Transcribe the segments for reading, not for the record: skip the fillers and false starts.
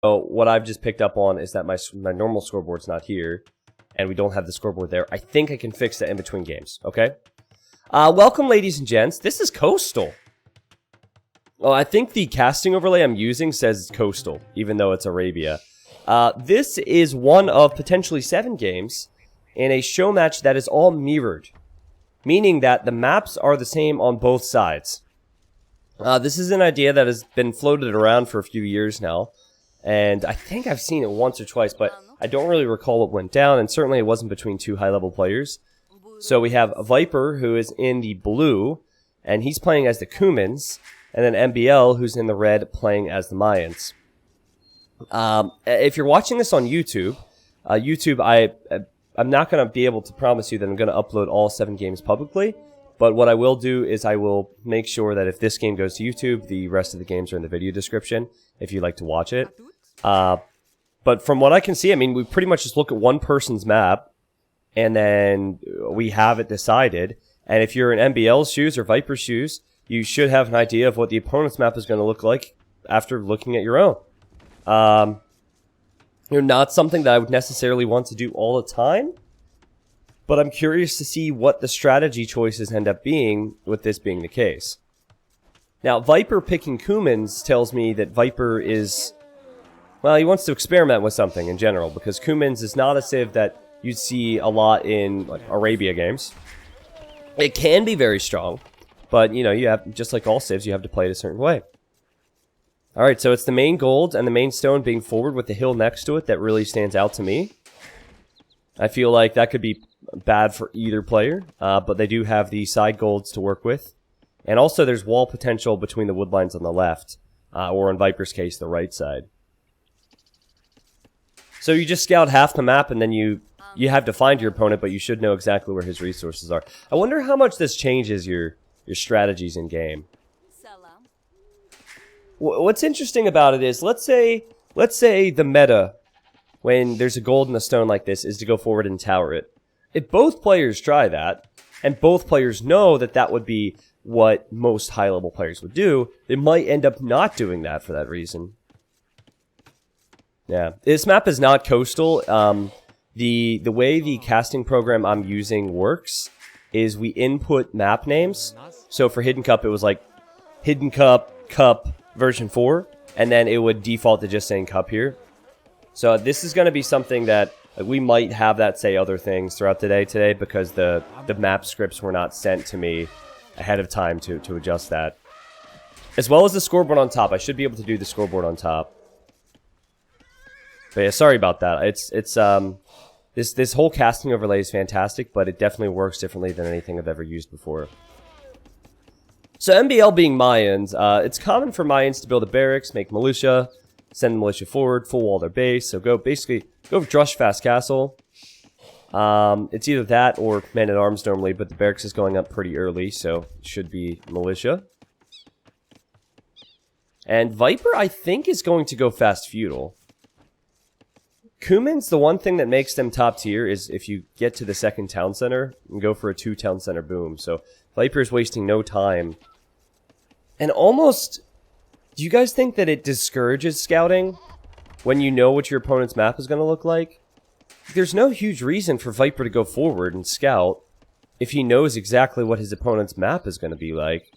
So what I've just picked up on is that my normal scoreboard's not here, and we don't have the scoreboard there. I think I can fix that in between games, okay? Welcome, ladies and gents. This is Coastal. Well, I think the casting overlay I'm using says Coastal, even though it's Arabia. This is one of potentially 7 games in a show match that is all mirrored, meaning that the maps are the same on both sides. This is an idea that has been floated around for a few years now, and I think I've seen it once or twice, but I don't really recall what went down, and certainly it wasn't between 2 high-level players. So we have Viper, who is in the blue, and he's playing as the Cumans, and then MbL, who's in the red, playing as the Mayans. If you're watching this on YouTube, I'm not going to be able to promise you that I'm going to upload all 7 games publicly, but what I will do is I will make sure that if this game goes to YouTube, the rest of the games are in the video description, if you'd like to watch it. But from what I can see, I mean, we pretty much just look at one person's map, and then we have it decided. And if you're in MbL's shoes or Viper's shoes, you should have an idea of what the opponent's map is going to look like after looking at your own. Not something that I would necessarily want to do all the time, but I'm curious to see what the strategy choices end up being with this being the case. Now, Viper picking Cumans tells me that Viper is, well, he wants to experiment with something in general, because Cumans is not a civ that you see a lot in like Arabia games. It can be very strong, but you know, you have, just like all civs, you have to play it a certain way. Alright, so it's the main gold and the main stone being forward with the hill next to it that really stands out to me. I feel like that could be bad for either player, but they do have the side golds to work with. And also there's wall potential between the wood lines on the left, or in Viper's case, the right side. So you just scout half the map and then you have to find your opponent, but you should know exactly where his resources are. I wonder how much this changes your strategies in game. What's interesting about it is, let's say the meta, when there's a gold and a stone like this, is to go forward and tower it. If both players try that, and both players know that that would be what most high-level players would do, they might end up not doing that for that reason. Yeah, this map is not coastal. The way the casting program I'm using works is we input map names. So for Hidden Cup, it was like Hidden Cup, version 4, and then it would default to just saying Cup here. So this is going to be something that we might have that say other things throughout the day today, because the map scripts were not sent to me ahead of time to adjust that. As well as the scoreboard on top. I should be able to do the scoreboard on top. But yeah, sorry about that. This whole casting overlay is fantastic, but it definitely works differently than anything I've ever used before. So MbL being Mayans, it's common for Mayans to build a barracks, make militia, send the militia forward, full wall their base. So go for Drush Fast Castle. It's either that or men at arms normally, but the barracks is going up pretty early, so it should be militia. And Viper, I think, is going to go fast feudal. Cumans, the one thing that makes them top tier is if you get to the second town center and go for a 2 town center boom. So Viper's wasting no time. And almost, do you guys think that it discourages scouting when you know what your opponent's map is going to look like? There's no huge reason for Viper to go forward and scout if he knows exactly what his opponent's map is going to be like.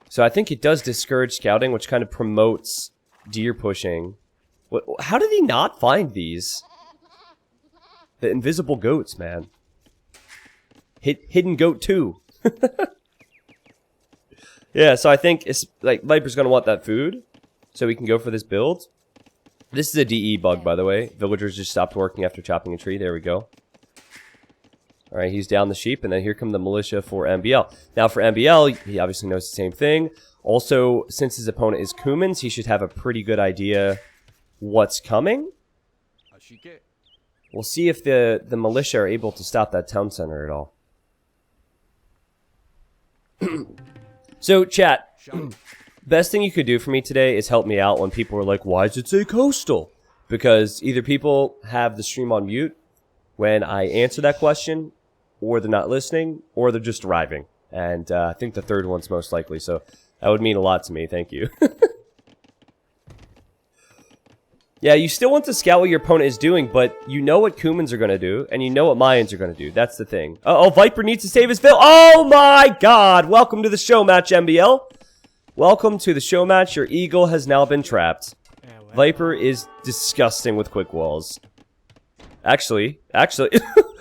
So I think it does discourage scouting, which kind of promotes deer pushing. How did he not find these? The invisible goats, man. Hidden goat 2. Yeah, so I think it's like Viper's gonna want that food, so we can go for this build. This is a DE bug, by the way. Villagers just stopped working after chopping a tree. There we go. All right, he's down the sheep, and then here come the militia for MbL. Now for MbL, he obviously knows the same thing. Also, since his opponent is Cumans, he should have a pretty good idea what's coming. We'll see if the militia are able to stop that town center at all. So, chat, best thing you could do for me today is help me out when people are like, why does it say coastal? Because either people have the stream on mute when I answer that question, or they're not listening, or they're just arriving. And I think the third one's most likely, so that would mean a lot to me. Thank you. Yeah, you still want to scout what your opponent is doing, but you know what Kumans are going to do, and you know what Mayans are going to do. That's the thing. Uh-oh, Viper needs to save his Vil. Oh my god! Welcome to the Showmatch, MbL. Welcome to the Showmatch. Your eagle has now been trapped. Viper is disgusting with quick walls. Actually,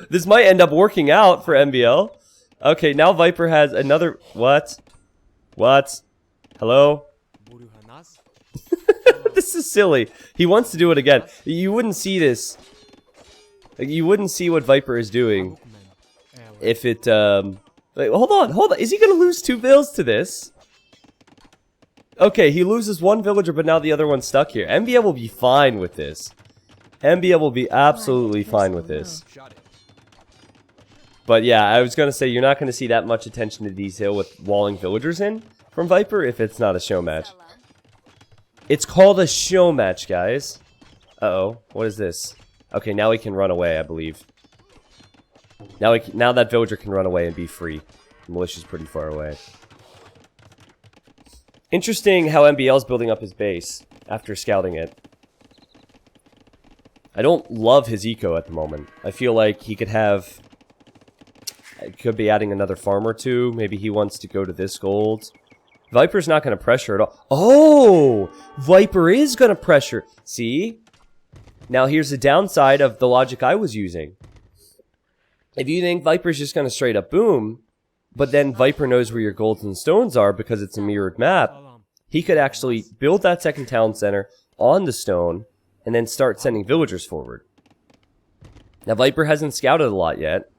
this might end up working out for MbL. Okay, now Viper has another... What? What? Hello? This is silly. He wants to do it again. You wouldn't see this. Like, you wouldn't see what Viper is doing if it, Wait, hold on. Is he gonna lose 2 Vils to this? Okay, he loses 1 villager, but now the other one's stuck here. MbL will be fine with this. MbL will be absolutely fine with this. But yeah, I was gonna say, you're not gonna see that much attention to detail with walling villagers in from Viper if it's not a show match. It's called a show match, guys. Uh-oh. What is this? Okay, now he can run away, I believe. Now that villager can run away and be free. The militia's pretty far away. Interesting how MbL's building up his base after scouting it. I don't love his eco at the moment. I feel like he could have... Could be adding another farm or 2. Maybe he wants to go to this gold. Viper's not going to pressure at all. Oh! Viper is going to pressure. See? Now here's the downside of the logic I was using. If you think Viper's just going to straight up boom, but then Viper knows where your golds and stones are because it's a mirrored map, he could actually build that second town center on the stone and then start sending villagers forward. Now Viper hasn't scouted a lot yet.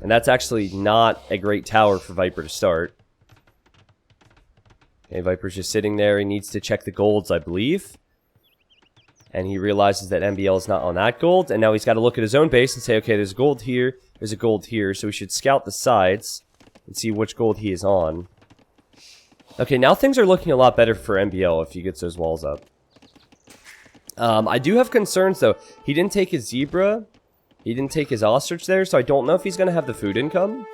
And that's actually not a great tower for Viper to start. Okay, Viper's just sitting there. He needs to check the golds, I believe. And he realizes that MbL is not on that gold. And now he's got to look at his own base and say, okay, there's a gold here. There's a gold here. So we should scout the sides and see which gold he is on. Okay, now things are looking a lot better for MbL if he gets those walls up. I do have concerns, though. He didn't take his zebra. He didn't take his ostrich there, so I don't know if he's going to have the food income.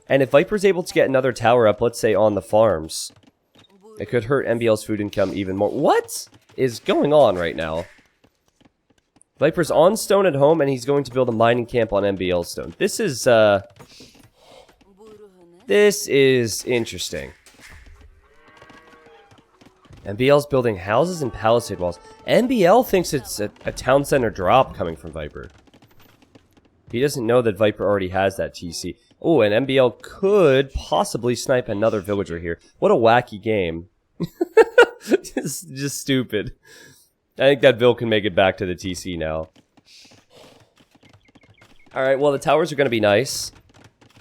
And if Viper's able to get another tower up, let's say on the farms, it could hurt MbL's food income even more. What is going on right now? Viper's on stone at home, and he's going to build a mining camp on MbL stone. This is interesting. MbL's building houses and palisade walls. MbL thinks it's a town center drop coming from Viper. He doesn't know that Viper already has that TC. Oh, and MbL could possibly snipe another villager here. What a wacky game. just stupid. I think that Vil can make it back to the TC now. Alright, well the towers are going to be nice.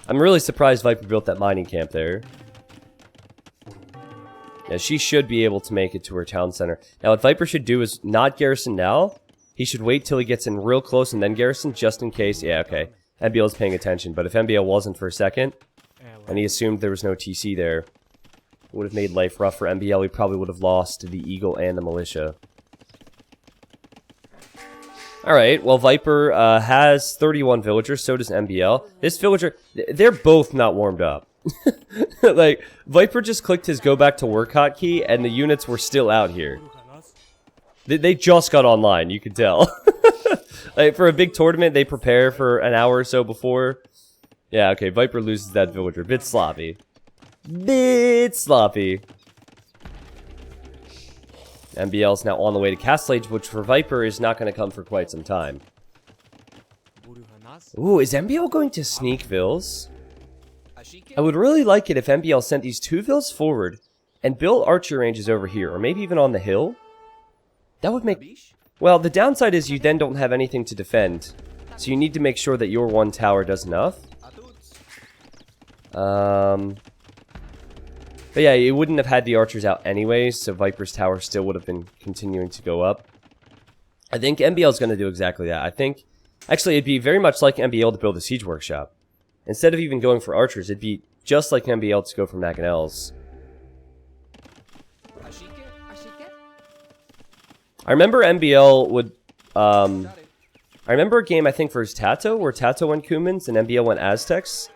I'm really surprised Viper built that mining camp there. Yeah, she should be able to make it to her town center. Now what Viper should do is not garrison now. He should wait till he gets in real close and then garrison, just in case. Yeah, okay. MbL is paying attention, but if MbL wasn't for a second, and he assumed there was no TC there, it would have made life rough for MbL. He probably would have lost to the Eagle and the Militia. Alright, well Viper has 31 villagers, so does MbL. This villager, they're both not warmed up. Like, Viper just clicked his go back to work hotkey, and the units were still out here. They just got online, you can tell. Like, for a big tournament, they prepare for an hour or so before. Yeah, okay, Viper loses that villager. Bit sloppy. Bit sloppy. MbL's now on the way to Castle Age, which for Viper is not going to come for quite some time. Ooh, is MbL going to sneak Vils? I would really like it if MbL sent these 2 Vils forward and built archer ranges over here, or maybe even on the hill. That would make... Well, the downside is you then don't have anything to defend. So you need to make sure that your one tower does enough. But yeah, you wouldn't have had the archers out anyways, so Viper's tower still would have been continuing to go up. I think MbL's going to do exactly that. I think... Actually, it'd be very much like MbL to build a siege workshop. Instead of even going for archers, it'd be just like MbL to go for Maganels. I remember MbL would, I remember a game, I think, versus Tato, where Tato went Kumans and MbL went Aztecs.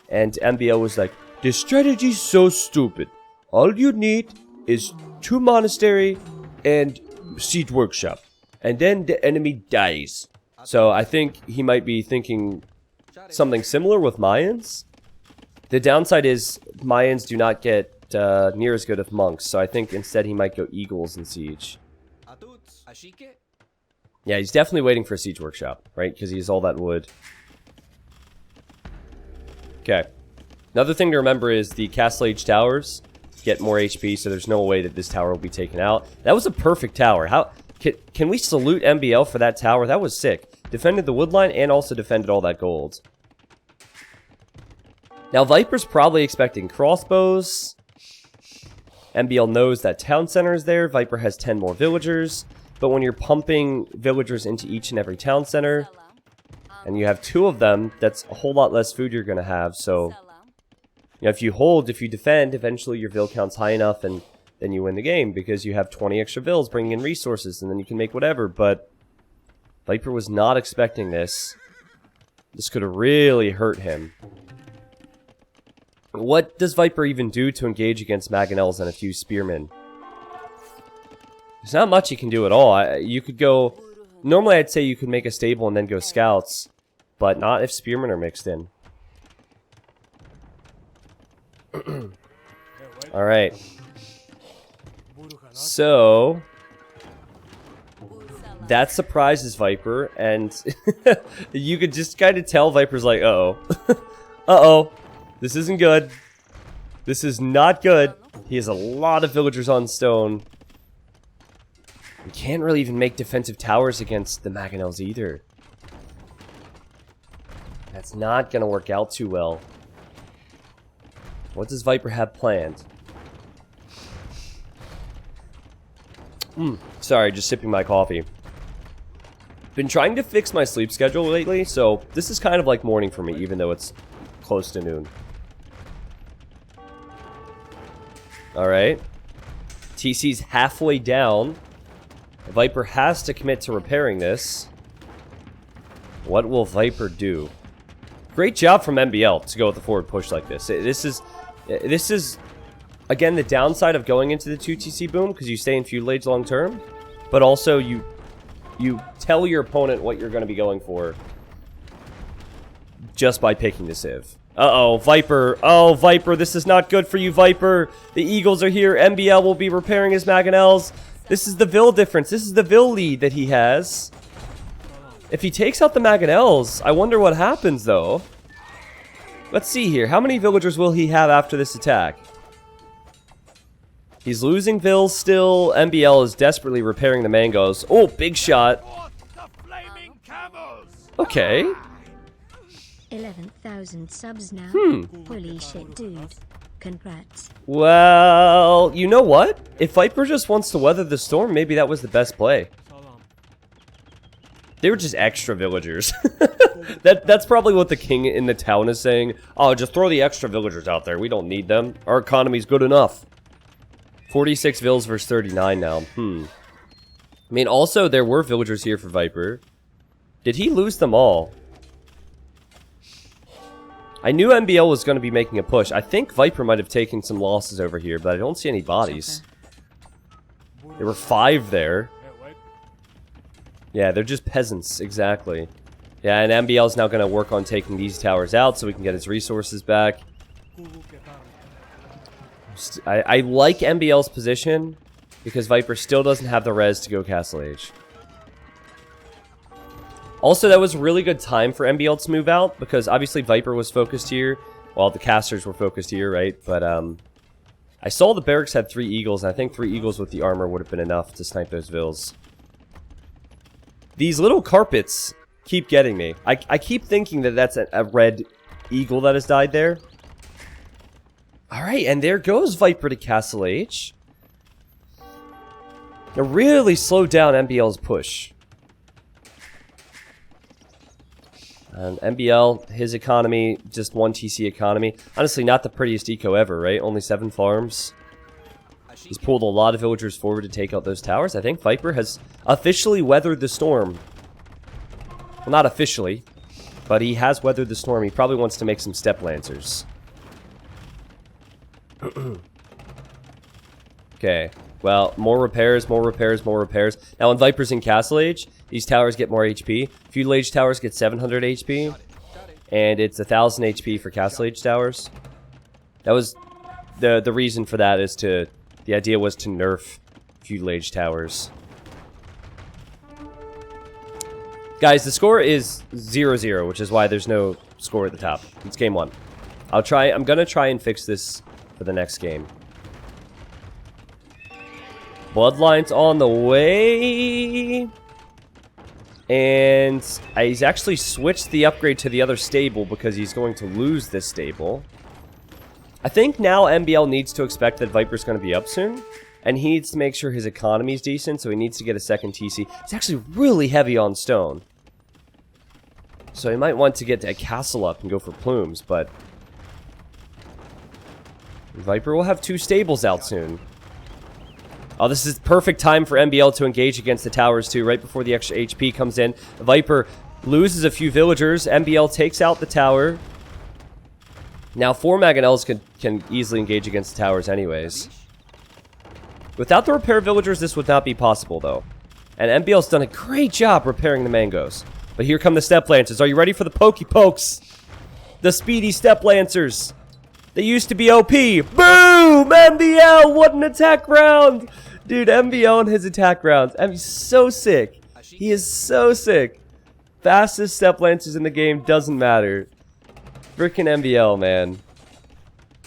And MbL was like, this strategy's so stupid. All you need is 2 monastery and Siege Workshop. And then the enemy dies. So I think he might be thinking something similar with Mayans. The downside is Mayans do not get near as good as monks. So I think instead he might go eagles in siege. Yeah, he's definitely waiting for a siege workshop, right? Because he has all that wood. Okay. Another thing to remember is the Castle Age towers get more HP, so there's no way that this tower will be taken out. That was a perfect tower. How can we salute MbL for that tower? That was sick. Defended the wood line and also defended all that gold. Now, Viper's probably expecting crossbows. MbL knows that town center is there. Viper has 10 more villagers. But when you're pumping villagers into each and every town center, and you have 2 of them, that's a whole lot less food you're going to have. So, you know, if you defend, eventually your vill count's high enough, and then you win the game because you have 20 extra vills bringing in resources, and then you can make whatever. But Viper was not expecting this. This could have really hurt him. What does Viper even do to engage against Mangonels and a few spearmen? There's not much you can do at all. You could go... Normally I'd say you could make a stable and then go scouts, but not if spearmen are mixed in. Alright. So... that surprises Viper, and you could just kind of tell Viper's like, uh-oh. Uh-oh. This isn't good. This is not good. He has a lot of villagers on stone. We can't really even make defensive towers against the Mangonels either. That's not going to work out too well. What does Viper have planned? Sorry, just sipping my coffee. Been trying to fix my sleep schedule lately, so this is kind of like morning for me, even though it's close to noon. Alright. TC's halfway down. Viper has to commit to repairing this. What will Viper do? Great job from MbL to go with the forward push like this. This is again the downside of going into the 2 TC boom, because you stay in feudal age long term, but also you tell your opponent what you're going to be going for just by picking the Civ. Uh-oh, Viper. Oh, Viper, this is not good for you, Viper. The Eagles are here. MbL will be repairing his Mangonels. This is the Vill difference. This is the Vill lead that he has. If he takes out the Mangonels, I wonder what happens, though. Let's see here. How many villagers will he have after this attack? He's losing Vills still. MbL is desperately repairing the Mangos. Oh, big shot. Okay. 11,000 subs now. Holy shit, dude. Congrats. Well, you know what? If Viper just wants to weather the storm, maybe that was the best play. They were just extra villagers. That's probably what the king in the town is saying. Oh, just throw the extra villagers out there. We don't need them. Our economy's good enough. 46 vills versus 39 now. I mean, also, there were villagers here for Viper. Did he lose them all? I knew MbL was going to be making a push. I think Viper might have taken some losses over here, but I don't see any bodies. There were 5 there. Yeah, they're just peasants, exactly. Yeah, and MbL is now going to work on taking these towers out so we can get his resources back. I like MbL's position because Viper still doesn't have the res to go Castle Age. Also, that was a really good time for MbL to move out, because obviously Viper was focused here, while the casters were focused here, right? But, I saw the barracks had 3 eagles, and I think 3 eagles with the armor would have been enough to snipe those vills. These little carpets keep getting me. I keep thinking that that's a red eagle that has died there. Alright, and there goes Viper to Castle Age. It really slowed down MbL's push. And MbL, his economy, just 1 TC economy. Honestly, not the prettiest eco ever, right? Only 7 farms. He's pulled a lot of villagers forward to take out those towers. I think Viper has officially weathered the storm. Well, not officially, but he has weathered the storm. He probably wants to make some step lancers. Okay. Well, more repairs, more repairs, more repairs. Now, when Viper's in Castle Age, these towers get more HP. Feudal Age towers get 700 HP. And it's 1,000 HP for Castle Age towers. That was... The reason for that is to... The idea was to nerf Feudal Age towers. Guys, the score is 0-0, which is why there's no score at the top. It's game 1. I'm gonna try and fix this for the next game. Bloodline's on the way. And he's actually switched the upgrade to the other stable because he's going to lose this stable. I think now MbL needs to expect that Viper's going to be up soon. And he needs to make sure his economy is decent, so he needs to get a second TC. It's actually really heavy on stone. So he might want to get a castle up and go for plumes, but... Viper will have 2 stables out soon. Oh, this is perfect time for MbL to engage against the towers too, right before the extra HP comes in. Viper loses a few villagers. MbL takes out the tower. Now 4 Mangonels can easily engage against the towers anyways. Without the repair villagers, this would not be possible though. And MbL's done a great job repairing the mangoes. But here come the step lancers. Are you ready for the pokey pokes? The speedy step lancers. They used to be OP. Boom! MbL, what an attack round! Dude, MbL and his attack rounds. He's so sick. He is so sick. Fastest step lancers in the game, doesn't matter. Frickin' MbL, man.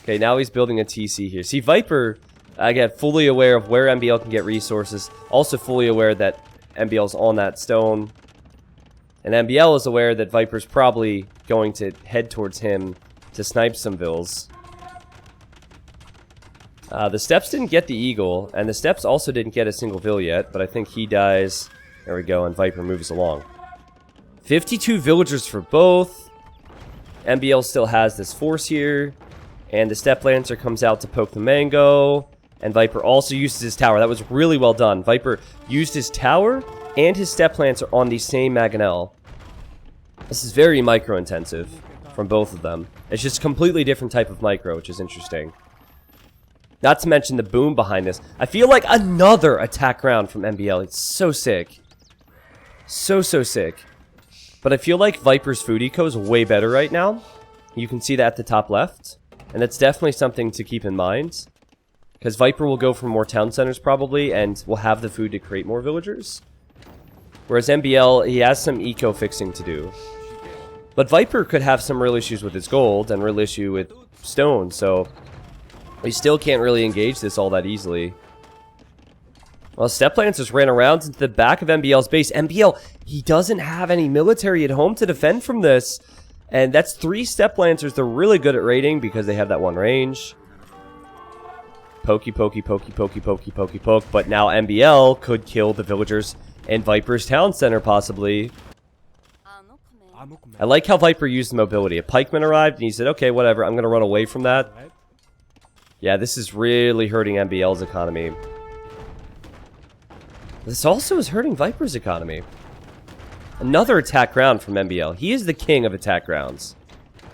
Okay, now he's building a TC here. See, Viper, again, fully aware of where MbL can get resources. Also fully aware that MbL's on that stone. And MbL is aware that Viper's probably going to head towards him to snipe some vills. The steps didn't get the eagle, and the steps also didn't get a single vill yet, but I think he dies. There we go, and Viper moves along. 52 villagers for both. MbL still has this force here, and the step lancer comes out to poke the mango, and Viper also uses his tower. That was really well done. Viper used his tower and his step lancer on the same Mangonel. This is very micro-intensive from both of them. It's just a completely different type of micro, which is interesting. Not to mention the boom behind this. I feel like another attack round from MbL. It's so sick. So sick. But I feel like Viper's food eco is way better right now. You can see that at the top left. And that's definitely something to keep in mind. Because Viper will go for more town centers probably, and will have the food to create more villagers. Whereas MbL, he has some eco fixing to do. But Viper could have some real issues with his gold, and real issue with stone, so... we still can't really engage this all that easily. Well, Step Lancers ran around into the back of MbL's base. MbL, he doesn't have any military at home to defend from this. And that's 3 Step Lancers. They're really good at raiding because they have that one range. Pokey, pokey, pokey, pokey, pokey, pokey, poke. But now MbL could kill the villagers in Viper's town center, possibly. I like how Viper used the mobility. A pikeman arrived, and he said, okay, whatever, I'm going to run away from that. Yeah, this is really hurting MbL's economy. This also is hurting Viper's economy. Another attack round from MbL. He is the king of attack rounds.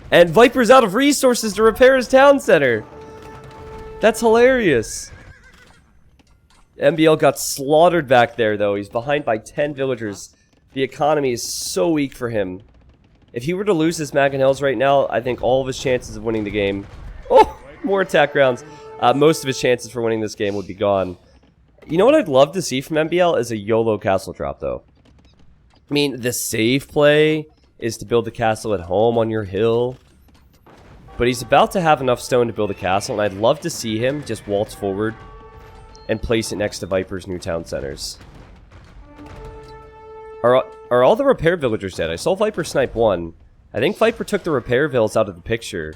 And Viper's out of resources to repair his town center. That's hilarious. MbL got slaughtered back there, though. He's behind by 10 villagers. The economy is so weak for him. If he were to lose his Mangonels right now, I think all of his chances of winning the game... oh! More attack rounds. Most of his chances for winning this game would be gone. You know what I'd love to see from MbL is a YOLO castle drop, though. I mean, the safe play is to build the castle at home on your hill. But he's about to have enough stone to build a castle, and I'd love to see him just waltz forward and place it next to Viper's new town centers. Are all the repair villagers dead? I saw Viper snipe one. I think Viper took the repair vills out of the picture.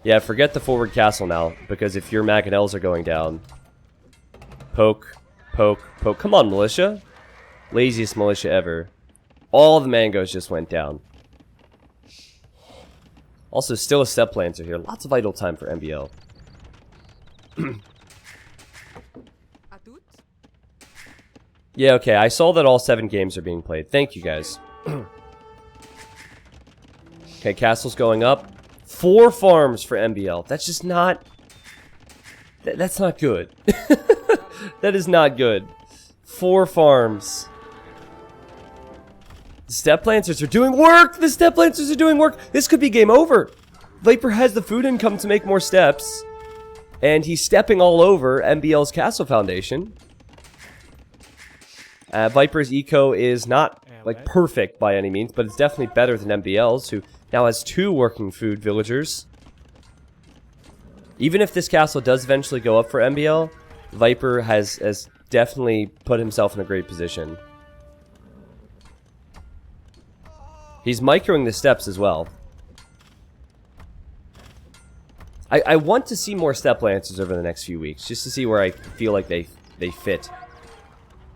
Yeah, forget the forward castle now, because if your Mangonels are going down... poke, poke, poke. Come on, militia. Laziest militia ever. All the mangoes just went down. Also, still a step planter here. Lots of idle time for MbL. Yeah, okay, I saw that all 7 games are being played. Thank you, guys. Okay, castle's going up. 4 farms for MbL. That's just not... that's not good. That is not good. 4 farms. The step lancers are doing work! The step lancers are doing work! This could be game over! Viper has the food income to make more steps. And he's stepping all over MbL's castle foundation. Viper's eco is not like perfect by any means, but it's definitely better than MbL's, who now has 2 working food villagers. Even if this castle does eventually go up for MbL, Viper has definitely put himself in a great position. He's microing the steps as well. I want to see more step lancers over the next few weeks, just to see where I feel like they fit.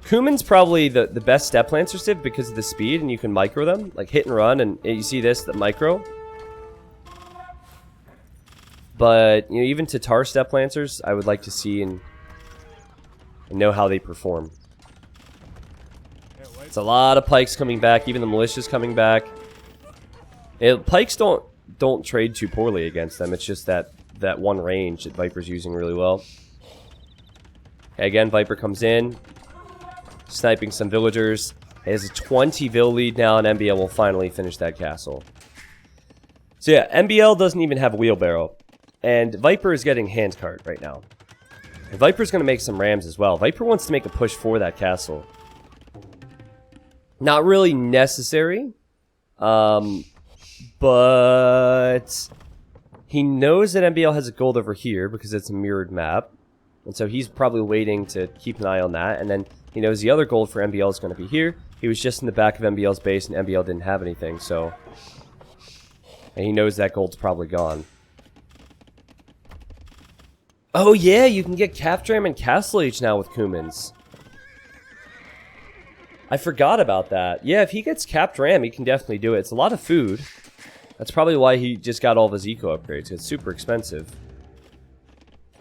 Kuman's probably the best step lancer civ because of the speed, and you can micro them, like hit and run, and you see this, the micro. But, you know, even Tatar step lancers, I would like to see and know how they perform. It's a lot of pikes coming back, even the militia's coming back. Pikes don't trade too poorly against them, it's just that one range that Viper's using really well. Okay, again, Viper comes in, sniping some villagers. He has a 20 vill lead now, and MbL will finally finish that castle. So yeah, MbL doesn't even have a wheelbarrow. And Viper is getting handcart right now. And Viper's going to make some rams as well. Viper wants to make a push for that castle. Not really necessary. But he knows that MbL has a gold over here because it's a mirrored map. And so he's probably waiting to keep an eye on that. And then he knows the other gold for MbL is going to be here. He was just in the back of MbL's base and MbL didn't have anything, so... And he knows that gold's probably gone. Oh yeah, you can get Captram and Castle Age now with Kumans. I forgot about that. Yeah, if he gets Captram, he can definitely do it. It's a lot of food. That's probably why he just got all of his eco upgrades. It's super expensive.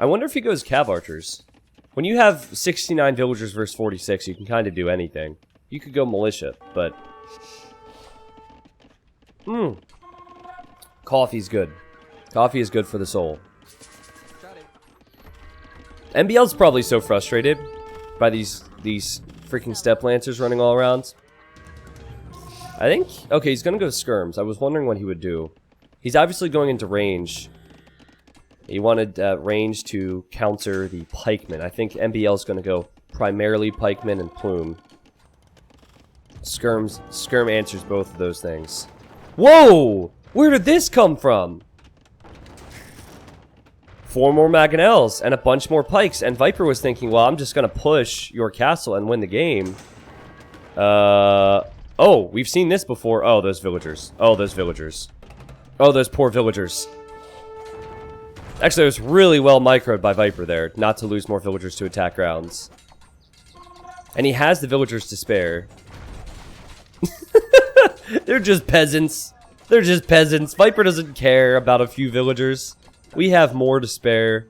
I wonder if he goes Cav Archers. When you have 69 villagers versus 46, you can kind of do anything. You could go Militia, but... Coffee's good. Coffee is good for the soul. MbL's probably so frustrated by these freaking step lancers running all around. I think... Okay, he's gonna go skirms. I was wondering what he would do. He's obviously going into range. He wanted range to counter the pikemen. I think MbL's gonna go primarily pikemen and plume. Skirm answers both of those things. Whoa! Where did this come from? 4 more Mangonels and a bunch more pikes. And Viper was thinking, well, I'm just going to push your castle and win the game. Oh, we've seen this before. Oh, those villagers. Oh, those villagers. Oh, those poor villagers. Actually, it was really well microed by Viper there, not to lose more villagers to attack grounds. And he has the villagers to spare. They're just peasants. They're just peasants. Viper doesn't care about a few villagers. We have more to spare.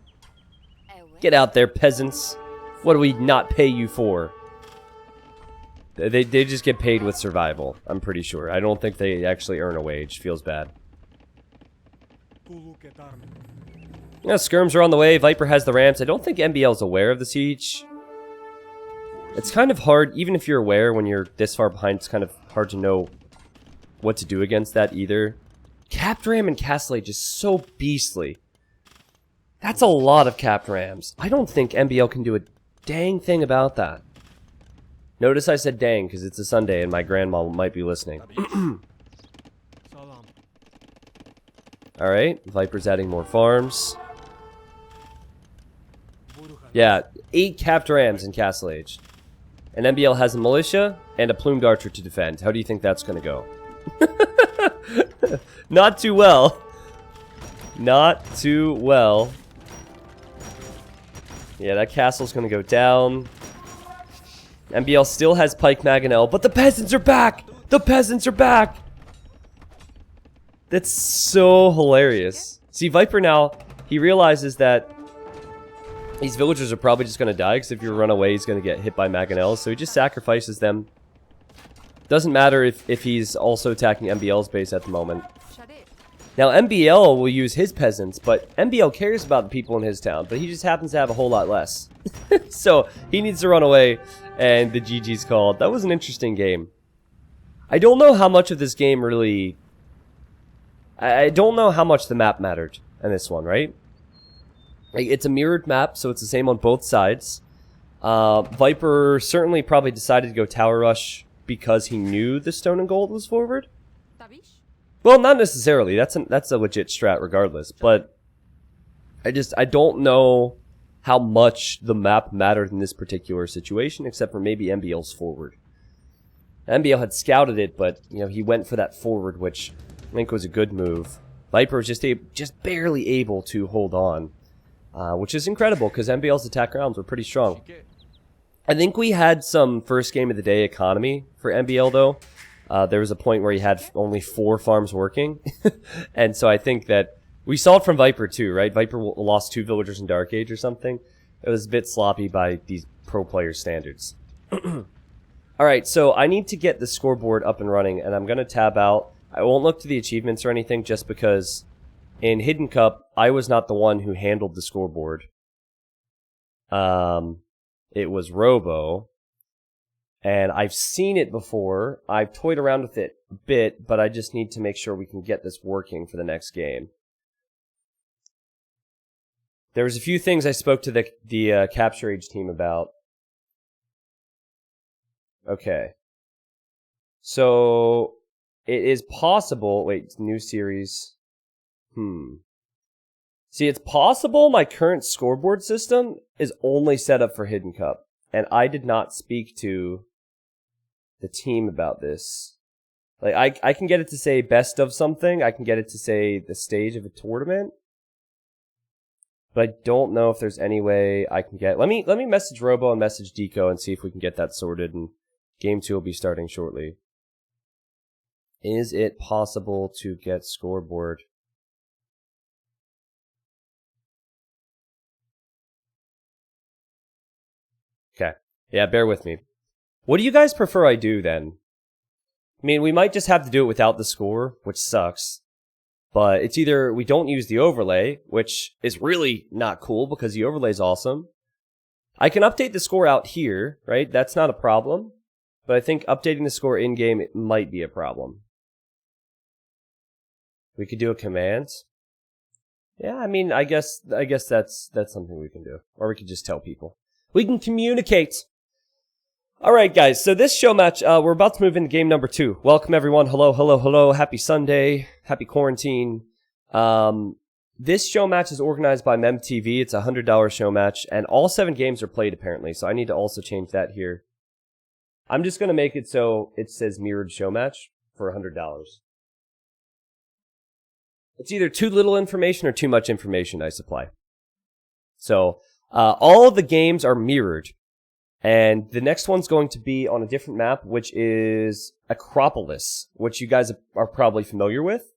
Get out there, peasants. What do we not pay you for? They just get paid with survival, I'm pretty sure. I don't think they actually earn a wage. Feels bad. Yeah, skirms are on the way. Viper has the ramps. I don't think MbL's aware of the siege. It's kind of hard, even if you're aware when you're this far behind, it's kind of hard to know what to do against that either. Capped ram and Castle Age is so beastly. That's a lot of capped rams. I don't think MbL can do a dang thing about that. Notice I said dang because it's a Sunday and my grandma might be listening. Alright, Viper's adding more farms. Yeah, 8 capped rams in Castle Age. And MbL has a militia and a plumed archer to defend. How do you think that's going to go? Not too well. Not too well. Yeah, that castle's going to go down. MbL still has Pike Mangonel, but the peasants are back! The peasants are back! That's so hilarious. See, Viper now, he realizes that these villagers are probably just going to die, because if you run away, he's going to get hit by Mangonels, so he just sacrifices them. Doesn't matter if he's also attacking MbL's base at the moment. Now, MbL will use his peasants, but MbL cares about the people in his town, but he just happens to have a whole lot less. So, he needs to run away, and the GG's called. That was an interesting game. I don't know how much of this game really... I don't know how much the map mattered in this one, right? It's a mirrored map, so it's the same on both sides. Viper certainly probably decided to go tower rush because he knew the stone and gold was forward. Well, not necessarily. That's a legit strat regardless. But I don't know how much the map mattered in this particular situation, except for maybe MbL's forward. MbL had scouted it, but you know he went for that forward, which I think was a good move. Viper was just barely able to hold on, which is incredible because MbL's attack rounds were pretty strong. I think we had some first game of the day economy for MbL though. There was a point where he had only 4 farms working, and so I think that we saw it from Viper too, right? Viper lost 2 villagers in Dark Age or something. It was a bit sloppy by these pro player standards. Alright, so I need to get the scoreboard up and running, and I'm going to tab out. I won't look to the achievements or anything, just because in Hidden Cup, I was not the one who handled the scoreboard. It was Robo. And I've seen it before. I've toyed around with it a bit, but I just need to make sure we can get this working for the next game. There was a few things I spoke to the Capture Age team about. Okay. So, it is possible... Wait, new series. See, it's possible my current scoreboard system is only set up for Hidden Cup. And I did not speak to the team about this. Like, I can get it to say best of something. I can get it to say the stage of a tournament. But I don't know if there's any way I can get... Let me message Robo and message Deco and see if we can get that sorted. And Game 2 will be starting shortly. Is it possible to get scoreboard? Okay. Yeah, bear with me. What do you guys prefer I do then? I mean, we might just have to do it without the score, which sucks. But it's either we don't use the overlay, which is really not cool because the overlay is awesome. I can update the score out here, right? That's not a problem. But I think updating the score in-game, it might be a problem. We could do a command. Yeah, I mean, I guess that's something we can do. Or we could just tell people. We can communicate. Alright, guys, so this show match, we're about to move into game number 2. Welcome, everyone. Hello, hello, hello. Happy Sunday. Happy quarantine. This show match is organized by MemTV. It's a $100 show match, and all 7 games are played, apparently, so I need to also change that here. I'm just going to make it so it says mirrored show match for $100. It's either too little information or too much information I supply. So, all of the games are mirrored. And the next one's going to be on a different map, which is Acropolis, which you guys are probably familiar with.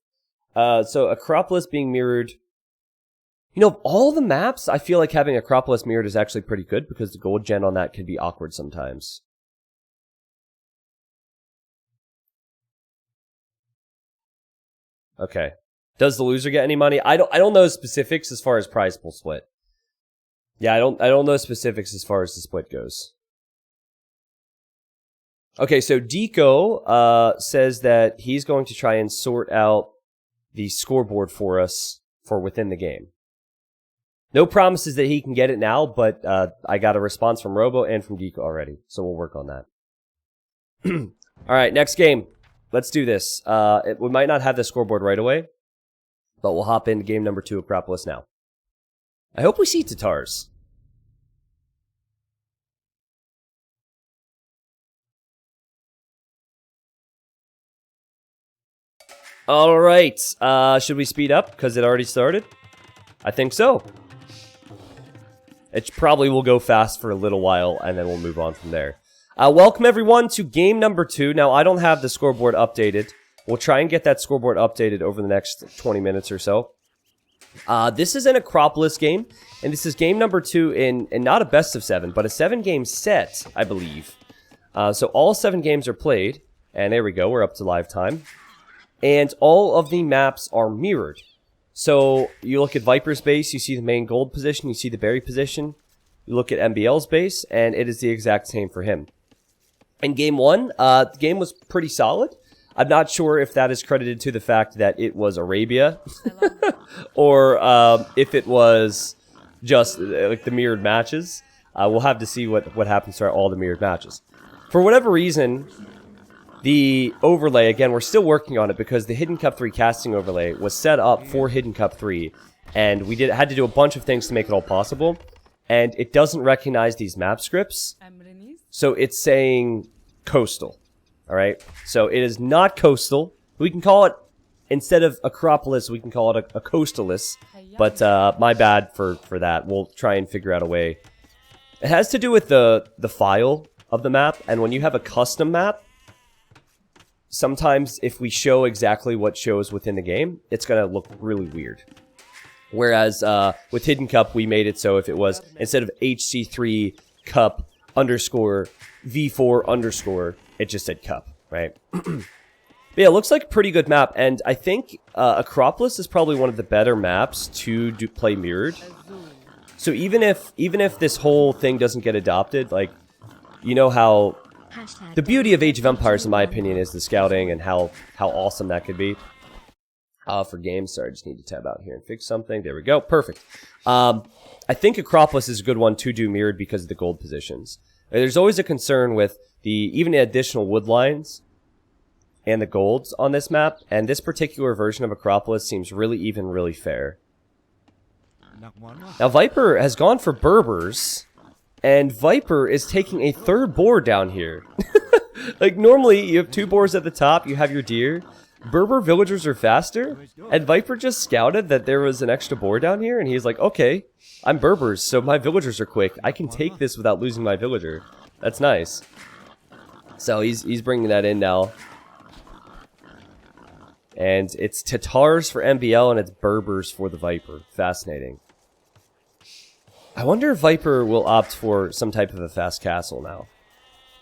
So Acropolis being mirrored. You know, of all the maps, I feel like having Acropolis mirrored is actually pretty good because the gold gen on that can be awkward sometimes. Okay. Does the loser get any money? I don't know specifics as far as prize pool split. Yeah, I don't know specifics as far as the split goes. Okay, so Deco says that he's going to try and sort out the scoreboard for us for within the game. No promises that he can get it now, but I got a response from Robo and from Deco already, so we'll work on that. Alright, next game. Let's do this. We might not have the scoreboard right away, but we'll hop into game number 2 of Acropolis now. I hope we see Tatars. Alright, should we speed up because it already started? I think so. It probably will go fast for a little while and then we'll move on from there. Welcome everyone to game number 2. Now I don't have the scoreboard updated. We'll try and get that scoreboard updated over the next 20 minutes or so. This is an Acropolis game, and this is game number 2 in not a best of 7, but a 7-game set, I believe. So all 7 games are played, and there we go, we're up to live time. and all of the maps are mirrored. So you look at Viper's base, you see the main gold position, you see the berry position. You look at MbL's base, and it is the exact same for him. In game 1, the game was pretty solid. I'm not sure if that is credited to the fact that it was Arabia, or if it was just like the mirrored matches. We'll have to see what happens to all the mirrored matches. For whatever reason, the overlay, again, we're still working on it because the Hidden Cup 3 casting overlay was set up for Hidden Cup 3, and we had to do a bunch of things to make it all possible, and it doesn't recognize these map scripts, so it's saying coastal, alright? So it is not coastal. We can call it, instead of Acropolis, we can call it a coastalis, but my bad for that. We'll try and figure out a way. It has to do with the file of the map, and when you have a custom map, sometimes if we show exactly what shows within the game, it's going to look really weird. Whereas with Hidden Cup, we made it so if it was, instead of HC3 Cup underscore V4 underscore, it just said Cup, right? But yeah, it looks like a pretty good map, and I think Acropolis is probably one of the better maps to play mirrored. So even if this whole thing doesn't get adopted, like, you know how the beauty of Age of Empires, in my opinion, is the scouting and how awesome that could be. For games, sorry, I just need to tab out here and fix something. There we go, perfect. I think Acropolis is a good one to do mirrored because of the gold positions. There's always a concern with even the additional wood lines and the golds on this map, and this particular version of Acropolis seems really even, really fair. Now Viper has gone for Berbers, and Viper is taking a third boar down here. Like normally you have 2 boars at the top, you have your deer. Berber villagers are faster, and Viper just scouted that there was an extra boar down here, and he's like, okay, I'm Berbers, so my villagers are quick. I can take this without losing my villager. That's nice. So he's bringing that in now. And it's Tatars for MbL, and it's Berbers for the Viper. Fascinating. I wonder if Viper will opt for some type of a fast castle now.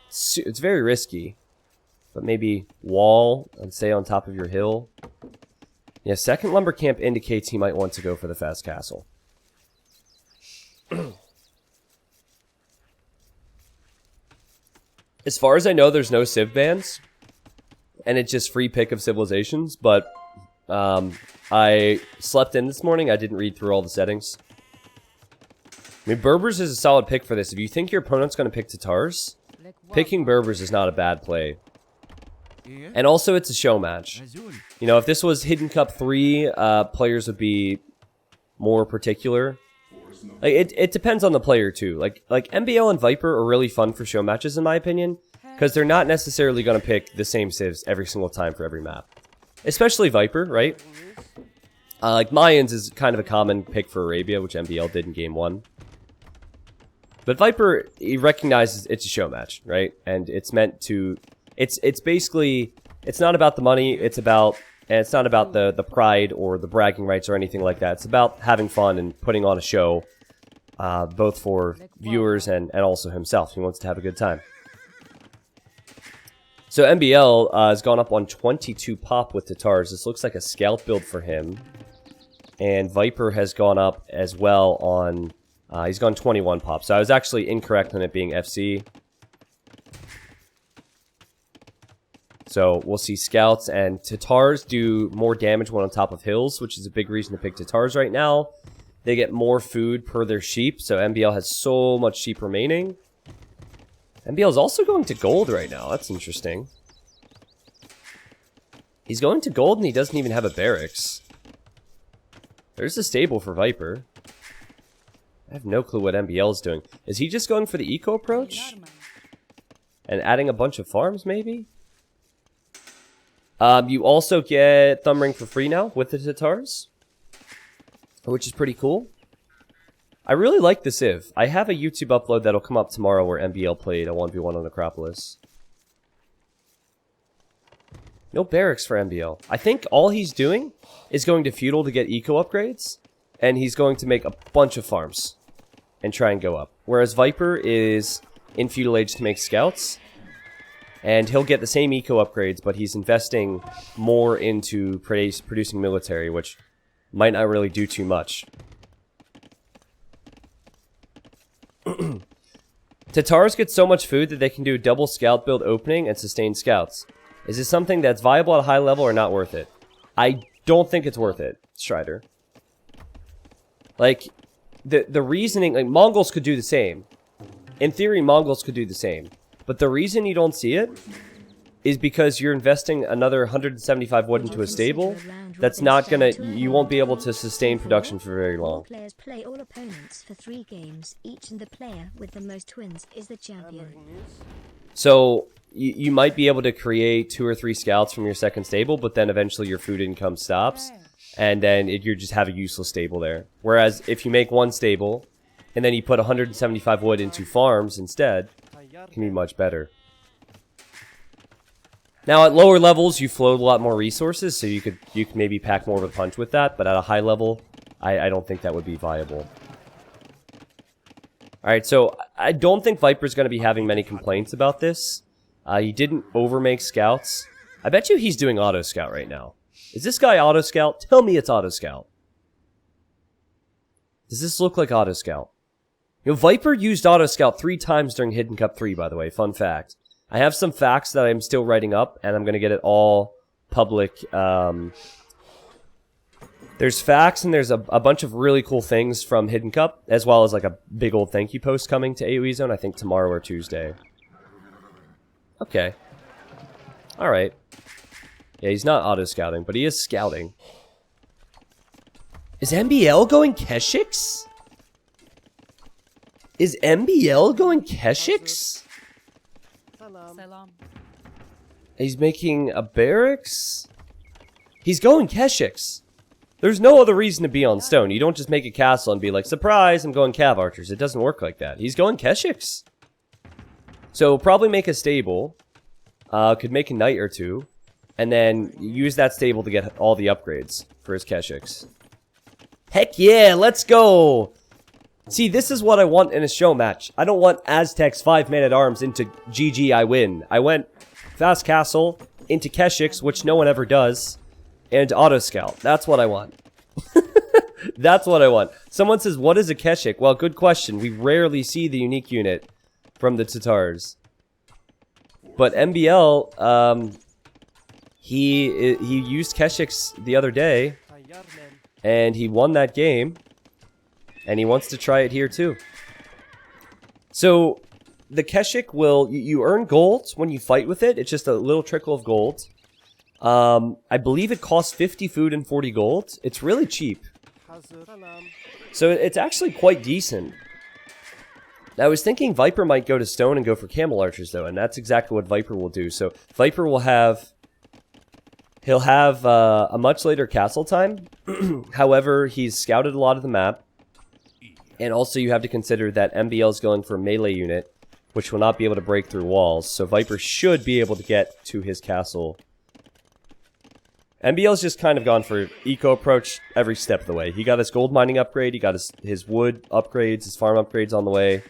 It's very risky. But maybe wall and stay on top of your hill. Yeah, second lumber camp indicates he might want to go for the fast castle. As far as I know, there's no civ bans. And it's just free pick of civilizations. But I slept in this morning. I didn't read through all the settings. I mean, Berbers is a solid pick for this. If you think your opponent's going to pick Tatars, picking Berbers is not a bad play. And also, it's a show match. You know, if this was Hidden Cup 3, players would be more particular. Like, it depends on the player, too. Like MbL and Viper are really fun for show matches, in my opinion, because they're not necessarily going to pick the same civs every single time for every map. Especially Viper, right? Like, Mayans is kind of a common pick for Arabia, which MbL did in Game 1. But Viper, he recognizes it's a show match, right? And it's meant to... It's basically, it's not about the money, it's not about the pride or the bragging rights or anything like that. It's about having fun and putting on a show, both for viewers and also himself. He wants to have a good time. So MbL has gone up on 22 pop with Tatars. This looks like a scout build for him. And Viper has gone up as well on, he's gone 21 pop. So I was actually incorrect on it being FC. So we'll see scouts, and Tatars do more damage when on top of hills, which is a big reason to pick Tatars right now. They get more food per their sheep, so MbL has so much sheep remaining. MbL is also going to gold right now. That's interesting. He's going to gold, and he doesn't even have a barracks. There's a stable for Viper. I have no clue what MbL is doing. Is he just going for the eco approach? And adding a bunch of farms, maybe? You also get Thumb Ring for free now with the Tatars, which is pretty cool. I really like the Civ. I have a YouTube upload that'll come up tomorrow where MbL played a 1v1 on Acropolis. No barracks for MbL. I think all he's doing is going to feudal to get eco upgrades, and he's going to make a bunch of farms and try and go up. Whereas Viper is in feudal age to make scouts, And he'll get the same eco upgrades, but he's investing more into producing military, which might not really do too much. Tatars get so much food that they can do double scout build opening and sustain scouts. Is this something that's viable at a high level or not worth it? I don't think it's worth it, Strider. Like, the reasoning, like, Mongols could do the same. In theory, Mongols could do the same. But the reason you don't see it is because you're investing another 175 wood into a stable that's not gonna, you won't be able to sustain production for very long. Players play all opponents for 3 games each, and the player with the most wins is the champion. So, you might be able to create 2 or 3 scouts from your second stable, but then eventually your food income stops, and then you just have a useless stable there. Whereas, if you make 1 stable, and then you put 175 wood into farms instead, it can be much better. Now, at lower levels, you float a lot more resources, so you could maybe pack more of a punch with that, but at a high level, I don't think that would be viable. Alright, so I don't think Viper's going to be having many complaints about this. He didn't overmake scouts. I bet you he's doing auto scout right now. Is this guy auto scout? Tell me it's auto scout. Does this look like auto scout? You know, Viper used auto scout 3 times during Hidden Cup 3, by the way. Fun fact. I have some facts that I'm still writing up, and I'm going to get it all public. There's facts, and there's a bunch of really cool things from Hidden Cup, as well as like a big old thank you post coming to AoE Zone, I think tomorrow or Tuesday. Okay. Alright. Yeah, he's not auto-scouting, but he is scouting. Is MbL going Keshiks? Is MbL going Keshiks? Salam. He's making a barracks? He's going Keshiks. There's no other reason to be on stone. You don't just make a castle and be like, surprise, I'm going Cav Archers. It doesn't work like that. He's going Keshiks. So probably make a stable. Could make a knight or 2. And then use that stable to get all the upgrades for his Keshiks. Heck yeah, let's go! See, this is what I want in a show match. I don't want Aztecs 5 man-at-arms into GG I win. I went Fast Castle into Keshiks, which no one ever does, and Auto Scout. That's what I want. That's what I want. Someone says, what is a Keshik? Well, good question. We rarely see the unique unit from the Tatars. But MbL, he used Keshiks the other day, and he won that game. And he wants to try it here too. So, the Keshik will... You earn gold when you fight with it. It's just a little trickle of gold. I believe it costs 50 food and 40 gold. It's really cheap. So, it's actually quite decent. I was thinking Viper might go to stone and go for camel archers though. And that's exactly what Viper will do. So, Viper will have... He'll have a much later castle time. However, he's scouted a lot of the map. And also you have to consider that MbL is going for a melee unit, which will not be able to break through walls. So Viper should be able to get to his castle. MbL's just kind of gone for eco approach every step of the way. He got his gold mining upgrade, he got his wood upgrades, his farm upgrades on the way.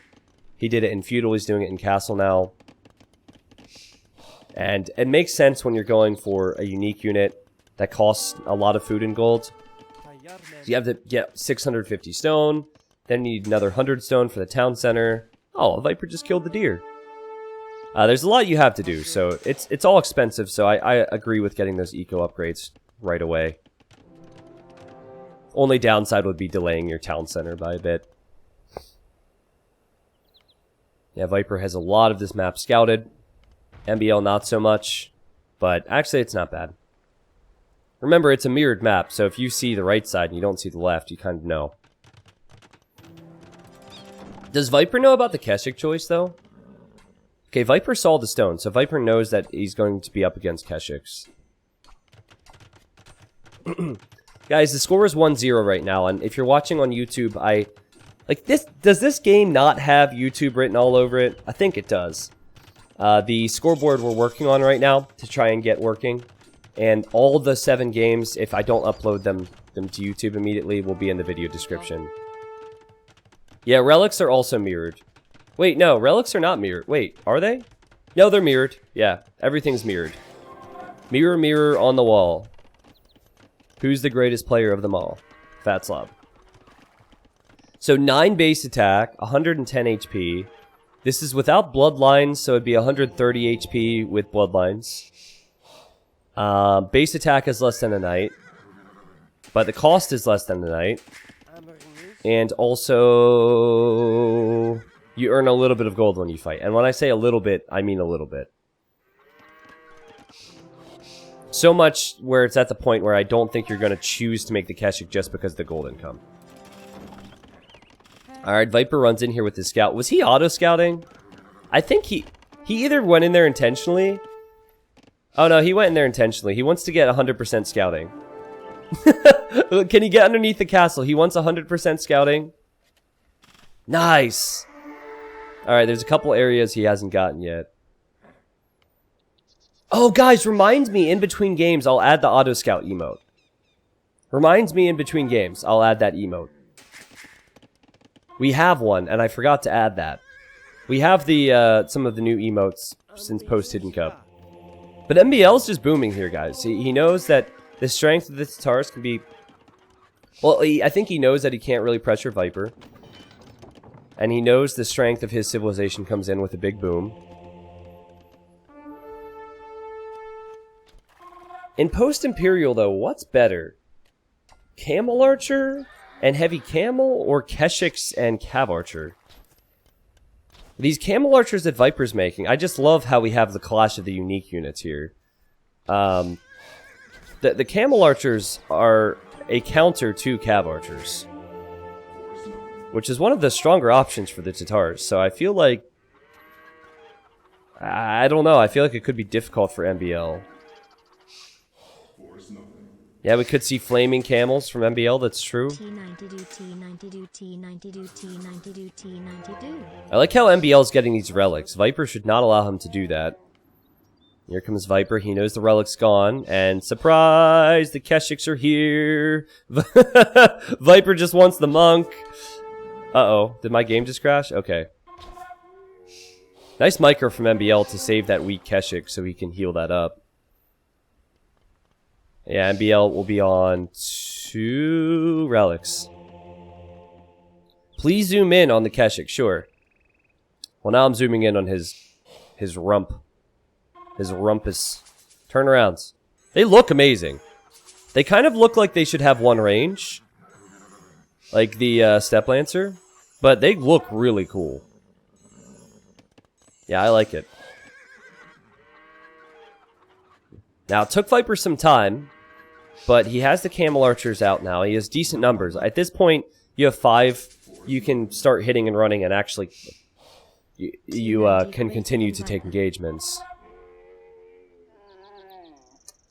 He did it in feudal, he's doing it in castle now. And it makes sense when you're going for a unique unit that costs a lot of food and gold. So you have to get 650 stone. Then you need another 100 stone for the town center. Oh, Viper just killed the deer. There's a lot you have to do, so it's all expensive, so I agree with getting those eco upgrades right away. Only downside would be delaying your town center by a bit. Yeah, Viper has a lot of this map scouted. MbL not so much, but actually it's not bad. Remember, it's a mirrored map, so if you see the right side and you don't see the left, you kind of know. Does Viper know about the Keshik choice, though? Okay, Viper saw the stone, so Viper knows that he's going to be up against Keshiks. Guys, the score is 1-0 right now, and if you're watching on YouTube, does this game not have YouTube written all over it? I think it does. The scoreboard we're working on right now to try and get working, and all the 7 games, if I don't upload them to YouTube immediately, will be in the video description. Yeah, relics are also mirrored. Wait, no, relics are not mirrored. Wait, are they? No, they're mirrored. Yeah, everything's mirrored. Mirror, mirror on the wall. Who's the greatest player of them all? Fat Slob. So 9 base attack, 110 HP. This is without bloodlines, so it'd be 130 HP with bloodlines. Base attack is less than a knight. But the cost is less than a knight. And also, you earn a little bit of gold when you fight. And when I say a little bit, I mean a little bit. So much where it's at the point where I don't think you're going to choose to make the Keshik just because of the gold income. Alright, Viper runs in here with his scout. Was he auto-scouting? I think he either went in there intentionally. Oh no, he went in there intentionally. He wants to get 100% scouting. Can he get underneath the castle? He wants 100% scouting. Nice! Alright, there's a couple areas he hasn't gotten yet. Oh, guys, reminds me in between games, I'll add the auto-scout emote. Reminds me in between games, I'll add that emote. We have one, and I forgot to add that. We have the some of the new emotes since post-Hidden Cup. But MbL's just booming here, guys. He knows that the strength of the Tatars can be... Well, I think he knows that he can't really pressure Viper. And he knows the strength of his civilization comes in with a big boom. In post-Imperial, though, what's better? Camel Archer and Heavy Camel, or Keshiks and Cav Archer? These Camel Archers that Viper's making, I just love how we have the clash of the unique units here. The Camel Archers are a counter to Cav Archers, which is one of the stronger options for the Tatars, so I feel like... I don't know, I feel like it could be difficult for MbL. Yeah, we could see flaming camels from MbL, that's true. I like how MbL's getting these relics. Viper should not allow him to do that. Here comes Viper, he knows the relic's gone, and surprise! The Keshiks are here! Viper just wants the monk. Uh-oh, did my game just crash? Okay. Nice micro from MbL to save that weak Keshik so he can heal that up. Yeah, MbL will be on 2 relics. Please zoom in on the Keshik, sure. Well, now I'm zooming in on his rump. His rumpus. Turnarounds. They look amazing. They kind of look like they should have 1 range. Like the Step Lancer. But they look really cool. Yeah, I like it. Now, it took Viper some time. But he has the Camel Archers out now. He has decent numbers. At this point, you have 5. You can start hitting and running and actually... You can continue to take engagements.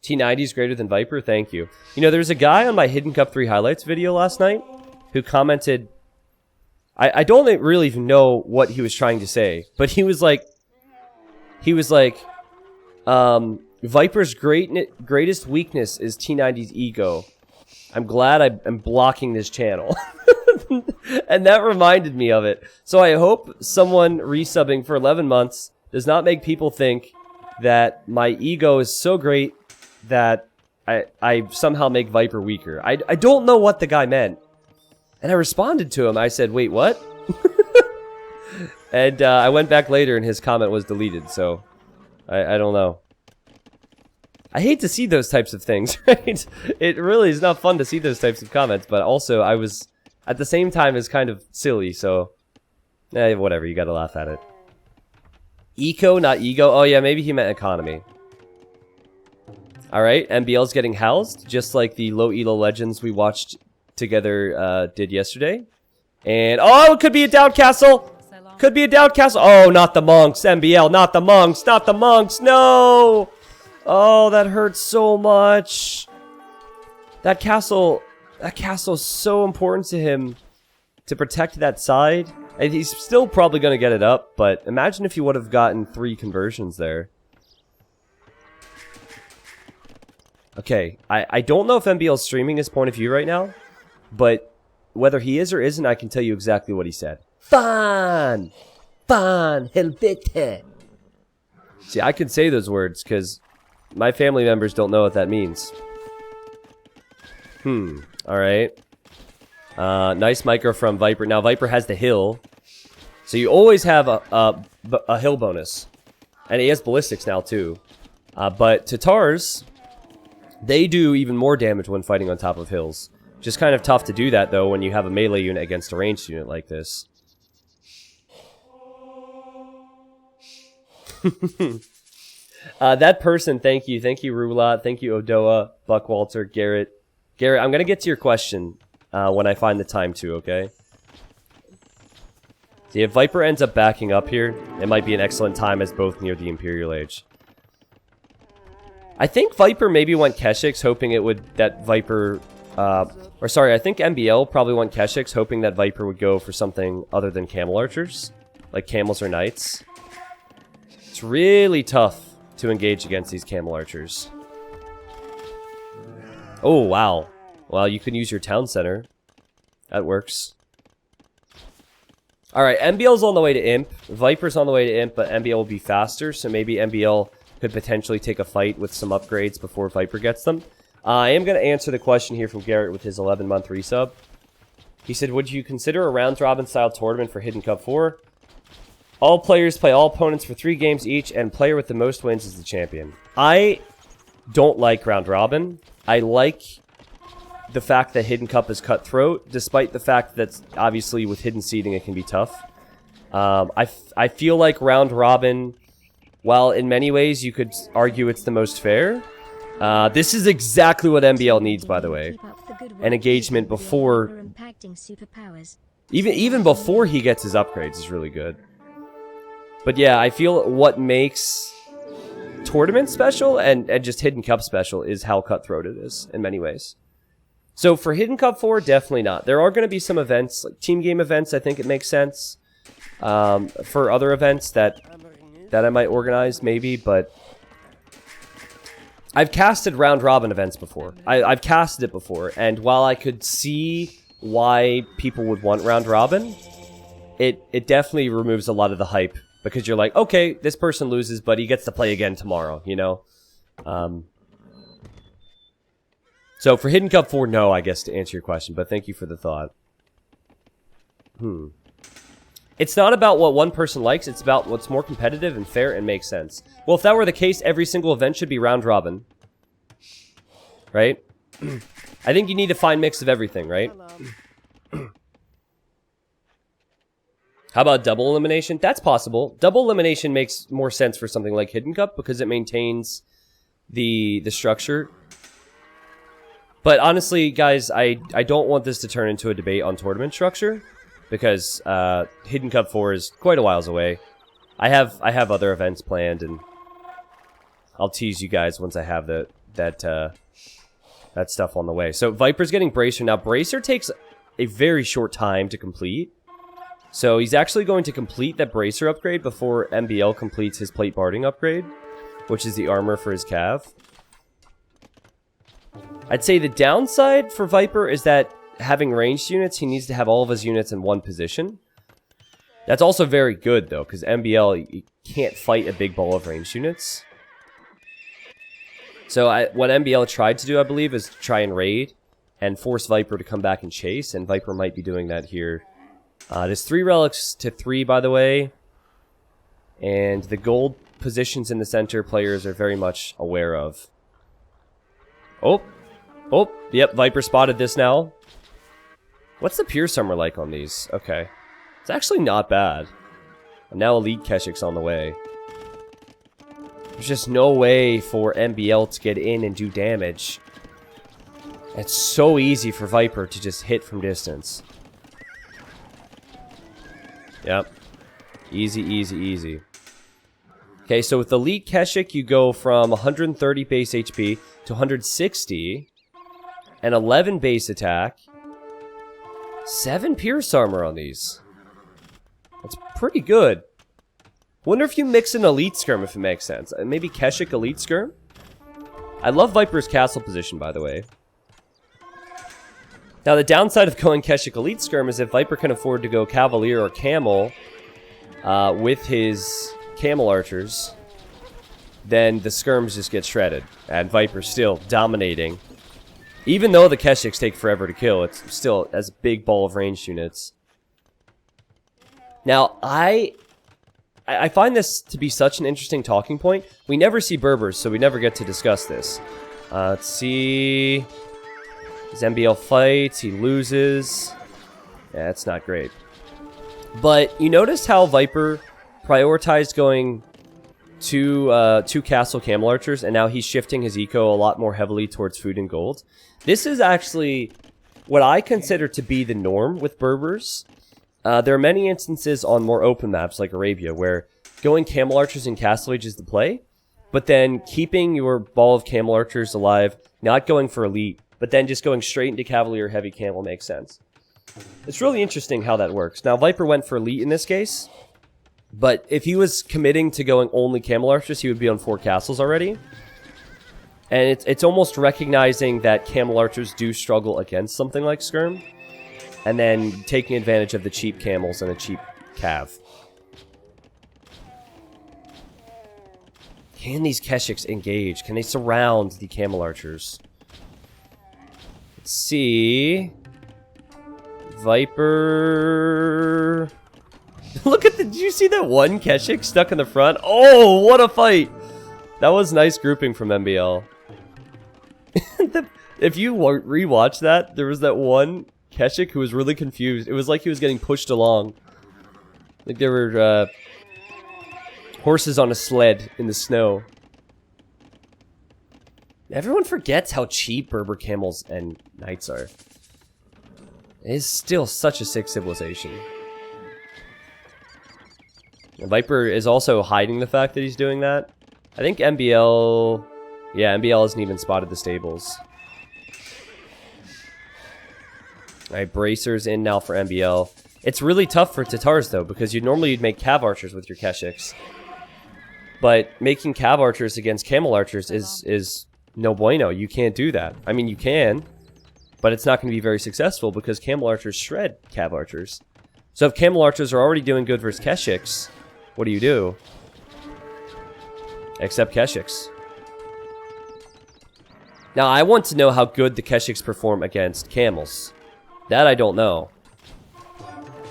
T90 is greater than Viper? Thank you. You know, there's a guy on my Hidden Cup 3 highlights video last night who commented... I don't really even know what he was trying to say. But he was like... Viper's greatest weakness is T90's ego. I'm glad I'm blocking this channel. And that reminded me of it. So I hope someone resubbing for 11 months does not make people think that my ego is so great that I somehow make Viper weaker. I don't know what the guy meant. And I responded to him. I said, wait, what? And I went back later and his comment was deleted. So I don't know. I hate to see those types of things, right? It really is not fun to see those types of comments, but also I was, at the same time, is kind of silly, so... whatever, you gotta laugh at it. Eco, not ego? Oh yeah, maybe he meant economy. Alright, MbL's getting housed, just like the low elo legends we watched together did yesterday. And, oh, it could be a down castle! Could be a down castle! Oh, not the monks, MbL, not the monks, not the monks, no! Oh, that hurts so much. That castle's so important to him to protect that side. And he's still probably going to get it up, but imagine if he would have gotten 3 conversions there. Okay, I don't know if MbL's streaming his point of view right now, but whether he is or isn't, I can tell you exactly what he said. Fun! Fun! Helvete! See, I can say those words because my family members don't know what that means. Alright. Nice micro from Viper. Now, Viper has the hill. So you always have a hill bonus. And he has ballistics now, too. But Tatars, they do even more damage when fighting on top of hills. Just kind of tough to do that, though, when you have a melee unit against a ranged unit like this. That person, thank you. Thank you, Rula. Thank you, Odoa, Buckwalter, Garrett. Garrett, I'm going to get to your question when I find the time to, okay? See, if Viper ends up backing up here, it might be an excellent time as both near the Imperial Age. I think Viper maybe went Keshix, hoping it would, that Viper, or sorry, I think MbL probably went Keshix, hoping that Viper would go for something other than Camel Archers, like Camels or Knights. It's really tough to engage against these Camel Archers. Oh, wow. Well, you can use your town center. That works. Alright, MbL's on the way to Imp. Viper's on the way to Imp, but MbL will be faster, so maybe MbL could potentially take a fight with some upgrades before Viper gets them. I am going to answer the question here from Garrett with his 11-month resub. He said, would you consider a round-robin style tournament for Hidden Cup 4? All players play all opponents for 3 games each, and player with the most wins is the champion. I don't like round-robin. I like the fact that Hidden Cup is cutthroat, despite the fact that obviously with hidden seeding it can be tough. I feel like round robin, while in many ways you could argue it's the most fair, this is exactly what MbL needs, by the way. An engagement before, even before he gets his upgrades is really good. But yeah, I feel what makes tournament special and just Hidden Cup special is how cutthroat it is in many ways. So for Hidden Cup 4, definitely not. There are going to be some events, like team game events, I think it makes sense. For other events that I might organize, maybe, but I've casted round robin events before. I've casted it before, and while I could see why people would want round robin, it definitely removes a lot of the hype, because you're like, okay, this person loses, but he gets to play again tomorrow, you know? So for Hidden Cup 4, no, I guess, to answer your question, but thank you for the thought. It's not about what one person likes, it's about what's more competitive and fair and makes sense. Well, if that were the case, every single event should be round robin. Right? I think you need a fine mix of everything, right? How about double elimination? That's possible. Double elimination makes more sense for something like Hidden Cup because it maintains the structure. But honestly, guys, I don't want this to turn into a debate on tournament structure, because Hidden Cup 4 is quite a whiles away. I have other events planned, and I'll tease you guys once I have that stuff on the way. So Viper's getting Bracer now. Bracer takes a very short time to complete, so he's actually going to complete that Bracer upgrade before MbL completes his Plate Barding upgrade, which is the armor for his Cav. I'd say the downside for Viper is that having ranged units, he needs to have all of his units in one position. That's also very good, though, because MbL, you can't fight a big ball of ranged units. So what MbL tried to do, I believe, is to try and raid and force Viper to come back and chase, and Viper might be doing that here. There's 3 relics to 3, by the way, and the gold positions in the center players are very much aware of. Oh, yep, Viper spotted this now. What's the Pierce Armor like on these? Okay. It's actually not bad. And now Elite Keshik's on the way. There's just no way for MbL to get in and do damage. It's so easy for Viper to just hit from distance. Yep. Easy, easy, easy. Okay, so with Elite Keshik, you go from 130 base HP to 160, and 11 base attack, 7 Pierce Armor on these. That's pretty good. Wonder if you mix an Elite Skirm if it makes sense. Maybe Keshik Elite Skirm? I love Viper's castle position, by the way. Now, the downside of going Keshik Elite Skirm is if Viper can afford to go Cavalier or Camel with his Camel Archers, then the skirms just get shredded. And Viper's still dominating. Even though the Keshiks take forever to kill, it's still as a big ball of ranged units. Now, I find this to be such an interesting talking point. We never see Berbers, so we never get to discuss this. Let's see. His MbL fights, he loses. Yeah, that's not great. But you notice how Viper prioritized going two castle camel archers, and now he's shifting his eco a lot more heavily towards food and gold. This is actually what I consider to be the norm with Berbers. There are many instances on more open maps like Arabia where going camel archers in Castle Age is the play, but then keeping your ball of camel archers alive, not going for elite, but then just going straight into Cavalier heavy camel makes sense. It's really interesting how that works. Now, Viper went for elite in this case, but if he was committing to going only camel archers, he would be on 4 castles already. And it's almost recognizing that camel archers do struggle against something like skirm, and then taking advantage of the cheap camels and a cheap cav. Can these Keshiks engage? Can they surround the camel archers? Let's see. Viper. Look at the... Did you see that one Keshik stuck in the front? Oh, what a fight! That was nice grouping from MbL. If you rewatch that, there was that one Keshik who was really confused. It was like he was getting pushed along. Like there were horses on a sled in the snow. Everyone forgets how cheap Berber camels and knights are. It is still such a sick civilization. And Viper is also hiding the fact that he's doing that. I think MbL... Yeah, MbL hasn't even spotted the stables. Alright, Bracers in now for MbL. It's really tough for Tatars, though, because you'd make Cav Archers with your Keshiks. But making Cav Archers against Camel Archers is no bueno. You can't do that. I mean, you can, but it's not going to be very successful because Camel Archers shred Cav Archers. So if Camel Archers are already doing good versus Keshiks, what do? Except Keshiks. Now, I want to know how good the Keshiks perform against Camels. That I don't know.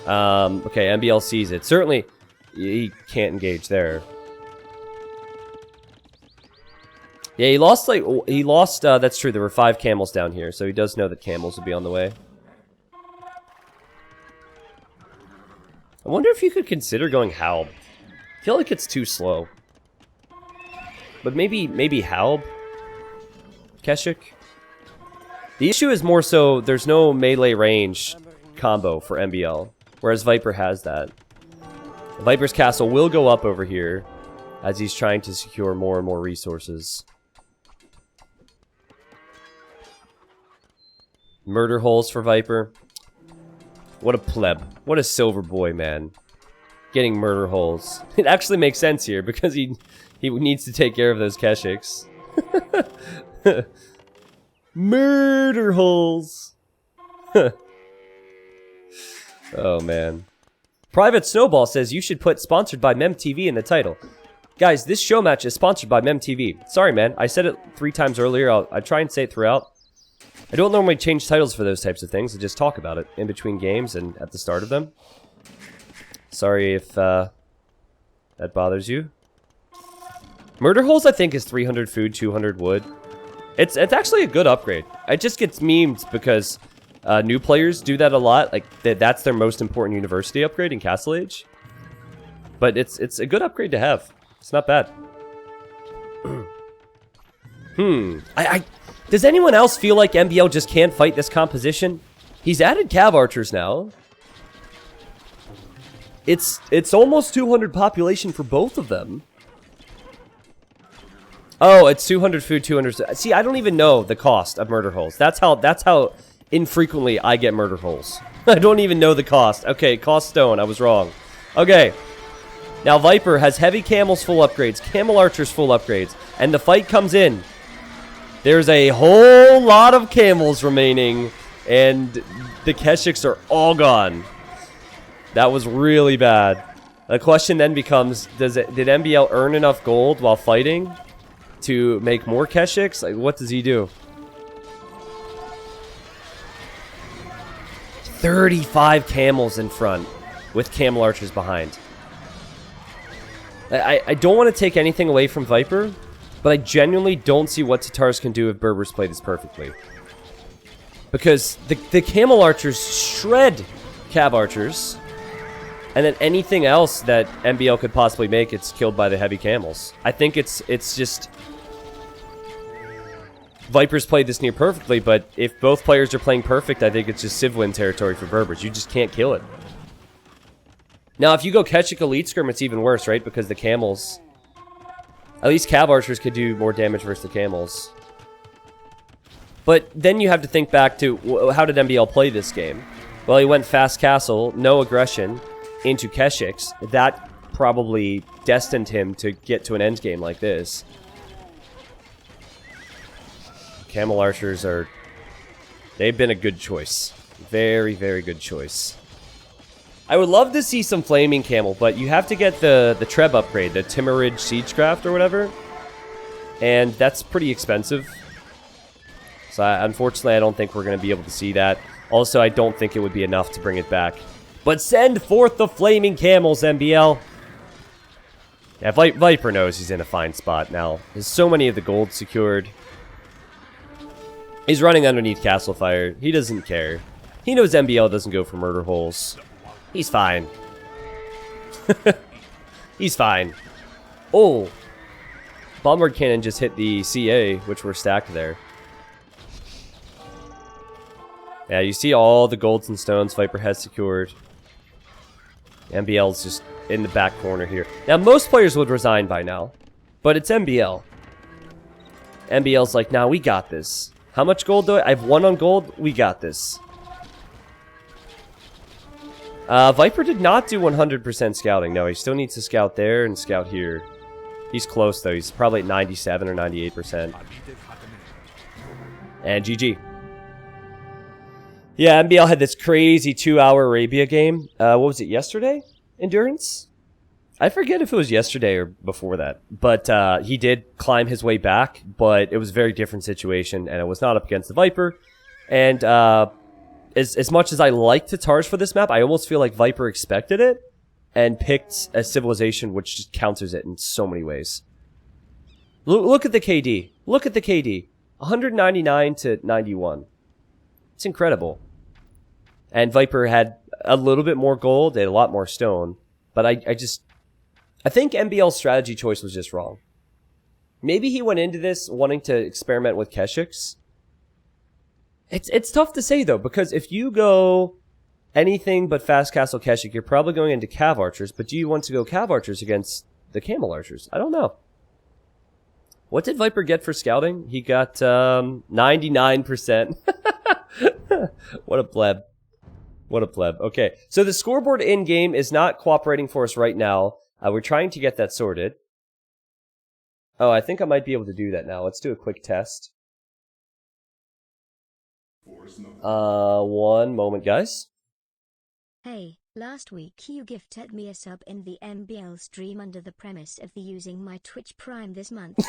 Okay, MbL sees it. Certainly, he can't engage there. Yeah, he lost, that's true, there were 5 camels down here, so he does know that camels will be on the way. I wonder if you could consider going Halb. I feel like it's too slow. But maybe Halb? Keshik? The issue is more so, there's no melee range combo for MbL, whereas Viper has that. Viper's castle will go up over here, as he's trying to secure more and more resources. Murder holes for Viper. What a pleb. What a silver boy, man. Getting murder holes. It actually makes sense here, because he needs to take care of those Keshiks. Murder holes. Oh, man. Private Snowball says you should put sponsored by MemTV in the title. Guys, this show match is sponsored by MemTV. Sorry, man. I said it 3 times earlier. I try and say it throughout. I don't normally change titles for those types of things. I just talk about it in between games and at the start of them. Sorry if that bothers you. Murder holes, I think, is 300 food, 200 wood. It's actually a good upgrade. It just gets memed because new players do that a lot. Like that's their most important university upgrade in Castle Age. But it's a good upgrade to have. It's not bad. Does anyone else feel like MbL just can't fight this composition? He's added Cav Archers now. It's almost 200 population for both of them. Oh, it's 200 food, 200... See, I don't even know the cost of murder holes. That's how infrequently I get murder holes. I don't even know the cost. Okay, cost stone. I was wrong. Okay. Now, Viper has heavy camels full upgrades, camel archers full upgrades, and the fight comes in. There's a whole lot of camels remaining, and the Keshiks are all gone. That was really bad. The question then becomes, did MbL earn enough gold while fighting to make more Keshiks? Like, what does he do? 35 camels in front with camel archers behind. I don't want to take anything away from Viper, but I genuinely don't see what Tatars can do if Berbers play this perfectly. Because the camel archers shred cav archers, and then anything else that MbL could possibly make, it's killed by the heavy camels. I think it's just... Vipers played this near perfectly, but if both players are playing perfect, I think it's just Civ win territory for Berbers. You just can't kill it. Now, if you go Keshik Elite Skirm, it's even worse, right? Because the camels... At least cav archers could do more damage versus the camels. But then you have to think back to, how did MbL play this game? Well, he went fast castle, no aggression, into Keshiks. That probably destined him to get to an endgame like this. Camel archers are... They've been a good choice. Very, very good choice. I would love to see some flaming camel, but you have to get the Treb upgrade, the Timurid Siegecraft or whatever. And that's pretty expensive. So unfortunately, I don't think we're going to be able to see that. Also, I don't think it would be enough to bring it back. But send forth the flaming camels, MbL. Yeah, Viper knows he's in a fine spot now. There's so many of the gold secured. He's running underneath Castle Fire. He doesn't care. He knows MbL doesn't go for murder holes. He's fine. He's fine. Oh. Bombard Cannon just hit the CA, which were stacked there. Yeah, you see all the golds and stones Viper has secured. MbL's just in the back corner here. Now, most players would resign by now, but it's MbL. MbL's like, nah, we got this. How much gold do I have? 1 on gold? We got this. Viper did not do 100% scouting. No, he still needs to scout there and scout here. He's close, though. He's probably at 97 or 98%. And GG. Yeah, MbL had this crazy 2-hour Arabia game. What was it, yesterday? Endurance? I forget if it was yesterday or before that. But he did climb his way back, but it was a very different situation, and it was not up against the Viper. And as much as I like Tatars for this map, I almost feel like Viper expected it and picked a civilization which just counters it in so many ways. Look at the KD. Look at the KD. 199 to 91. It's incredible. And Viper had a little bit more gold, they had a lot more stone. But I think MbL's strategy choice was just wrong. Maybe he went into this wanting to experiment with Keshiks. It's tough to say, though, because if you go anything but Fast Castle Keshik, you're probably going into Cav Archers, but do you want to go Cav Archers against the Camel Archers? I don't know. What did Viper get for scouting? He got 99%. What a pleb. What a pleb. Okay, so the scoreboard in-game is not cooperating for us right now. We're trying to get that sorted. Oh, I think I might be able to do that now. Let's do a quick test. 1 moment, guys. Hey, last week you gifted me a sub in the MbL stream under the premise of the using my Twitch Prime this month. So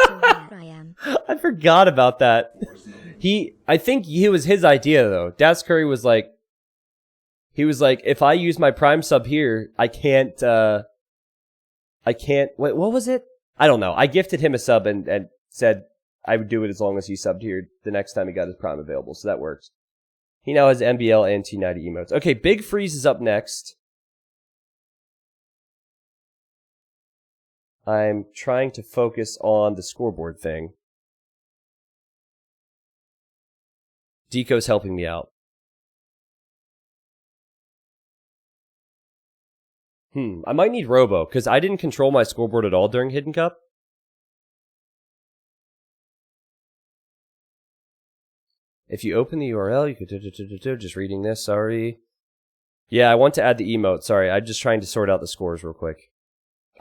here I am. I forgot about that. I think it was his idea, though. Das Curry was like, if I use my Prime sub here, I can't, wait, what was it? I don't know. I gifted him a sub and said I would do it as long as he subbed here the next time he got his Prime available, so that works. He now has MbL and T90 emotes. Okay, Big Freeze is up next. I'm trying to focus on the scoreboard thing. Deco's helping me out. I might need Robo, because I didn't control my scoreboard at all during Hidden Cup. If you open the URL, you could... Just reading this, sorry. Yeah, I want to add the emote, sorry. I'm just trying to sort out the scores real quick.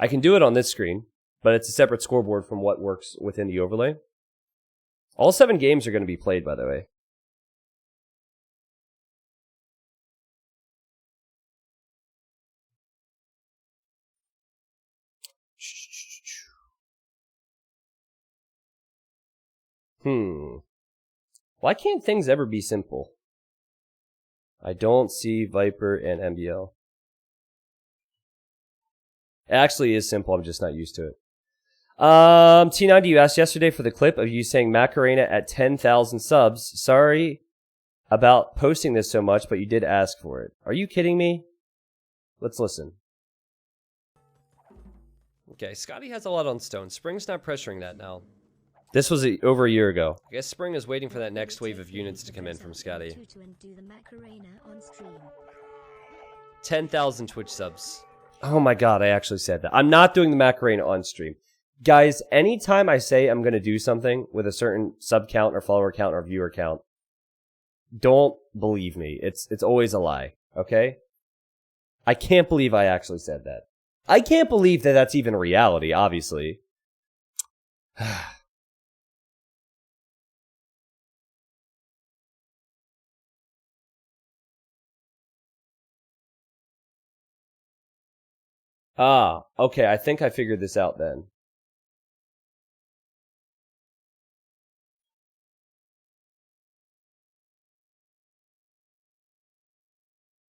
I can do it on this screen, but it's a separate scoreboard from what works within the overlay. All 7 games are going to be played, by the way. Why can't things ever be simple? I don't see Viper and MbL. It actually is simple, I'm just not used to it. T90, you asked yesterday for the clip of you saying Macarena at 10,000 subs. Sorry about posting this so much, but you did ask for it. Are you kidding me? Let's listen. Okay, Scotty has a lot on stone. Spring's not pressuring that now. This was over a year ago. I guess Spring is waiting for that next wave of units to come in from Scotty. 10,000 Twitch subs. Oh my god, I actually said that. I'm not doing the Macarena on stream. Guys, anytime I say I'm going to do something with a certain sub count or follower count or viewer count, don't believe me. It's always a lie, okay? I can't believe I actually said that. I can't believe that that's even reality, obviously. Ah, okay, I think I figured this out then.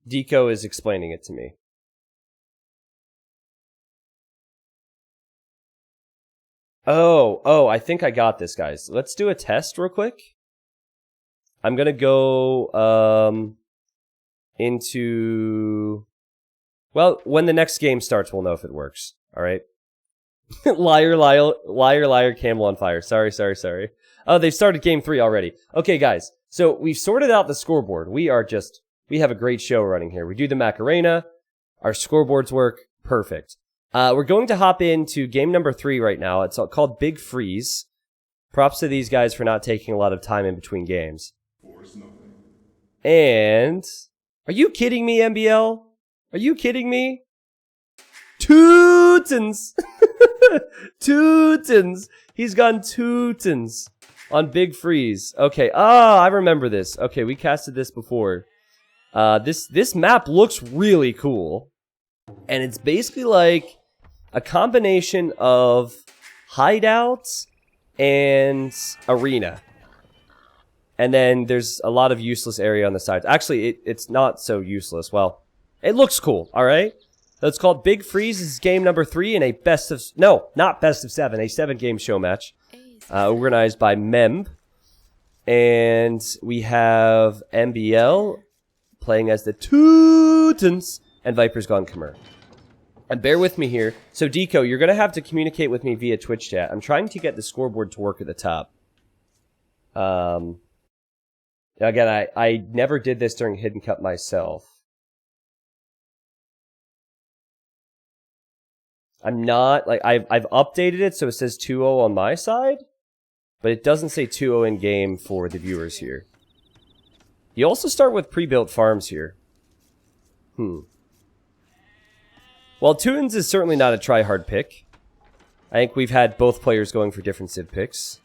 Deco is explaining it to me. Oh, I think I got this, guys. Let's do a test real quick. I'm gonna go, into... Well, when the next game starts, we'll know if it works. Alright? liar, camel on fire. Sorry. Oh, they've started game 3 already. Okay, guys. So, we've sorted out the scoreboard. We have a great show running here. We do the Macarena. Our scoreboards work. Perfect. We're going to hop into game number 3 right now. It's called Big Freeze. Props to these guys for not taking a lot of time in between games. And... Are you kidding me, MbL? Are you kidding me? Tootens! Tootens! He's gone Tootens on Big Freeze. Okay, I remember this. Okay, we casted this before. This map looks really cool. And it's basically like a combination of hideouts and arena. And then there's a lot of useless area on the sides. Actually, it's not so useless. Well, it looks cool, alright? So it's called Big Freeze. This is game number 3 in a best of... No, not best of 7. A 7-game show match. Organized by MbL. And we have MbL playing as the Tootens. And Viper's gone Khmer. And bear with me here. So, Deco, you're going to have to communicate with me via Twitch chat. I'm trying to get the scoreboard to work at the top. Again, I never did this during Hidden Cup myself. I'm not, like, I've updated it so it says 2-0 on my side, but it doesn't say 2-0 in game for the viewers here. You also start with pre-built farms here. Well, Tootens is certainly not a try-hard pick. I think we've had both players going for different civ picks.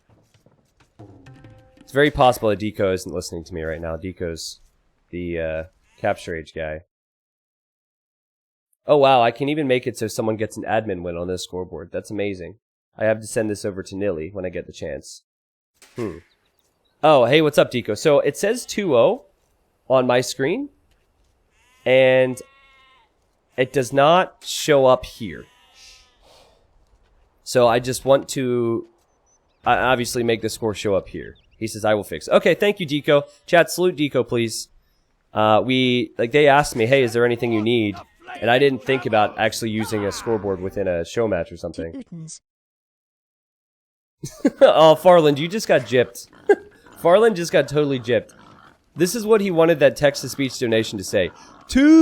It's very possible that Deco isn't listening to me right now. Deco's the Capture Age guy. Oh wow, I can even make it so someone gets an admin win on this scoreboard. That's amazing. I have to send this over to Nilly when I get the chance. Oh, hey, what's up, Deco? So it says 2-0 on my screen, and it does not show up here. So I just want to obviously make the score show up here. He says, I will fix it. Okay, thank you, Deco. Chat, salute Deco, please. They asked me, hey, is there anything you need? And I didn't think about actually using a scoreboard within a show match or something. Oh, Farland, you just got gypped. Farland just got totally gypped. This is what he wanted that text-to-speech donation to say. Tootens!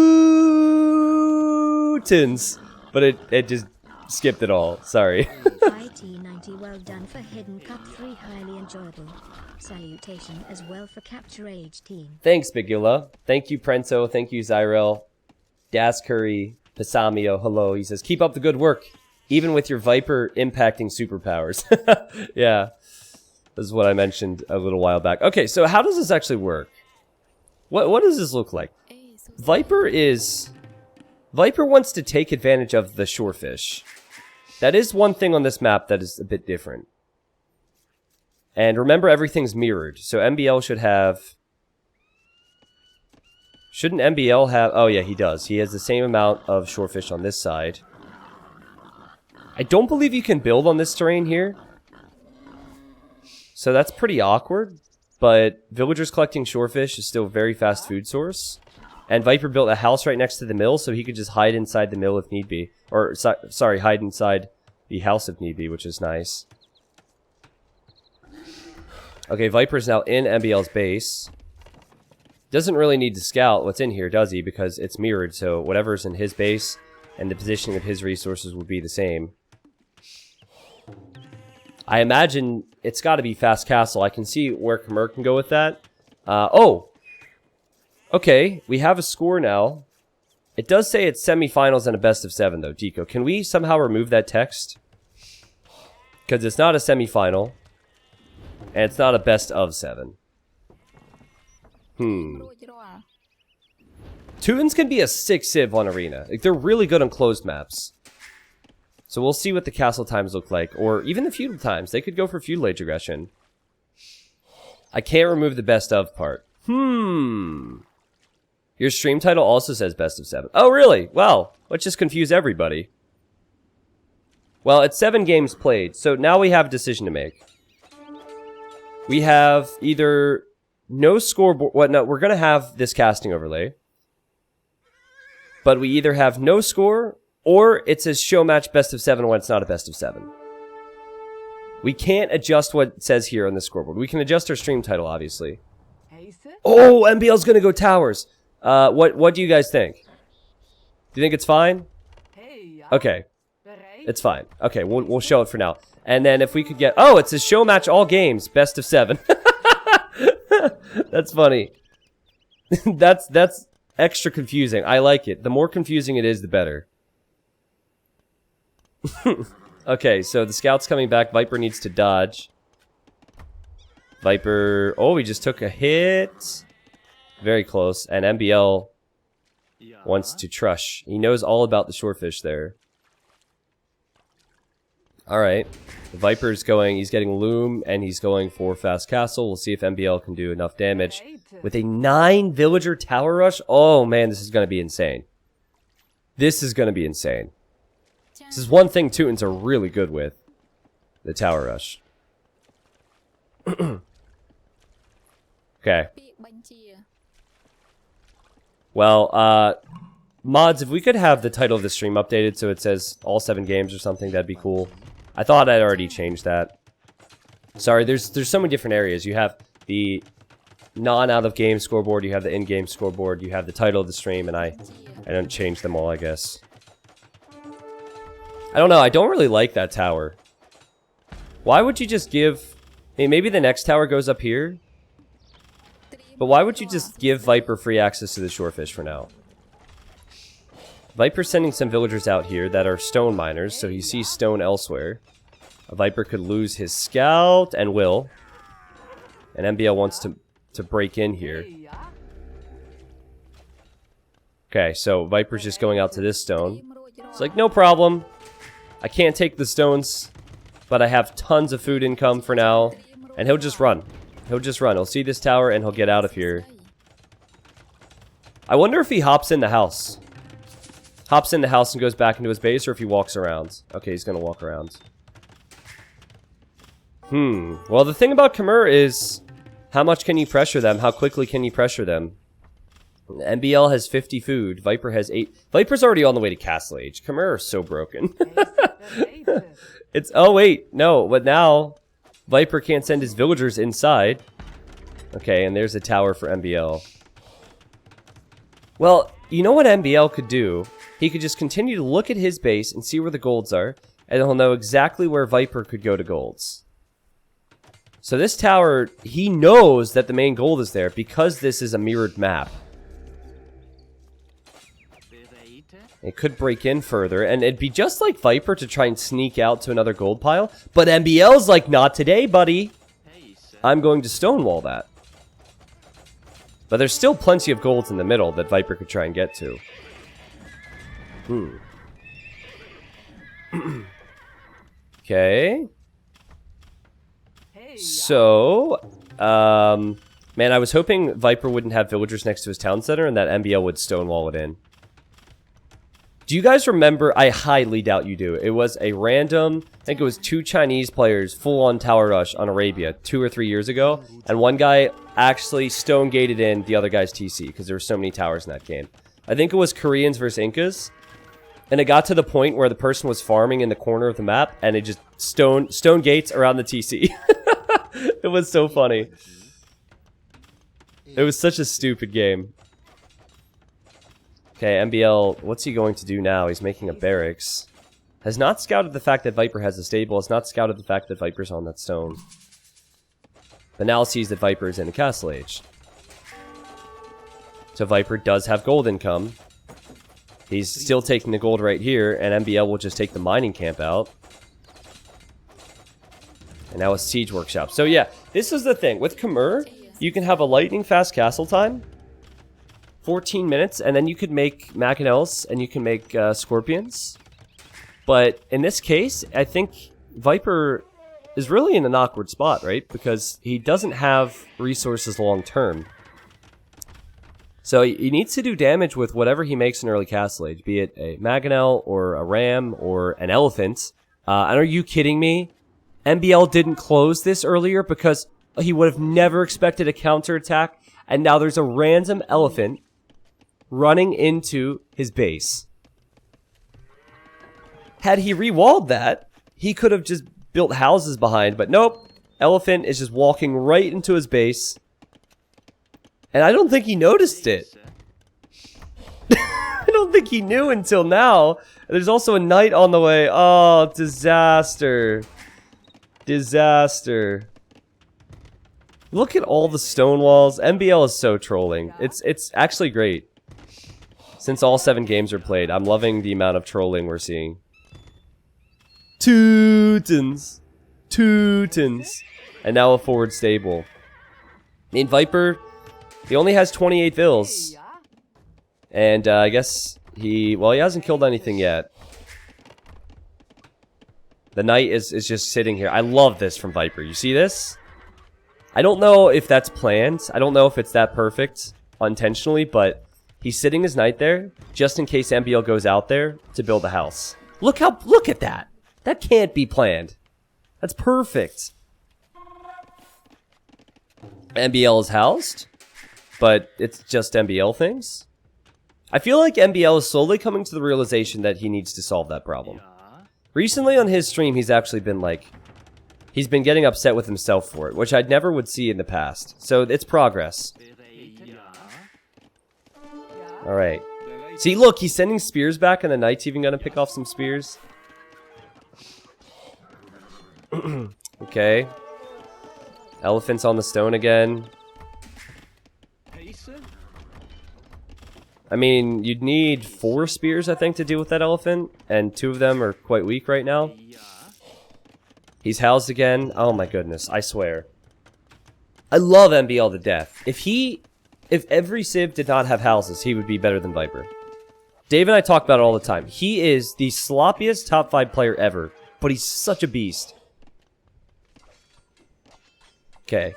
But it just skipped it all. Sorry. IT90, well done for Hidden Cup 3, highly enjoyable. Salutation as well for Capture Age team. Thanks, Bigula. Thank you, Prenso. Thank you, Zyrel. Das Curry, Pasamio, hello. He says, keep up the good work, even with your Viper impacting superpowers. Yeah, this is what I mentioned a little while back. Okay, so how does this actually work? What does this look like? Viper wants to take advantage of the shorefish. That is one thing on this map that is a bit different. And remember, everything's mirrored. So MbL should have... Shouldn't MbL have... Oh, yeah, he does. He has the same amount of shorefish on this side. I don't believe you can build on this terrain here. So that's pretty awkward. But villagers collecting shorefish is still a very fast food source. And Viper built a house right next to the mill, so he could just hide inside the mill if need be. Or, sorry, hide inside the house if need be, which is nice. Okay, Viper's now in MbL's base. Doesn't really need to scout what's in here, does he? Because it's mirrored, so whatever's in his base and the positioning of his resources will be the same. I imagine it's got to be Fast Castle. I can see where Khmer can go with that. Oh! Okay, we have a score now. It does say it's semifinals and a best of 7, though, Deco. Can we somehow remove that text? Because it's not a semifinal. And it's not a best of 7. Teutons can be a 6 civ on Arena. Like, they're really good on closed maps. So we'll see what the castle times look like. Or even the feudal times. They could go for feudal age aggression. I can't remove the best of part. Your stream title also says best of 7. Oh, really? Well, let's just confuse everybody. Well, it's 7 games played. So now we have a decision to make. We have either no scoreboard... What? No, we're going to have this casting overlay. But we either have no score, or it says show match best of 7 when it's not a best of 7. We can't adjust what it says here on the scoreboard. We can adjust our stream title, obviously. Oh, MbL's going to go towers. What do you guys think? Do you think it's fine? Okay. It's fine. Okay, we'll show it for now. And then if we could get... Oh, it says show match all games, best of 7. That's funny. That's extra confusing. I like it. The more confusing it is, the better. Okay, so the scout's coming back. Viper needs to dodge. Viper... Oh, he just took a hit. Very close. And MbL wants to trush. He knows all about the shorefish there. Alright. The Viper's going... He's getting Loom, and he's going for Fast Castle. We'll see if MbL can do enough damage. With a 9 villager tower rush? Oh, man, this is going to be insane. This is going to be insane. This is one thing Teutons are really good with. The tower rush. Okay. Well, mods, if we could have the title of the stream updated so it says all 7 games or something, that'd be cool. I thought I'd already changed that. Sorry, there's so many different areas. You have the non-out-of-game scoreboard, you have the in-game scoreboard, you have the title of the stream, and I don't change them all, I guess. I don't know, I don't really like that tower. Why would you just give... I mean, maybe the next tower goes up here? But why would you just give Viper free access to the shorefish for now? Viper's sending some villagers out here that are stone miners, so he sees stone elsewhere. A Viper could lose his scout, and will. And MbL wants to break in here. Okay, so Viper's just going out to this stone. It's like, no problem. I can't take the stones, but I have tons of food income for now. And he'll just run. He'll just run. He'll see this tower and he'll get out of here. I wonder if he hops in the house. Hops in the house and goes back into his base, or if he walks around. Okay, he's gonna walk around. Well, the thing about Khmer is, how much can you pressure them? How quickly can you pressure them? MbL has 50 food. Viper has 8. Viper's already on the way to Castle Age. Khmer are so broken. It's... Oh, wait. No, but now... Viper can't send his villagers inside. Okay, and there's a tower for MbL. Well, you know what MbL could do? He could just continue to look at his base and see where the golds are, and he'll know exactly where Viper could go to golds. So this tower, he knows that the main gold is there because this is a mirrored map. It could break in further, and it'd be just like Viper to try and sneak out to another gold pile. But MbL's like, not today, buddy. I'm going to stonewall that. But there's still plenty of golds in the middle that Viper could try and get to. Okay. So, man, I was hoping Viper wouldn't have villagers next to his town center and that MbL would stonewall it in. Do you guys remember? I highly doubt you do. It was a random, I think it was 2 Chinese players full-on tower rush on Arabia 2 or 3 years ago. And one guy actually stone gated in the other guy's TC because there were so many towers in that game. I think it was Koreans versus Incas. And it got to the point where the person was farming in the corner of the map and it just stone gates around the TC. It was so funny. It was such a stupid game. Okay, MbL, what's he going to do now? He's making a barracks. Has not scouted the fact that Viper has a stable. Has not scouted the fact that Viper's on that stone. But now sees that Viper is in a castle age. So Viper does have gold income. He's still taking the gold right here, and MbL will just take the mining camp out. And now a siege workshop. So yeah, this is the thing. With Khmer, you can have a lightning fast castle time. 14 minutes, and then you could make Machinels, and you can make Scorpions. But in this case, I think Viper is really in an awkward spot, right? Because he doesn't have resources long term. So he needs to do damage with whatever he makes in early Castle Age, be it a Machinel, or a Ram, or an Elephant. And are you kidding me? MbL didn't close this earlier because he would have never expected a counterattack, and now there's a random Elephant running into his base. Had he re-walled that, he could have just built houses behind, but nope. Elephant is just walking right into his base. And I don't think he noticed it. I don't think he knew until now. There's also a knight on the way. Oh, disaster. Disaster. Look at all the stone walls. MbL is so trolling. It's actually great. Since all 7 games are played, I'm loving the amount of trolling we're seeing. Teutons. Teutons. And now a forward stable. I mean, Viper, he only has 28 vills. And I guess he hasn't killed anything yet. The knight is just sitting here. I love this from Viper. You see this? I don't know if that's planned. I don't know if it's that perfect unintentionally, but he's sitting his knight there just in case MbL goes out there to build a house. Look at that. That can't be planned. That's perfect. MbL is housed, but it's just MbL things. I feel like MbL is slowly coming to the realization that he needs to solve that problem. Recently on his stream, he's actually been like, he's been getting upset with himself for it, which I never would see in the past. So it's progress. Alright. See, look, he's sending spears back, and the knight's even gonna pick off some spears. Okay. Elephant's on the stone again. I mean, you'd need 4 spears, I think, to deal with that elephant. And 2 of them are quite weak right now. He's housed again. Oh my goodness, I swear. I love MbL to death. If every Civ did not have houses, he would be better than Viper. Dave and I talk about it all the time. He is the sloppiest top 5 player ever, but he's such a beast. Okay.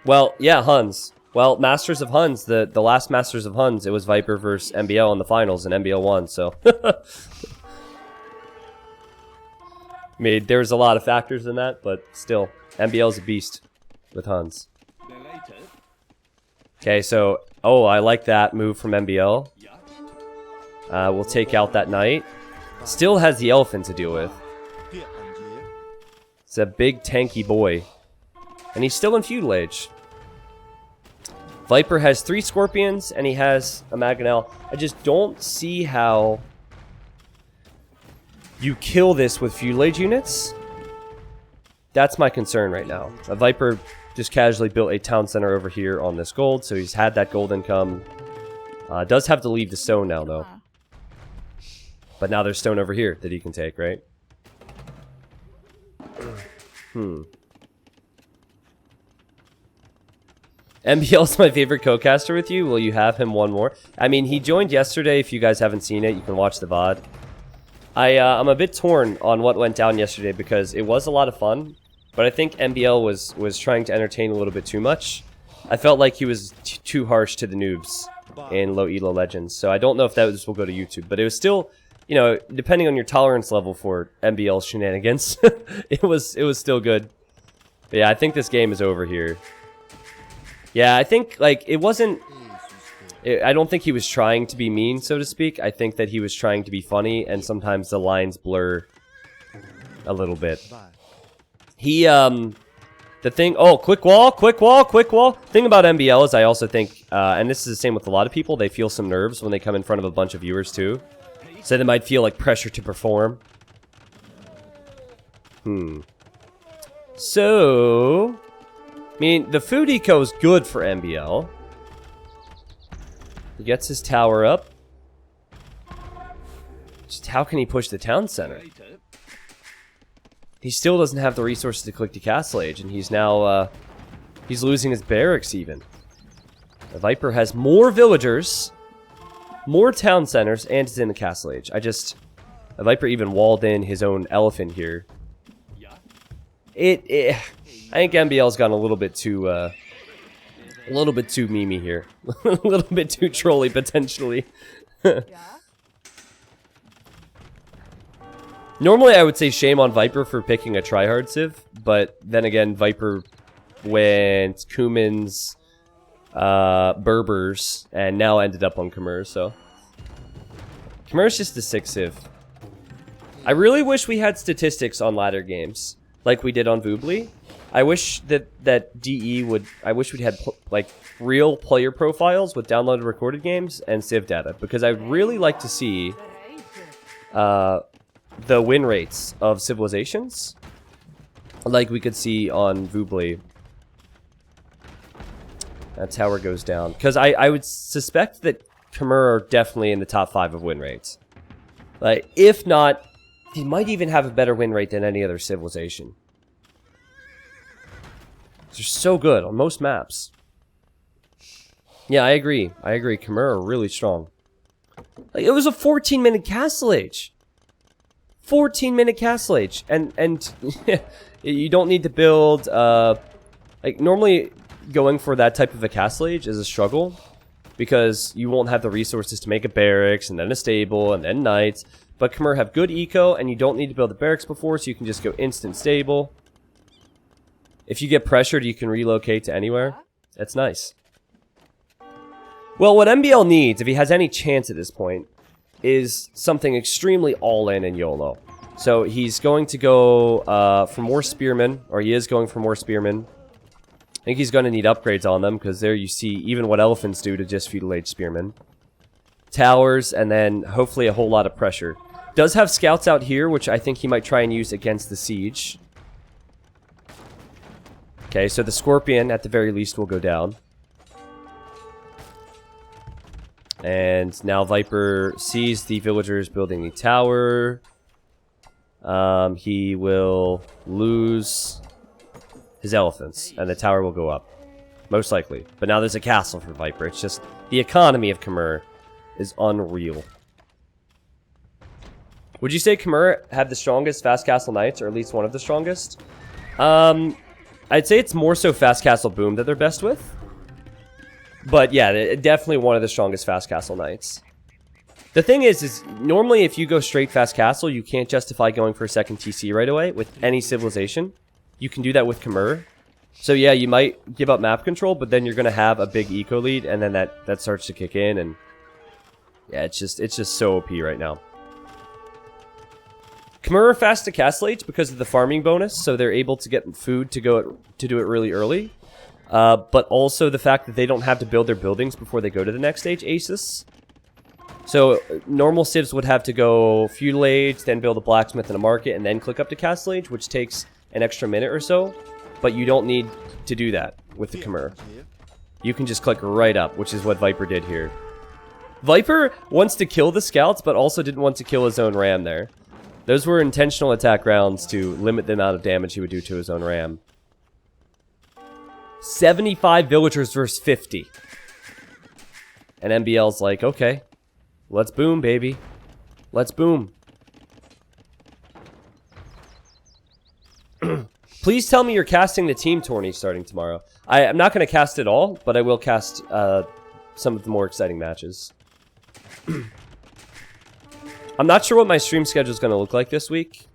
Well, yeah, Huns. Well, Masters of Huns, the last Masters of Huns, it was Viper versus MbL in the finals, and MbL won, so. I mean, there's a lot of factors in that, but still, MbL's a beast with Huns. Okay, so, oh, I like that move from MbL. We'll take out that knight. Still has the elephant to deal with. It's a big tanky boy. And he's still in feudal age. Viper has 3 scorpions, and he has a Machinel. I just don't see how you kill this with feudal age units. That's my concern right now. Viper just casually built a town center over here on this gold, so he's had that gold income. Does have to leave the stone now, though. But now there's stone over here that he can take, right? MbL's my favorite co-caster with you. Will you have him one more? I mean, he joined yesterday. If you guys haven't seen it, you can watch the VOD. I'm a bit torn on what went down yesterday because it was a lot of fun, but I think MbL was trying to entertain a little bit too much. I felt like he was too harsh to the noobs in low elo legends, so I don't know if this will go to YouTube, but it was still, you know, depending on your tolerance level for MbL shenanigans, it was still good. But yeah, I think this game is over here. Yeah, I think like it wasn't. I don't think he was trying to be mean, so to speak. I think that he was trying to be funny, and sometimes the lines blur a little bit. He, the thing... Oh, quick wall, quick wall, quick wall. Thing about MbL is I also think, and this is the same with a lot of people, they feel some nerves when they come in front of a bunch of viewers, too. So they might feel like pressure to perform. So... I mean, the food eco is good for MbL. He gets his tower up. Just how can he push the town center? He still doesn't have the resources to click to Castle Age, and he's now, he's losing his barracks even. The Viper has more villagers, more town centers, and is in the Castle Age. The Viper even walled in his own elephant here. I think MbL's gone a little bit too memey here. A little bit too trolly, potentially. Normally, I would say shame on Viper for picking a tryhard civ, but then again, Viper went Kumans, Berbers, and now ended up on Khmer, so... Khmer's just a 6 civ. I really wish we had statistics on ladder games, like we did on Voobly. I wish that DE would... I wish we'd had, like, real player profiles with downloaded recorded games and civ data, because I'd really like to see the win rates of civilizations, like we could see on Voobly. That tower goes down. Because I would suspect that Khmer are definitely in the top 5 of win rates. Like, if not, they might even have a better win rate than any other civilization. They're so good on most maps. Yeah, I agree. Khmer are really strong. Like, it was a 14-minute Castle Age. 14-minute Castle Age. And you don't need to build... like, normally going for that type of a Castle Age is a struggle, because you won't have the resources to make a barracks, and then a stable, and then knights. But Khmer have good eco, and you don't need to build a barracks before, so you can just go instant stable. If you get pressured, you can relocate to anywhere. That's nice. Well, what MbL needs, if he has any chance at this point, is something extremely all-in and YOLO. So he's going to go for more spearmen, or he is going for more spearmen. I think he's going to need upgrades on them, because there you see even what elephants do to just feudal age spearmen. Towers, and then hopefully a whole lot of pressure. Does have scouts out here, which I think he might try and use against the siege. Okay, so the Scorpion, at the very least, will go down. And now Viper sees the villagers building the tower. He will lose his elephants, and the tower will go up. Most likely. But now there's a castle for Viper. It's just, the economy of Khmer is unreal. Would you say Khmer have the strongest fast castle knights, or at least one of the strongest? I'd say it's more so fast castle boom that they're best with. But yeah, definitely one of the strongest fast castle knights. The thing is normally if you go straight fast castle, you can't justify going for a second TC right away with any civilization. You can do that with Khmer. So yeah, you might give up map control, but then you're going to have a big eco lead, and then that starts to kick in, and yeah, it's just so OP right now. Khmer are fast to Castle Age because of the farming bonus, so they're able to get food to do it really early. But also the fact that they don't have to build their buildings before they go to the next stage, Aces. So normal civs would have to go feudal age, then build a blacksmith and a market, and then click up to Castle Age, which takes an extra minute or so. But you don't need to do that with the Khmer. You can just click right up, which is what Viper did here. Viper wants to kill the scouts, but also didn't want to kill his own ram there. Those were intentional attack rounds to limit the amount of damage he would do to his own ram. 75 villagers versus 50. And MbL's like, okay, let's boom, baby. Let's boom. Please tell me you're casting the team tourney starting tomorrow. I'm not going to cast it all, but I will cast some of the more exciting matches. I'm not sure what my stream schedule is going to look like this week.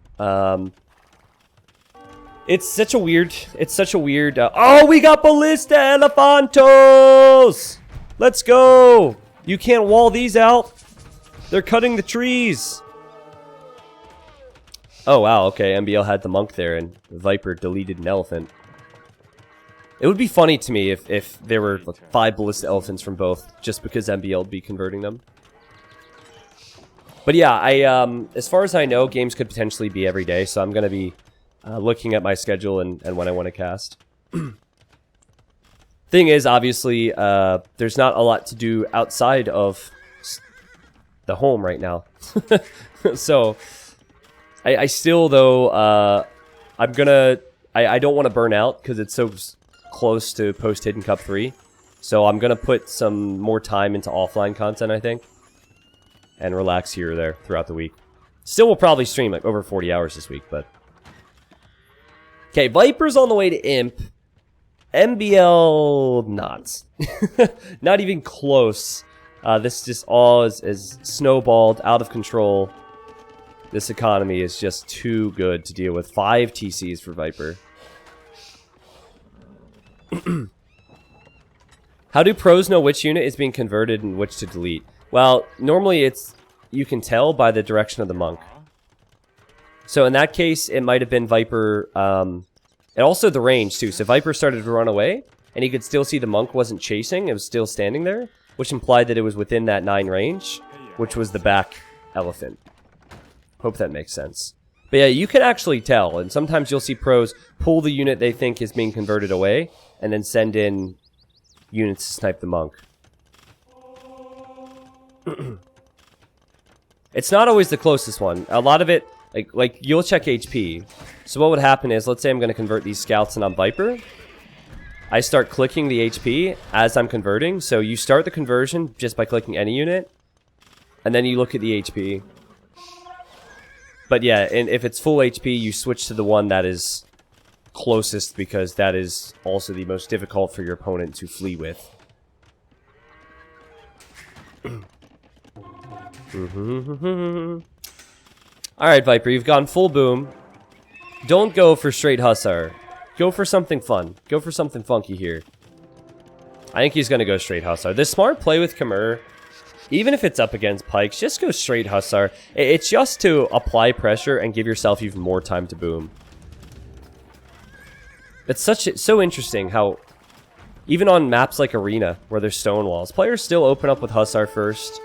It's such a weird... oh, we got Ballista Elefantos! Let's go! You can't wall these out. They're cutting the trees. Oh, wow, okay. MbL had the monk there, and Viper deleted an elephant. It would be funny to me if there were like 5 Ballista Elephants from both, just because MbL would be converting them. But yeah, as far as I know, games could potentially be every day, so I'm going to be looking at my schedule and when I want to cast. Thing is, obviously, there's not a lot to do outside of the home right now. So, I still, though, I don't want to burn out because it's so close to post-Hidden Cup 3. So I'm going to put some more time into offline content, I think. And relax here or there throughout the week. Still will probably stream like over 40 hours this week, but... Okay, Viper's on the way to Imp. MbL, not. Not even close. This just all is snowballed, out of control. This economy is just too good to deal with. 5 TCs for Viper. How do pros know which unit is being converted and which to delete? Well, normally you can tell by the direction of the monk. So in that case, it might have been Viper, and also the range too. So Viper started to run away, and he could still see the monk wasn't chasing, it was still standing there, which implied that it was within that 9 range, which was the back elephant. Hope that makes sense. But yeah, you can actually tell, and sometimes you'll see pros pull the unit they think is being converted away, and then send in units to snipe the monk. It's not always the closest one. A lot of it, like you'll check HP. So what would happen is, let's say I'm going to convert these scouts and I'm Viper. I start clicking the HP as I'm converting. So you start the conversion just by clicking any unit, and then you look at the HP. But yeah, and if it's full HP, you switch to the one that is closest, because that is also the most difficult for your opponent to flee with. Alright, Viper, you've gone full boom. Don't go for straight Hussar. Go for something fun. Go for something funky here. I think he's going to go straight Hussar. The smart play with Khmer, even if it's up against Pikes, just go straight Hussar. It's just to apply pressure and give yourself even more time to boom. It's so interesting how, even on maps like Arena, where there's stone walls, players still open up with Hussar first,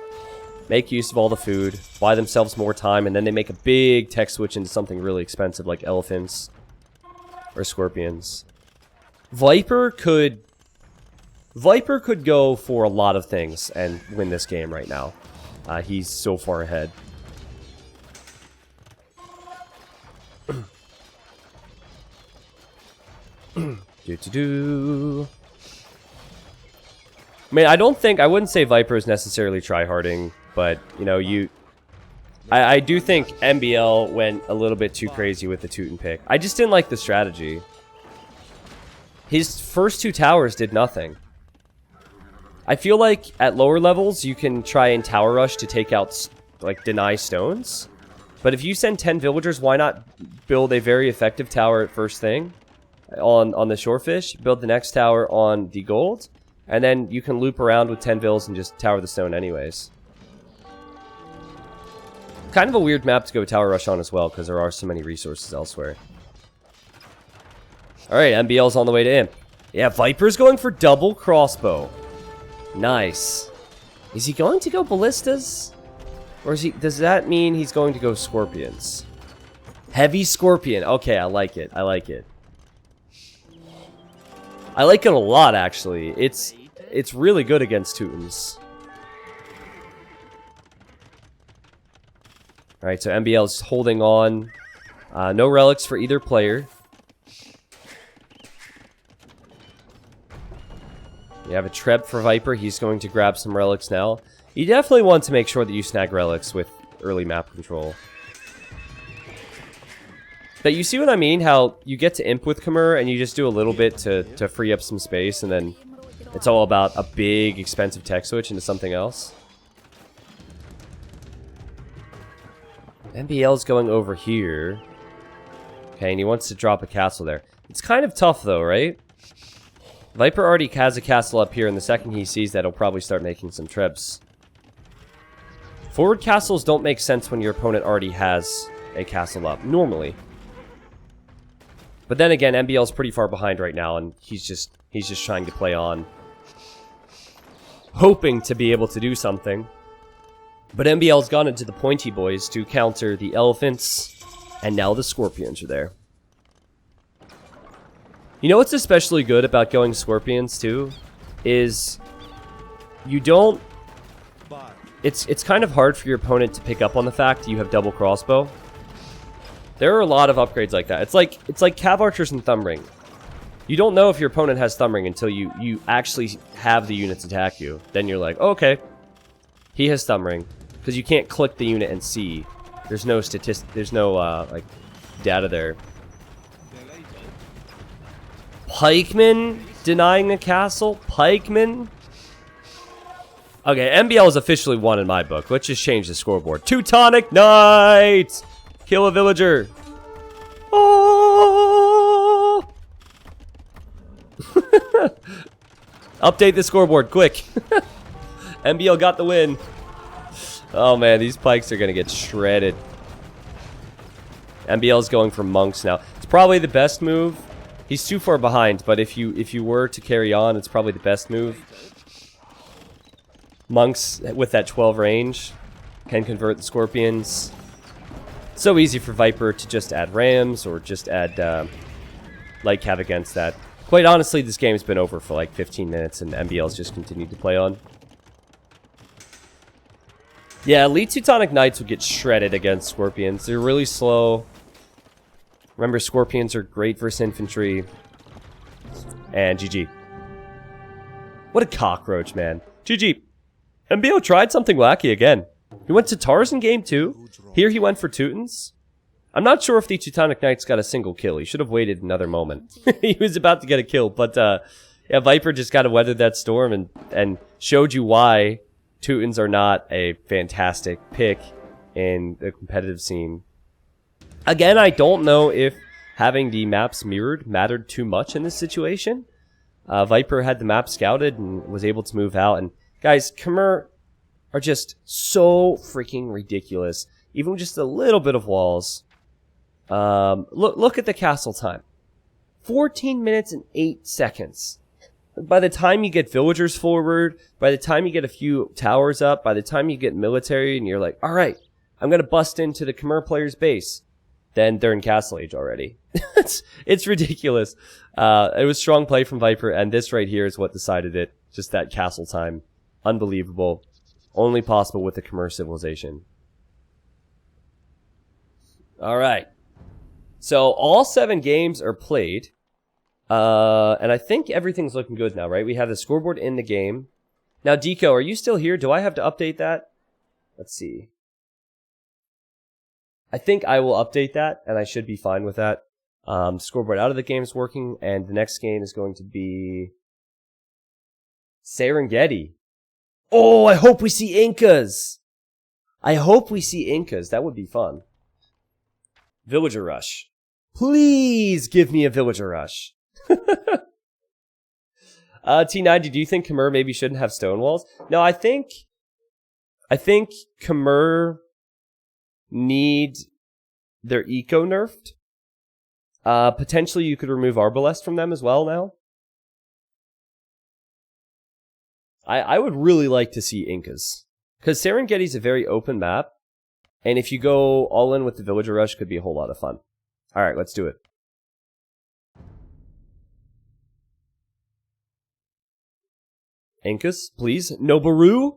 make use of all the food, buy themselves more time, and then they make a big tech switch into something really expensive like elephants or scorpions. Viper could go for a lot of things and win this game right now. He's so far ahead. I mean, I wouldn't say Viper is necessarily tryharding, but, you know, I do think MbL went a little bit too crazy with the Teuton pick. I just didn't like the strategy. His first 2 towers did nothing. I feel like at lower levels, you can try and tower rush to take out, like, deny stones. But if you send 10 villagers, why not build a very effective tower at first thing on the shorefish, build the next tower on the gold, and then you can loop around with 10 vills and just tower the stone anyways. Kind of a weird map to go tower rush on as well, because there are so many resources elsewhere. Alright, MbL's on the way to Imp. Yeah, Viper's going for double crossbow. Nice. Is he going to go ballistas? Or does that mean he's going to go scorpions? Heavy scorpion. Okay, I like it. I like it. I like it a lot, actually. It's really good against Teutons. Alright, so MbL's holding on. No relics for either player. You have a Treb for Viper. He's going to grab some relics now. You definitely want to make sure that you snag relics with early map control. But you see what I mean? How you get to imp with Khmer and you just do a little bit to free up some space, and then it's all about a big, expensive tech switch into something else. MbL's going over here. Okay, and he wants to drop a castle there. It's kind of tough though, right? Viper already has a castle up here, and the second he sees that, he'll probably start making some trips. Forward castles don't make sense when your opponent already has a castle up, normally. But then again, MbL's pretty far behind right now, and he's just trying to play on, hoping to be able to do something. But MbL's gone into the pointy boys to counter the elephants, and now the scorpions are there. You know what's especially good about going scorpions too, is you don't. It's kind of hard for your opponent to pick up on the fact you have double crossbow. There are a lot of upgrades like that. It's like Cav Archers and Thumb Ring. You don't know if your opponent has Thumb Ring until you actually have the units attack you. Then you're like, oh, okay, he has Thumb Ring, because you can't click the unit and see. There's no like data there. Pikeman denying a castle. Pikeman. Okay, MbL is officially won in my book. Let's just change the scoreboard. Teutonic Knights! Kill a villager. Oh! Update the scoreboard, quick. MbL got the win. Oh man, these pikes are gonna get shredded. MbL's going for monks now. It's probably the best move. He's too far behind, but if you were to carry on, it's probably the best move. Monks with that 12 range can convert the scorpions. So easy for Viper to just add rams or just add light cav against that. Quite honestly, this game's been over for like 15 minutes and MbL's just continued to play on. Yeah, Elite Teutonic Knights would get shredded against scorpions. They're really slow. Remember, scorpions are great versus infantry. And GG. What a cockroach, man. GG. MbL tried something wacky again. He went to Tars in game 2. Here he went for Teutons. I'm not sure if the Teutonic Knights got a single kill. He should have waited another moment. He was about to get a kill, but yeah, Viper just got to weather that storm and showed you why Teutons are not a fantastic pick in the competitive scene. Again, I don't know if having the maps mirrored mattered too much in this situation. Viper had the map scouted and was able to move out. And guys, Khmer are just so freaking ridiculous. Even with just a little bit of walls. Look at the castle time. 14 minutes and 8 seconds. By the time you get villagers forward, by the time you get a few towers up, by the time you get military and you're like, all right, I'm going to bust into the Khmer player's base. Then they're in Castle Age already. It's ridiculous. It was strong play from Viper, and this right here is what decided it. Just that castle time. Unbelievable. Only possible with the Khmer civilization. Alright. So, all 7 games are played. And I think everything's looking good now, right? We have the scoreboard in the game. Now, Deco, are you still here? Do I have to update that? Let's see. I think I will update that, and I should be fine with that. Scoreboard out of the game is working, and the next game is going to be Serengeti. Oh, I hope we see Incas! I hope we see Incas. That would be fun. Villager Rush. Please give me a Villager Rush. T90, do you think Khmer maybe shouldn't have stone walls? No, I think Khmer need their eco nerfed. Potentially you could remove Arbalest from them as well now. I would really like to see Incas. Because Serengeti's a very open map. And if you go all in with the Villager Rush, could be a whole lot of fun. Alright, let's do it. Incas, please. Noboru?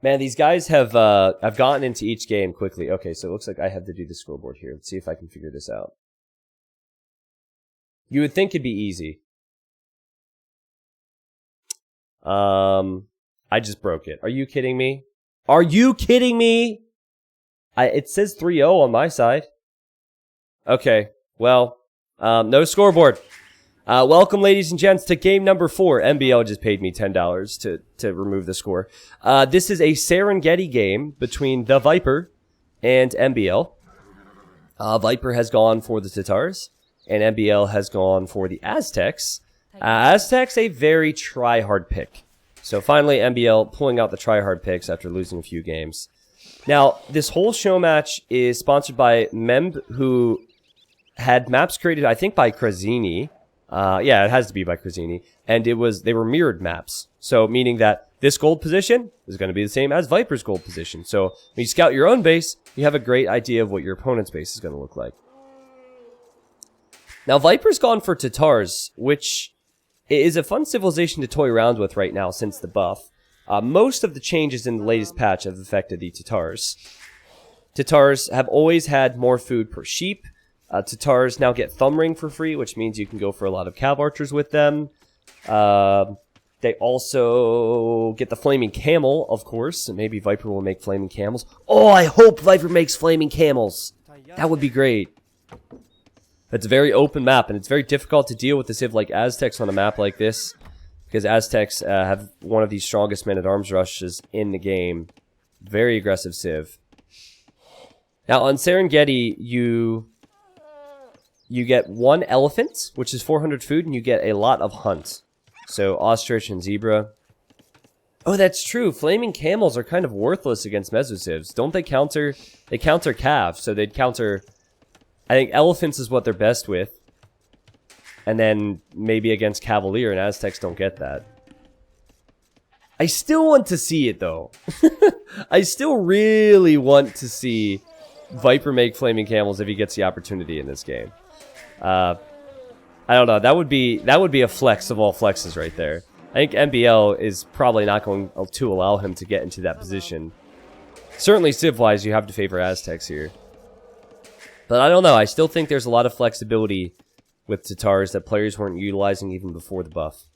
Man, these guys have I've gotten into each game quickly. Okay, so it looks like I have to do the scoreboard here. Let's see if I can figure this out. You would think it'd be easy. I just broke it. Are you kidding me? Are you kidding me? It says 3-0 on my side. Okay, well, no scoreboard. Welcome, ladies and gents, to game number 4. MbL just paid me $10 to remove the score. This is a Serengeti game between TheViper and MbL. Viper has gone for the Tatars, and MbL has gone for the Aztecs. Aztecs, a very try-hard pick. So finally, MbL pulling out the try-hard picks after losing a few games. Now, this whole show match is sponsored by MbL, who had maps created, I think, by Krazini. Yeah, it has to be by Krazini. And they were mirrored maps. So, meaning that this gold position is going to be the same as Viper's gold position. So, when you scout your own base, you have a great idea of what your opponent's base is going to look like. Now, Viper's gone for Tatars, which is a fun civilization to toy around with right now since the buff. Most of the changes in the latest patch have affected the Tatars. Tatars have always had more food per sheep. Tatars now get Thumb Ring for free, which means you can go for a lot of Cav Archers with them. They also get the Flaming Camel, of course. And maybe Viper will make Flaming Camels. Oh, I hope Viper makes Flaming Camels. That would be great. It's a very open map, and it's very difficult to deal with the Civ like Aztecs on a map like this. Because Aztecs have one of the strongest men-at-arms rushes in the game. Very aggressive Civ. Now, on Serengeti, you get 1 elephant, which is 400 food, and you get a lot of hunt. So, ostrich and zebra. Oh, that's true. Flaming camels are kind of worthless against mesocivs. Don't they counter... They counter calves, so they'd counter... I think elephants is what they're best with. And then maybe against Cavalier, and Aztecs don't get that. I still want to see it, though. I still really want to see Viper make Flaming Camels if he gets the opportunity in this game. I don't know. That would be a flex of all flexes right there. I think MbL is probably not going to allow him to get into that position. Certainly Civ-wise, you have to favor Aztecs here. But I don't know. I still think there's a lot of flexibility with Tatars that players weren't utilizing even before the buff.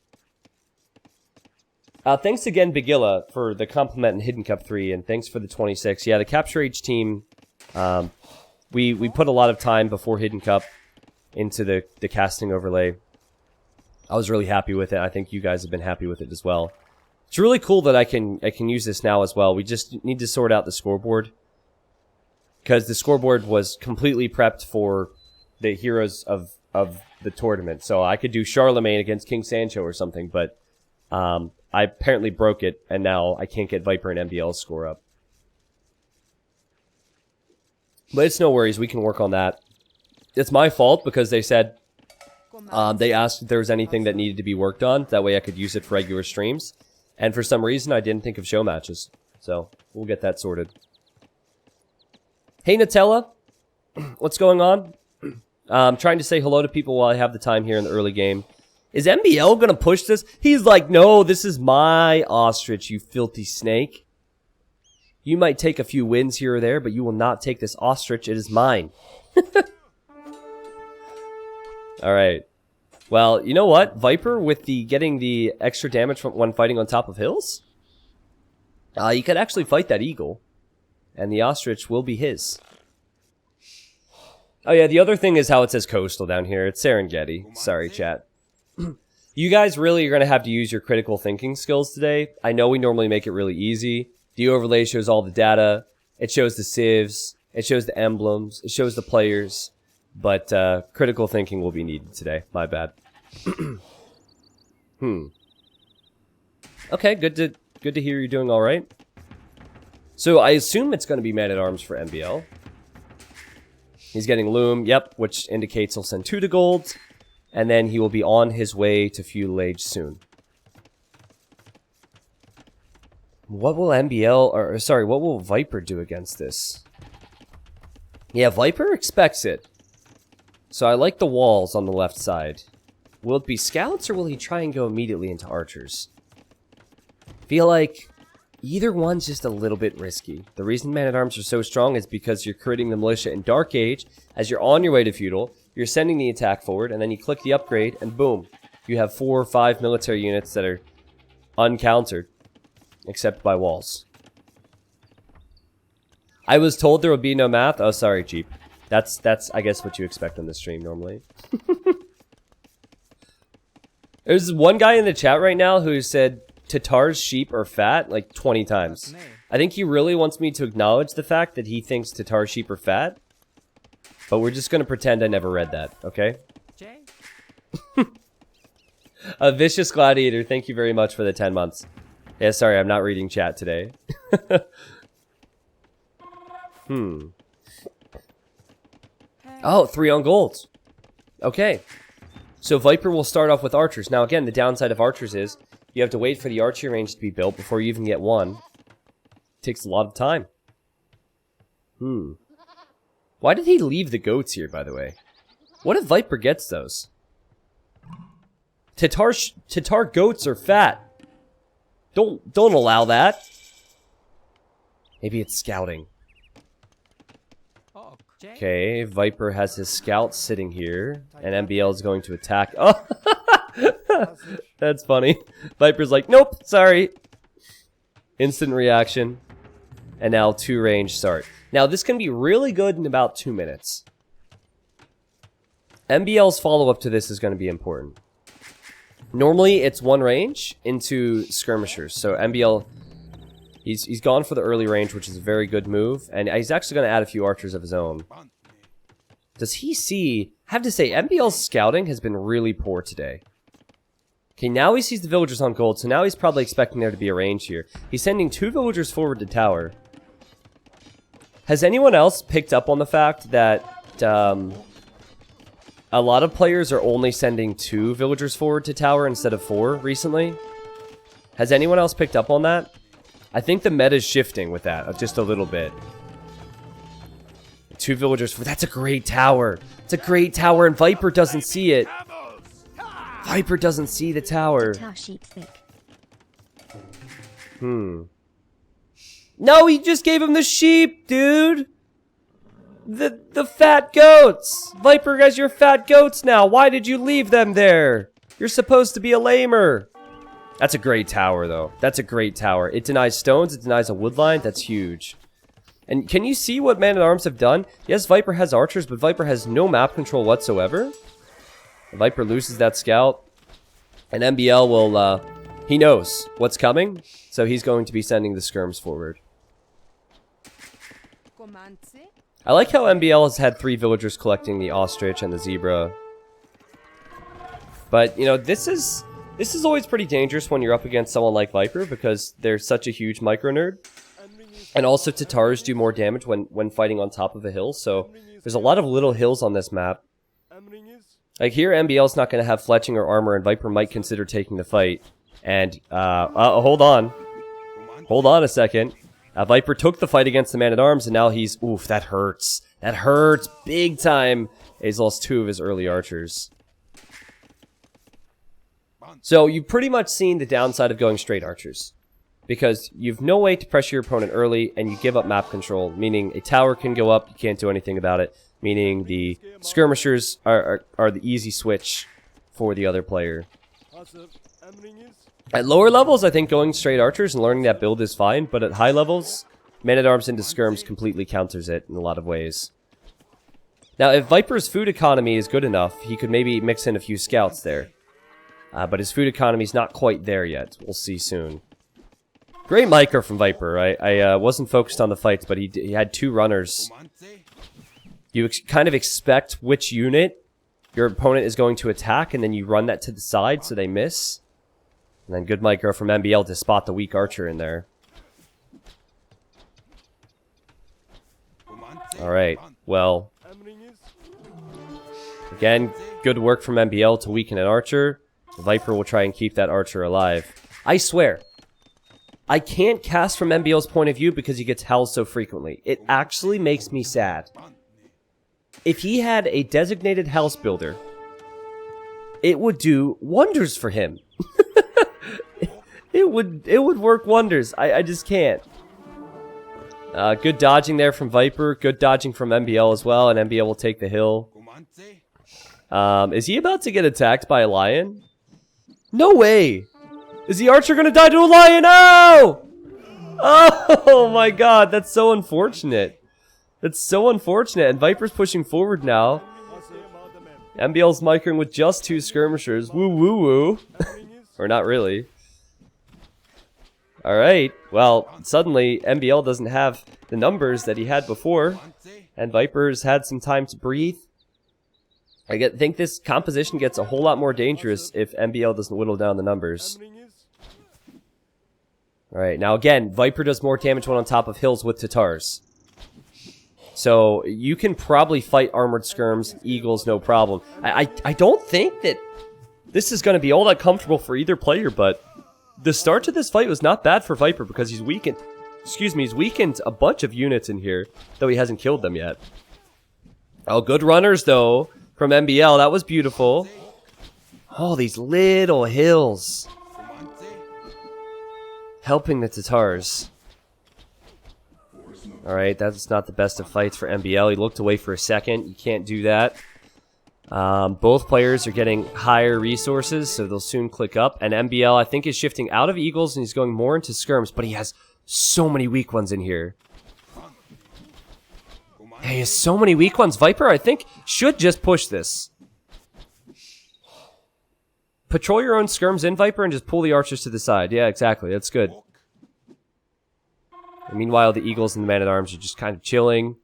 Thanks again, Begilla, for the compliment in Hidden Cup 3, and thanks for the 26. Yeah, the Capture Age team, we put a lot of time before Hidden Cup into the casting overlay. I was really happy with it. I think you guys have been happy with it as well. It's really cool that I can use this now as well. We just need to sort out the scoreboard, because the scoreboard was completely prepped for the heroes of the tournament. So I could do Charlemagne against King Sancho or something, but I apparently broke it, and now I can't get Viper and MbL's score up. But it's no worries, we can work on that. It's my fault because they said, they asked if there was anything that needed to be worked on. That way I could use it for regular streams. And for some reason, I didn't think of show matches. So, we'll get that sorted. Hey, Nutella. What's going on? I'm trying to say hello to people while I have the time here in the early game. Is MbL going to push this? He's like, no, this is my ostrich, you filthy snake. You might take a few wins here or there, but you will not take this ostrich. It is mine. Alright. Well, you know what? Viper, with getting the extra damage from when fighting on top of hills, you could actually fight that eagle, and the ostrich will be his. Oh yeah, the other thing is how it says coastal down here. It's Serengeti. Sorry, chat. You guys really are going to have to use your critical thinking skills today. I know we normally make it really easy. The overlay shows all the data. It shows the civs. It shows the emblems. It shows the players. But critical thinking will be needed today. My bad. Okay, good to hear you're doing all right. So I assume it's going to be man-at-arms for MbL. He's getting Loom, yep, which indicates he'll send 2 to gold. And then he will be on his way to Feudal Age soon. What will what will Viper do against this? Yeah, Viper expects it. So I like the walls on the left side. Will it be scouts, or will he try and go immediately into archers? Feel like either one's just a little bit risky. The reason man-at-arms are so strong is because you're creating the militia in Dark Age. As you're on your way to Feudal, you're sending the attack forward, and then you click the upgrade, and boom. You have 4 or 5 military units that are uncountered, except by walls. I was told there would be no math. Oh, sorry, Jeep. That's I guess what you expect on the stream normally. There's one guy in the chat right now who said Tatar's sheep are fat like 20 times. I think he really wants me to acknowledge the fact that he thinks Tatar's sheep are fat. But we're just gonna pretend I never read that, okay? A Vicious Gladiator, thank you very much for the 10 months. Yeah, sorry, I'm not reading chat today. Oh, 3 on gold. Okay. So Viper will start off with archers. Now again, the downside of archers is you have to wait for the archery range to be built before you even get one. It takes a lot of time. Why did he leave the goats here, by the way? What if Viper gets those? Tatar goats are fat. Don't allow that. Maybe it's scouting. Okay, Viper has his scouts sitting here, and MbL is going to attack. Oh, that's funny. Viper's like, nope, sorry. Instant reaction. And now 2 range start. Now this can be really good in about 2 minutes. MbL's follow-up to this is going to be important. Normally it's 1 range into skirmishers. So MbL, he's gone for the early range, which is a very good move. And he's actually going to add a few archers of his own. Does he see... I have to say, MbL's scouting has been really poor today. Okay, now he sees the villagers on gold, so now he's probably expecting there to be a range here. He's sending 2 villagers forward to tower. Has anyone else picked up on the fact that a lot of players are only sending 2 villagers forward to tower instead of 4 recently? Has anyone else picked up on that? I think the meta is shifting with that, just a little bit. 2 villagers, that's a great tower. It's a great tower, and Viper doesn't see it. Viper doesn't see the tower. No, he just gave him the sheep, dude. The fat goats. Viper has your fat goats now. Why did you leave them there? You're supposed to be a lamer. That's a great tower, though. That's a great tower. It denies stones. It denies a wood line. That's huge. And can you see what Man-at-Arms have done? Yes, Viper has archers, but Viper has no map control whatsoever. Viper loses that scout. And MbL will, he knows what's coming. So he's going to be sending the skirms forward. I like how MbL has had 3 villagers collecting the ostrich and the zebra. But, you know, this is always pretty dangerous when you're up against someone like Viper because they're such a huge micro nerd. And also Tatars do more damage when fighting on top of a hill, so there's a lot of little hills on this map. Like here, MbL's not going to have fletching or armor, and Viper might consider taking the fight. And, hold on. Hold on a second. Viper took the fight against the Man-at-Arms, and now he's... Oof, that hurts. That hurts big time. He's lost 2 of his early archers. So, you've pretty much seen the downside of going straight archers. Because you've no way to pressure your opponent early, and you give up map control. Meaning, a tower can go up, you can't do anything about it. Meaning, the skirmishers are the easy switch for the other player. At lower levels, I think going straight archers and learning that build is fine, but at high levels, Man-at-Arms into skirms completely counters it in a lot of ways. Now, if Viper's food economy is good enough, he could maybe mix in a few scouts there. But his food economy is not quite there yet. We'll see soon. Great micro from Viper. I wasn't focused on the fights, but he had 2 runners. You kind of expect which unit your opponent is going to attack, and then you run that to the side so they miss. And then good micro from MbL to spot the weak archer in there. Alright, well. Again, good work from MbL to weaken an archer. Viper will try and keep that archer alive. I swear, I can't cast from MbL's point of view because he gets held so frequently. It actually makes me sad. If he had a designated house builder, it would do wonders for him. It would work wonders. I just can't. Good dodging there from Viper. Good dodging from MbL as well, and MbL will take the hill. Is he about to get attacked by a lion? No way! Is the archer gonna die to a lion? Oh! Oh my god, that's so unfortunate. That's so unfortunate. And Viper's pushing forward now. MbL's microing with just 2 skirmishers. Woo woo woo. Or not really. Alright. Well, suddenly MbL doesn't have the numbers that he had before. And Viper's had some time to breathe. I think this composition gets a whole lot more dangerous if MbL doesn't whittle down the numbers. Alright, now again, Viper does more damage when on top of hills with Tatars. So, you can probably fight Armored Skirms, Eagles, no problem. I don't think that this is going to be all that comfortable for either player, but the start to this fight was not bad for Viper because he's weakened. Excuse me, he's weakened a bunch of units in here, though he hasn't killed them yet. Oh, good runners, though, from MbL. That was beautiful. Oh, these little hills. Helping the Tatars. Alright, that's not the best of fights for MbL. He looked away for a second. You can't do that. Both players are getting higher resources, so they'll soon click up. And MbL, I think, is shifting out of Eagles and he's going more into Skirms, but he has so many weak ones in here. He has so many weak ones. Viper, I think, should just push this. Patrol your own Skirms in, Viper, and just pull the archers to the side. Yeah, exactly. That's good. And meanwhile, the Eagles and the Man-at-Arms are just kind of chilling.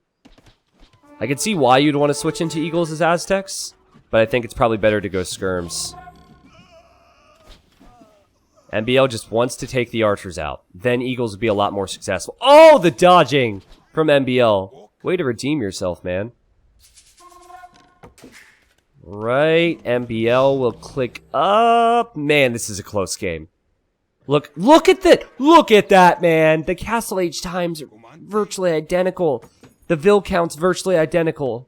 I can see why you'd want to switch into Eagles as Aztecs, but I think it's probably better to go Skirms. MbL just wants to take the archers out. Then Eagles would be a lot more successful. Oh, the dodging from MbL. Way to redeem yourself, man. Right, MbL will click up. Man, this is a close game. Look at that! Look at that, man! The Castle Age times are virtually identical. The Vil count's virtually identical.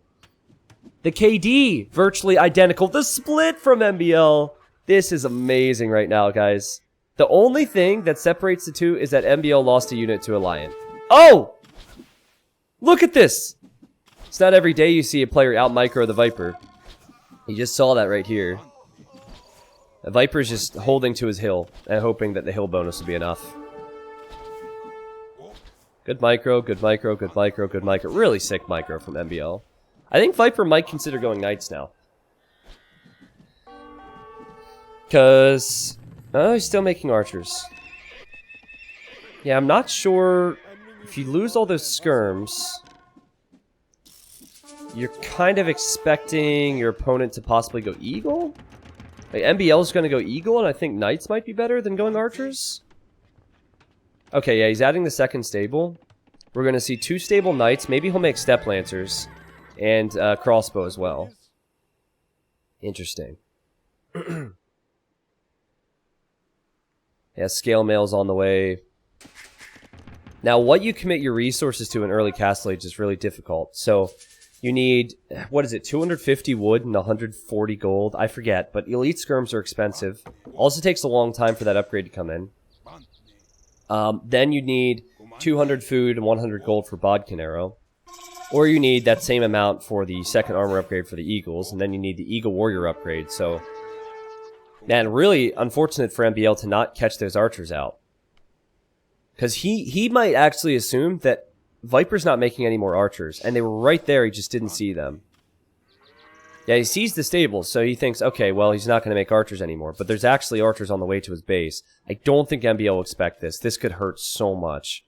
The KD, virtually identical. The split from MbL. This is amazing right now, guys. The only thing that separates the two is that MbL lost a unit to a Lion. Oh! Look at this! It's not every day you see a player out-micro the Viper. You just saw that right here. The Viper's just holding to his hill and hoping that the hill bonus will be enough. Good micro, good micro, good micro, good micro. Really sick micro from MbL. I think Viper might consider going Knights now. Because... oh, he's still making archers. Yeah, I'm not sure... if you lose all those skirms... you're kind of expecting your opponent to possibly go Eagle? Like, MbL's going to go Eagle, and I think Knights might be better than going Archers. Okay, yeah, he's adding the second stable. We're going to see 2 stable Knights. Maybe he'll make Step Lancers. And Crossbow as well. Interesting. Yeah, Scale Mail's on the way. Now, what you commit your resources to in early Castle Age is really difficult. So... you need, what is it, 250 wood and 140 gold? I forget, but elite skirms are expensive. Also takes a long time for that upgrade to come in. Then you need 200 food and 100 gold for Bodkin Arrow. Or you need that same amount for the second armor upgrade for the Eagles, and then you need the Eagle Warrior upgrade, so... man, really unfortunate for MbL to not catch those archers out. Because he might actually assume that Viper's not making any more archers, and they were right there, he just didn't see them. Yeah, he sees the stables, so he thinks, okay, well, he's not going to make archers anymore, but there's actually archers on the way to his base. I don't think MbL will expect this. This could hurt so much.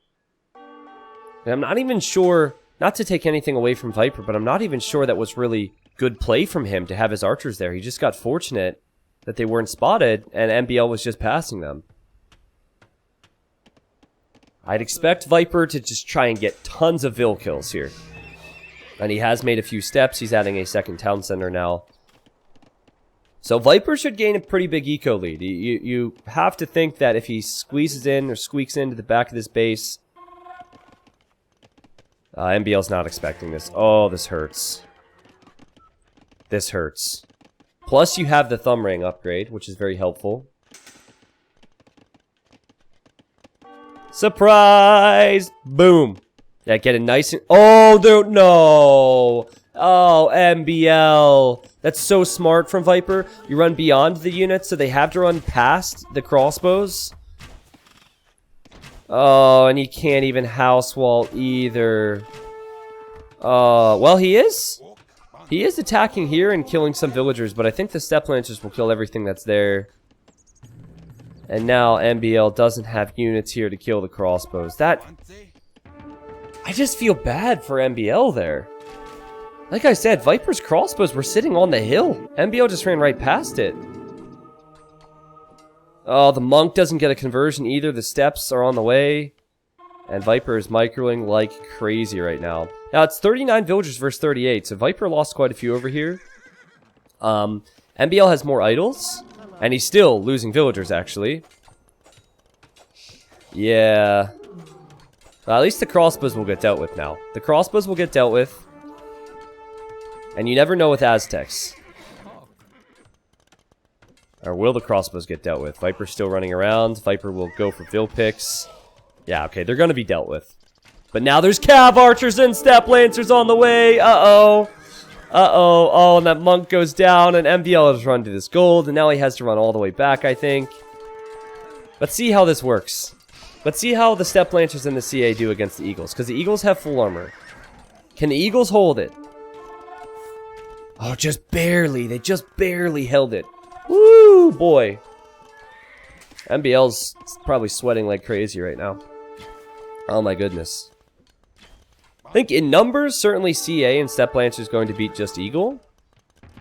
And I'm not even sure, not to take anything away from Viper, but I'm not even sure that was really good play from him to have his archers there. He just got fortunate that they weren't spotted, and MbL was just passing them. I'd expect Viper to just try and get tons of Vil kills here. And he has made a few steps. He's adding a second town center now. So Viper should gain a pretty big eco lead. You have to think that if he squeezes in or squeaks into the back of this base... MbL's not expecting this. Oh, this hurts. This hurts. Plus you have the thumb ring upgrade, which is very helpful. Surprise! Boom! Yeah, get it nice and... oh, dude, no! Oh, MbL. That's so smart from Viper. You run beyond the units, so they have to run past the crossbows. Oh, and he can't even house wall either. Well, he is. He is attacking here and killing some villagers, but I think the Step Lancers will kill everything that's there. And now MbL doesn't have units here to kill the crossbows. That... I just feel bad for MbL there. Like I said, Viper's crossbows were sitting on the hill. MbL just ran right past it. Oh, the monk doesn't get a conversion either. The steps are on the way. And Viper is microing like crazy right now. Now, it's 39 villagers versus 38, so Viper lost quite a few over here. MbL has more idols, and he's still losing villagers, actually. Yeah. At least the crossbows will get dealt with now. The crossbows will get dealt with. And you never know with Aztecs. Or will the crossbows get dealt with? Viper's still running around. Viper will go for Vill picks. Yeah, okay, they're going to be dealt with. But now there's Cav Archers and Step Lancers on the way. Uh-oh. Uh-oh. Oh, and that monk goes down, and MbL has run to this gold, and now he has to run all the way back, I think. Let's see how this works. Let's see how the Step Lancers and the CA do against the Eagles, because the Eagles have full armor. Can the Eagles hold it? Oh, just barely. They just barely held it. Woo, boy. MbL's probably sweating like crazy right now. Oh my goodness. I think in numbers, certainly CA and Step Lancer is going to beat just Eagle.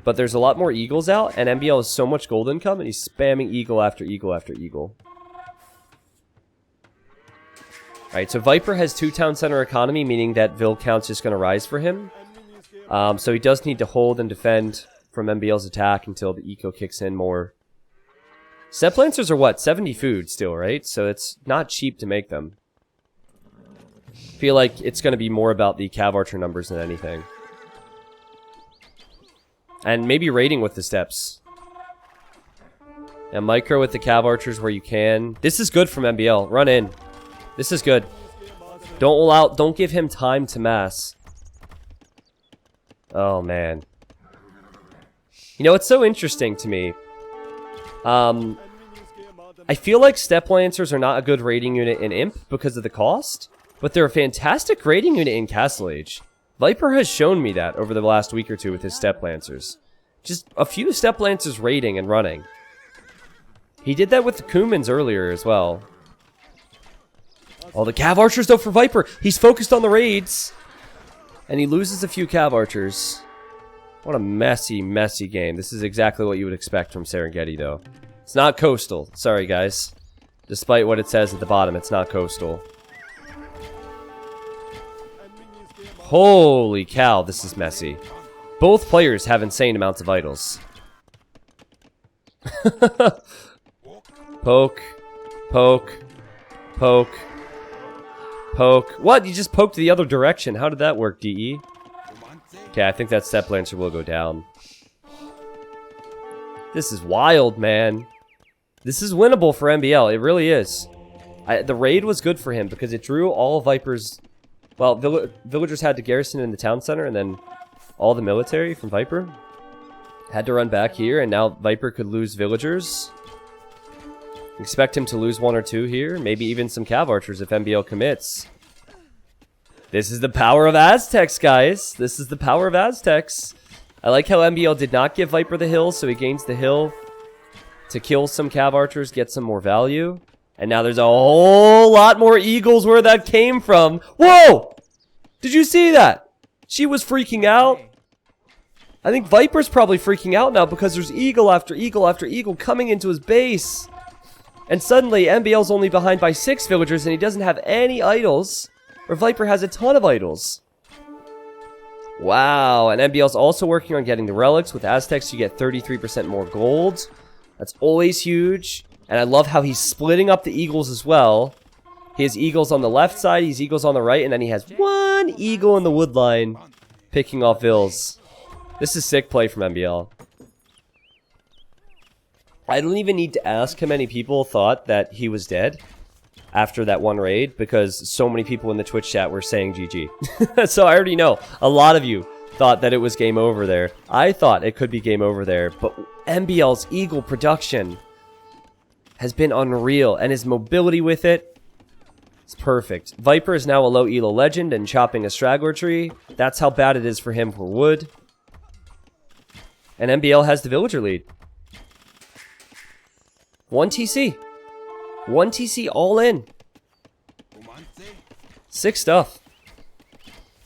But there's a lot more Eagles out, and MbL has so much gold income, and he's spamming Eagle after Eagle after Eagle. Alright, so Viper has 2 town center economy, meaning that Vill count's just going to rise for him. So he does need to hold and defend from MbL's attack until the eco kicks in more. Step Lancers are what? 70 food still, right? So it's not cheap to make them. I feel like it's going to be more about the Cav Archer numbers than anything. And maybe raiding with the steps. And micro with the Cav Archers where you can. This is good from MbL. Run in. This is good. Don't give him time to mass. Oh, man. You know, it's so interesting to me. I feel like Step Lancers are not a good raiding unit in Imp because of the cost, but they're a fantastic raiding unit in Castle Age. Viper has shown me that over the last week or two with his Step Lancers. Just a few Step Lancers raiding and running. He did that with the Kumans earlier as well. Oh, the Cav Archers though for Viper. He's focused on the raids. And he loses a few Cav Archers. What a messy, messy game. This is exactly what you would expect from Serengeti, though. It's not Coastal. Sorry, guys. Despite what it says at the bottom, it's not Coastal. Holy cow, this is messy. Both players have insane amounts of idols. Poke. Poke. Poke. Poke. What? You just poked the other direction. How did that work, DE? Okay, I think that Step Lancer will go down. This is wild, man. This is winnable for MbL. It really is. The raid was good for him because it drew all Viper's... Well, villagers had to garrison in the town center, and then all the military from Viper had to run back here, and now Viper could lose villagers. Expect him to lose 1 or 2 here. Maybe even some Cav Archers if MbL commits. This is the power of Aztecs, guys. This is the power of Aztecs. I like how MbL did not give Viper the hill, so he gains the hill to kill some Cav Archers, get some more value. And now there's a whole lot more Eagles where that came from. Whoa! Did you see that? She was freaking out. I think Viper's probably freaking out now because there's Eagle after Eagle after Eagle coming into his base. And suddenly, MbL's only behind by 6 villagers and he doesn't have any idols. Where Viper has a ton of idols. Wow, and MbL's also working on getting the relics. With Aztecs, you get 33% more gold. That's always huge. And I love how he's splitting up the Eagles as well. He has Eagles on the left side, he's Eagles on the right, and then he has 1 Eagle in the wood line picking off Vills. This is sick play from MbL. I don't even need to ask how many people thought that he was dead after that one raid, because so many people in the Twitch chat were saying GG. So I already know a lot of you thought that it was game over there. I thought it could be game over there, but MbL's Eagle production has been unreal, and his mobility with it. It's perfect. Viper is now a low elo legend and chopping a straggler tree. That's how bad it is for him for wood. And MbL has the villager lead. 1 TC. 1 TC all in. Sick stuff.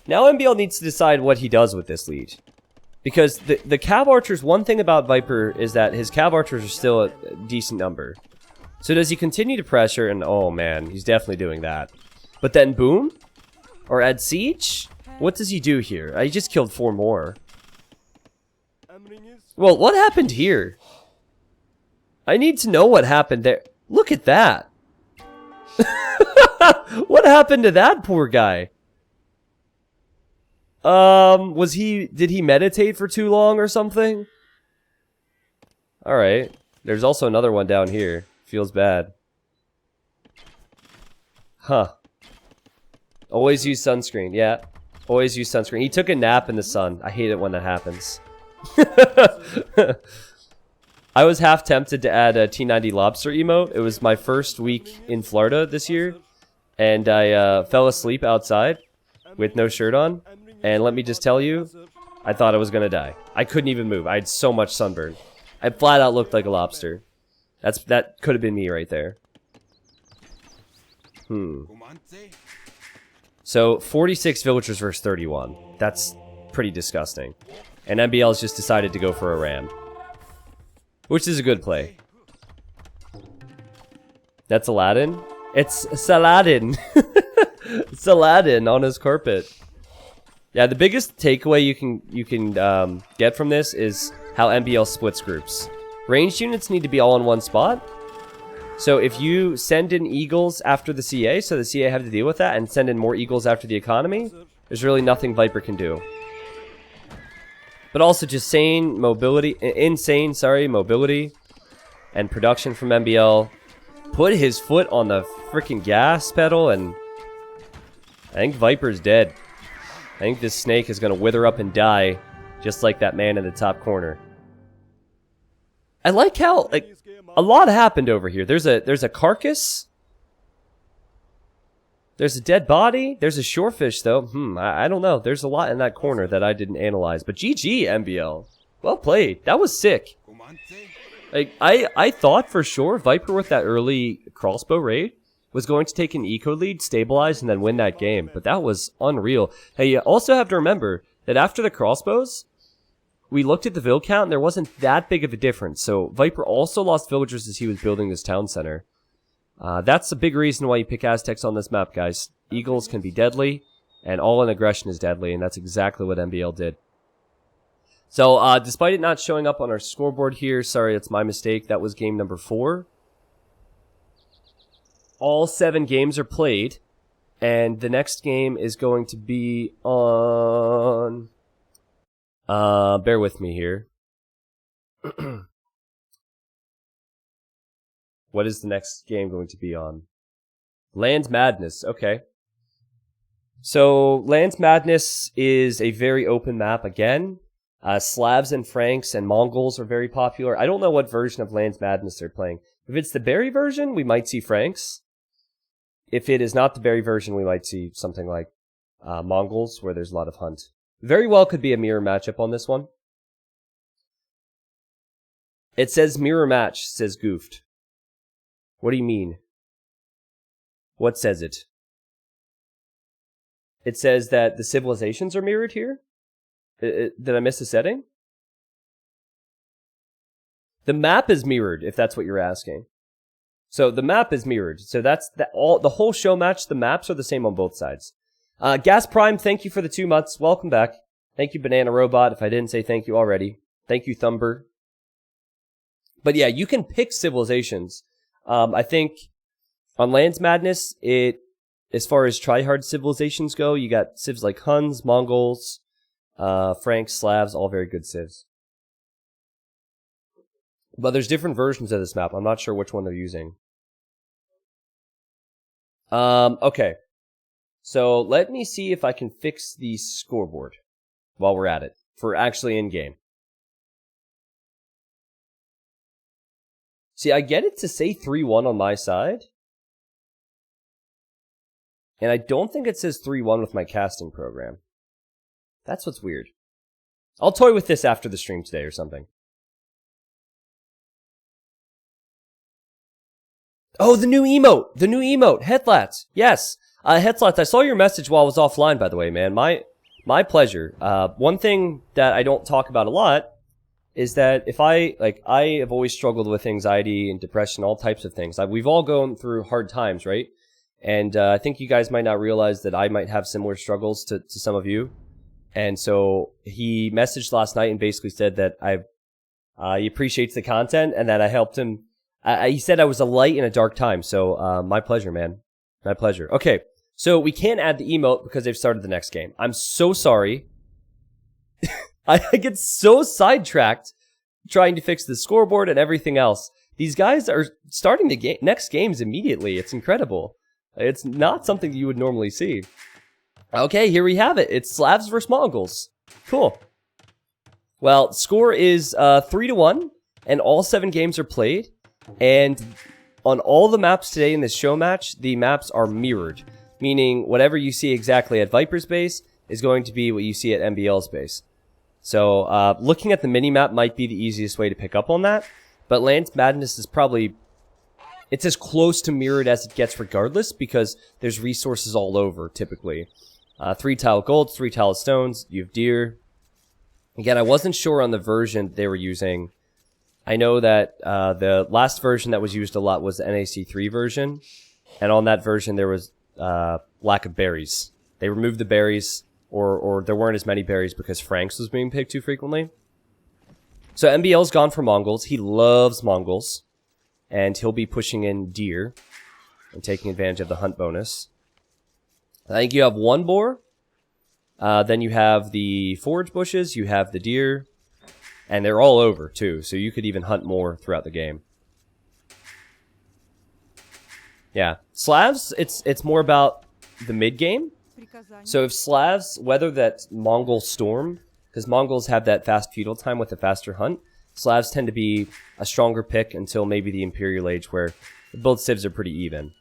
Now MbL needs to decide what he does with this lead. Because the Cav Archers, one thing about Viper is that his Cav Archers are still a decent number. So does he continue to pressure? And oh man, he's definitely doing that. But then boom? Or add siege? What does he do here? I just killed 4 more. Well, what happened here? I need to know what happened there. Look at that. What happened to that poor guy? Did he meditate for too long or something? Alright. There's also another one down here. Feels bad. Huh. Always use sunscreen. Yeah. Always use sunscreen. He took a nap in the sun. I hate it when that happens. I was half tempted to add a T90 lobster emote. It was my first week in Florida this year. And I fell asleep outside with no shirt on. And let me just tell you, I thought I was going to die. I couldn't even move. I had so much sunburn. I flat out looked like a lobster. That could have been me right there. So 46 villagers versus 31. That's pretty disgusting. And MbL's just decided to go for a ram. Which is a good play. That's Aladdin? It's Saladin. Saladin on his carpet. Yeah, the biggest takeaway you can get from this is how MbL splits groups. Ranged units need to be all in one spot. So if you send in Eagles after the CA, so the CA have to deal with that, and send in more Eagles after the economy, there's really nothing Viper can do. But also just insane mobility and production from MbL. Put his foot on the freaking gas pedal, and I think Viper's dead. I think this snake is going to wither up and die, just like that man in the top corner. I like how, like, a lot happened over here. There's a carcass. There's a dead body. There's a shorefish, though. I don't know. There's a lot in that corner that I didn't analyze. But GG, MbL. Well played. That was sick. Like, I thought for sure Viper with that early crossbow raid was going to take an eco lead, stabilize, and then win that game. But that was unreal. Hey, you also have to remember that after the crossbows, we looked at the vill count, and there wasn't that big of a difference. So Viper also lost villagers as he was building this town center. That's a big reason why you pick Aztecs on this map, guys. Eagles can be deadly, and all-in aggression is deadly, and that's exactly what MbL did. So, despite it not showing up on our scoreboard here, sorry, that's my mistake. That was game number 4. All 7 games are played, and the next game is going to be on... bear with me here. What is the next game going to be on? Land Madness, okay. So, Land Madness is a very open map again. Slavs and Franks and Mongols are very popular. I don't know what version of Land Madness they're playing. If it's the berry version, we might see Franks. If it is not the berry version, we might see something like Mongols, where there's a lot of hunt. Very well could be a mirror matchup on this one. It says mirror match, says Goofed. What do you mean? What says it? It says that the civilizations are mirrored here? Did I miss a setting? The map is mirrored, if that's what you're asking. So the map is mirrored. So that's the whole show match. The maps are the same on both sides. Gas Prime, thank you for the 2 months. Welcome back. Thank you, Banana Robot, if I didn't say thank you already. Thank you, Thumber. But yeah, you can pick civilizations. I think on Lands Madness, as far as tryhard civilizations go, you got civs like Huns, Mongols, Franks, Slavs, all very good civs. But there's different versions of this map. I'm not sure which one they're using. Okay. So let me see if I can fix the scoreboard while we're at it for actually in-game. See, I get it to say 3-1 on my side. And I don't think it says 3-1 with my casting program. That's what's weird. I'll toy with this after the stream today or something. Oh, the new emote! The new emote! Headlats! Yes! Headlats, I saw your message while I was offline, by the way, man. My pleasure. One thing that I don't talk about a lot is that if I have always struggled with anxiety and depression, all types of things. We've all gone through hard times, right? And I think you guys might not realize that I might have similar struggles to some of you. And so he messaged last night and basically said that he appreciates the content and that I helped him. He said I was a light in a dark time. So my pleasure, man. My pleasure. Okay, so we can't add the emote because they've started the next game. I'm so sorry. I get so sidetracked trying to fix the scoreboard and everything else. These guys are starting the next games immediately. It's incredible. It's not something you would normally see. Okay, here we have it. It's Slavs versus Mongols. Cool. Well, score is 3-1, and all 7 games are played. And on all the maps today in this show match, the maps are mirrored, meaning whatever you see exactly at Viper's base is going to be what you see at MbL's base. So looking at the mini-map might be the easiest way to pick up on that, but Lance Madness is probably, it's as close to mirrored as it gets regardless, because there's resources all over, typically. 3 tile golds, 3 tile stones, you have deer. Again, I wasn't sure on the version they were using. I know that the last version that was used a lot was the NAC3 version, and on that version there was lack of berries. They removed the berries, or there weren't as many berries because Franks was being picked too frequently. So MbL's gone for Mongols. He loves Mongols, and he'll be pushing in deer and taking advantage of the hunt bonus. I think you have 1 boar, then you have the forage bushes, you have the deer, and they're all over, too, so you could even hunt more throughout the game. Yeah. Slavs, it's more about the mid-game. So if Slavs weather that Mongol storm, because Mongols have that fast feudal time with a faster hunt, Slavs tend to be a stronger pick until maybe the Imperial Age, where both civs are pretty even.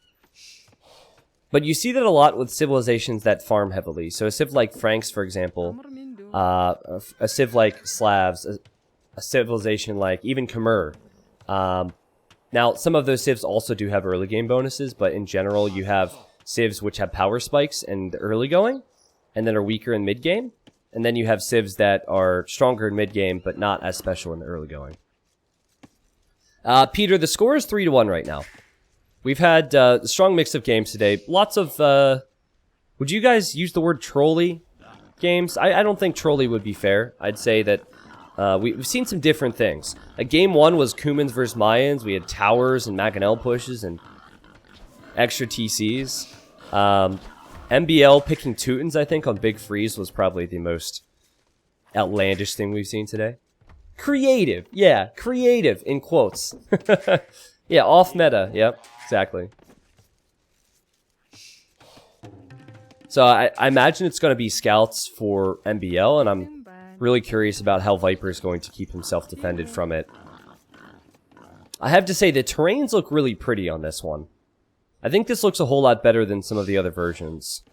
But you see that a lot with civilizations that farm heavily. So a civ like Franks, for example, a civ like Slavs, a civilization like even Khmer. Now, some of those civs also do have early game bonuses, but in general, you have civs which have power spikes in the early going, and then are weaker in mid game. And then you have civs that are stronger in mid game, but not as special in the early going. Peter, the score is 3-1 right now. We've had a strong mix of games today. Lots of, would you guys use the word trolley games? I don't think trolley would be fair. I'd say that we've seen some different things. Game 1 was Cumans versus Mayans. We had towers and Maganel pushes and extra TCs. MbL picking Teutons, I think, on Big Freeze was probably the most outlandish thing we've seen today. Creative. Yeah, creative, in quotes. Yeah, off meta. Yep, exactly. So I imagine it's going to be scouts for MbL, and I'm really curious about how Viper is going to keep himself defended from it. I have to say, the terrains look really pretty on this one. I think this looks a whole lot better than some of the other versions.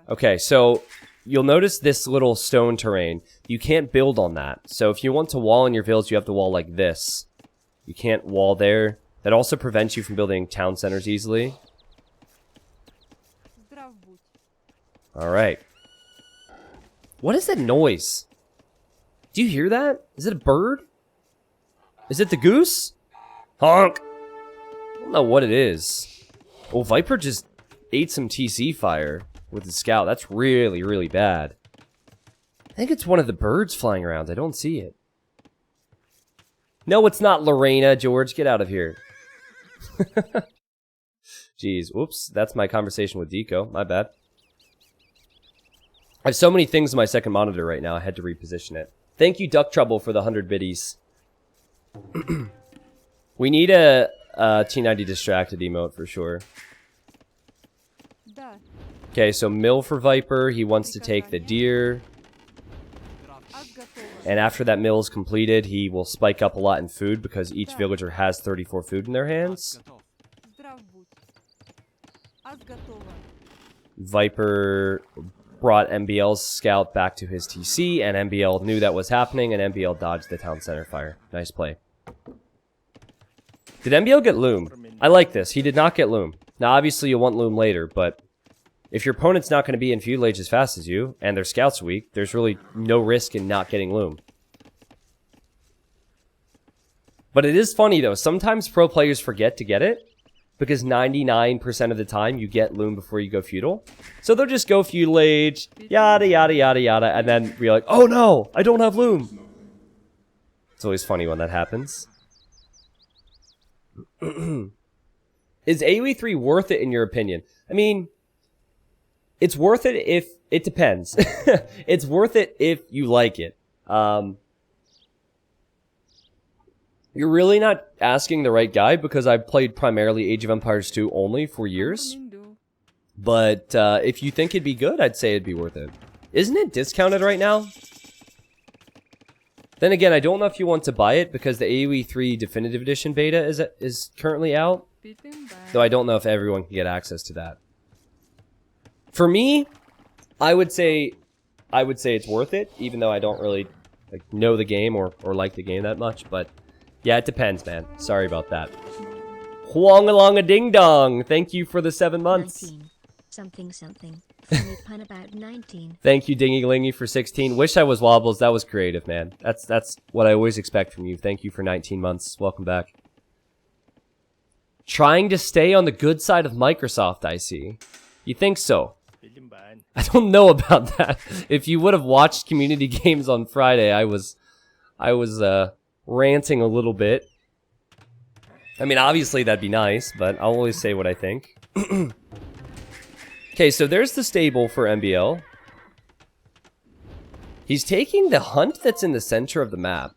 Okay, so you'll notice this little stone terrain. You can't build on that. So if you want to wall in your village, you have to wall like this. You can't wall there. That also prevents you from building town centers easily. Alright. What is that noise? Do you hear that? Is it a bird? Is it the goose? Honk! I don't know what it is. Oh, Viper just ate some TC fire with the scout. That's really, really bad. I think it's one of the birds flying around. I don't see it. No, it's not Lorena, George. Get out of here. Jeez. Whoops. That's my conversation with Deco. My bad. I have so many things in my second monitor right now. I had to reposition it. Thank you, Duck Trouble, for the 100 biddies. We need a T90 distracted emote for sure. Okay, so Mill for Viper. He wants to take the deer. And after that mill is completed, he will spike up a lot in food because each villager has 34 food in their hands. Viper brought MbL's scout back to his TC, and MbL knew that was happening, and MbL dodged the town center fire. Nice play. Did MbL get loom? I like this. He did not get loom. Now, obviously, you want loom later, but if your opponent's not going to be in feudal age as fast as you, and their scout's weak, there's really no risk in not getting loom. But it is funny, though. Sometimes pro players forget to get it, because 99% of the time you get loom before you go feudal. So they'll just go feudal age, yada, yada, yada, yada, and then you're like, oh no, I don't have loom. It's always funny when that happens. Is AoE 3 worth it in your opinion? I mean, it's worth it if... It depends. It's worth it if you like it. You're really not asking the right guy, because I've played primarily Age of Empires 2 only for years. But if you think it'd be good, I'd say it'd be worth it. Isn't it discounted right now? Then again, I don't know if you want to buy it, because the AoE 3 Definitive Edition beta is currently out. Though I don't know if everyone can get access to that. For me, I would say it's worth it, even though I don't really know the game or like the game that much, but... Yeah, it depends, man. Sorry about that. Huang-a-long-a-ding-dong! Thank you for the 7 months. 19. Something something. Funny pun about 19. Thank you, Dingy-Lingy, for 16. Wish I was Wobbles. That was creative, man. That's what I always expect from you. Thank you for 19 months. Welcome back. Trying to stay on the good side of Microsoft, I see. You think so? I don't know about that. If you would have watched community games on Friday, I was ranting a little bit. I mean, obviously that'd be nice, but I'll always say what I think. Okay, so there's the stable for MbL. He's taking the hunt that's in the center of the map.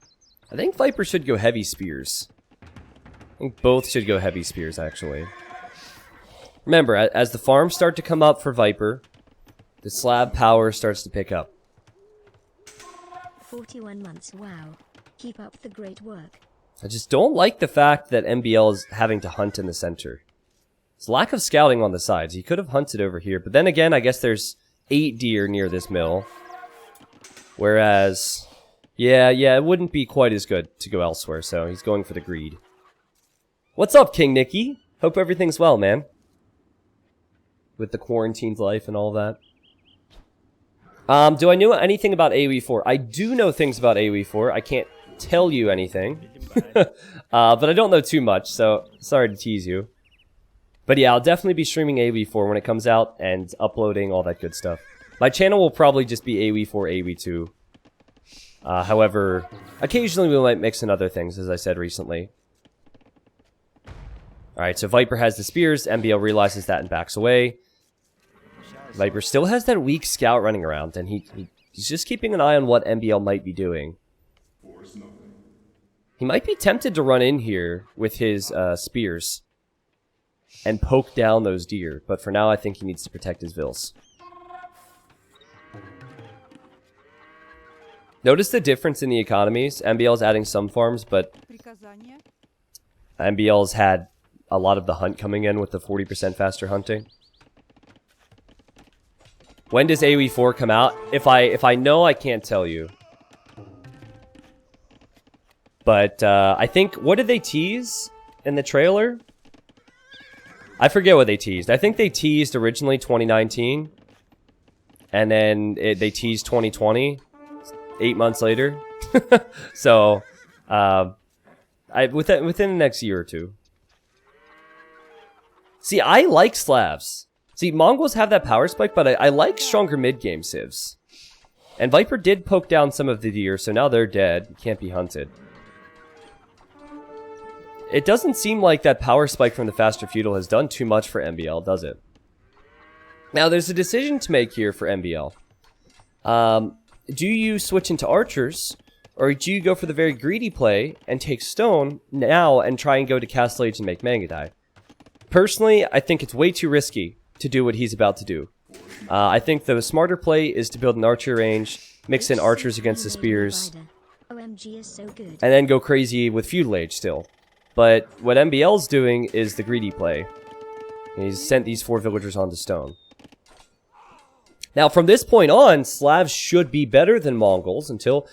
I think Viper should go heavy spears. I think both should go heavy spears, actually. Remember, as the farms start to come up for Viper, the slab power starts to pick up. 41 months, wow. Keep up the great work. I just don't like the fact that MbL is having to hunt in the center. It's lack of scouting on the sides. He could have hunted over here, but then again, I guess there's 8 deer near this mill. Whereas, yeah, it wouldn't be quite as good to go elsewhere, so he's going for the greed. What's up, King Nicky? Hope everything's well, man. With the quarantined life and all that. Do I know anything about AoE 4? I do know things about AoE 4. I can't tell you anything. But I don't know too much, so sorry to tease you. But yeah, I'll definitely be streaming AoE 4 when it comes out and uploading all that good stuff. My channel will probably just be AoE 4, AoE 2. However, occasionally we might mix in other things, as I said recently. Alright, so Viper has the spears. MbL realizes that and backs away. Viper still has that weak scout running around, and he's just keeping an eye on what MbL might be doing. He might be tempted to run in here with his spears and poke down those deer, but for now I think he needs to protect his vills. Notice the difference in the economies. MbL's adding some farms, but MbL's had a lot of the hunt coming in with the 40% faster hunting. When does AoE 4 come out? If I know, I can't tell you. But I think, what did they tease in the trailer? I forget what they teased. I think they teased originally 2019, and then they teased 2020, 8 months later. So, within the next year or two. See, I like Slavs. See, Mongols have that power spike, but I like stronger mid-game civs. And Viper did poke down some of the deer, so now they're dead. Can't be hunted. It doesn't seem like that power spike from the faster feudal has done too much for MbL, does it? Now, there's a decision to make here for MbL. Do you switch into archers, or do you go for the very greedy play and take stone now and try and go to Castle Age and make Mangadai? Personally, I think it's way too risky to do what he's about to do. I think the smarter play is to build an archer range, mix in archers against the spears, OMG is so good. and then go crazy with feudal age still. But what MbL's doing is the greedy play. And he's sent these 4 villagers onto stone. Now, from this point on, Slavs should be better than Mongols until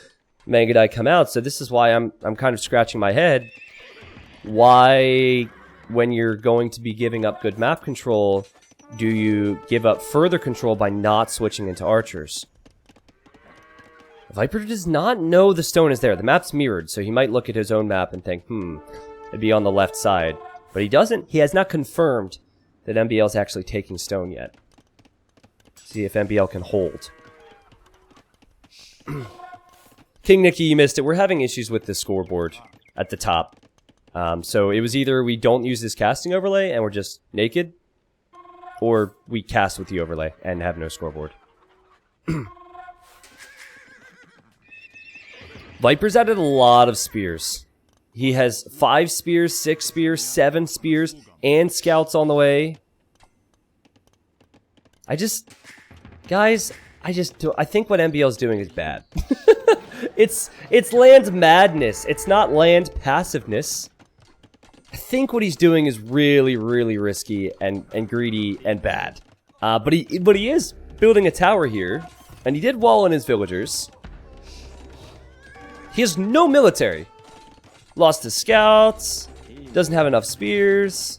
Mangadai come out. So this is why I'm kind of scratching my head. Why, when you're going to be giving up good map control, do you give up further control by not switching into archers? Viper does not know the stone is there. The map's mirrored, so he might look at his own map and think, it'd be on the left side. But he doesn't. He has not confirmed that MbL is actually taking stone yet. See if MbL can hold. King Nicky, you missed it. We're having issues with the scoreboard at the top. So it was either we don't use this casting overlay and we're just naked, or we cast with the overlay and have no scoreboard. Viper's added a lot of spears. He has 5 spears, 6 spears, 7 spears, and scouts on the way. Guys, I think what MbL is doing is bad. It's land madness. It's not land passiveness. I think what he's doing is really, really risky and greedy and bad. But he is building a tower here, and he did wall in his villagers. He has no military. Lost his scouts. Doesn't have enough spears.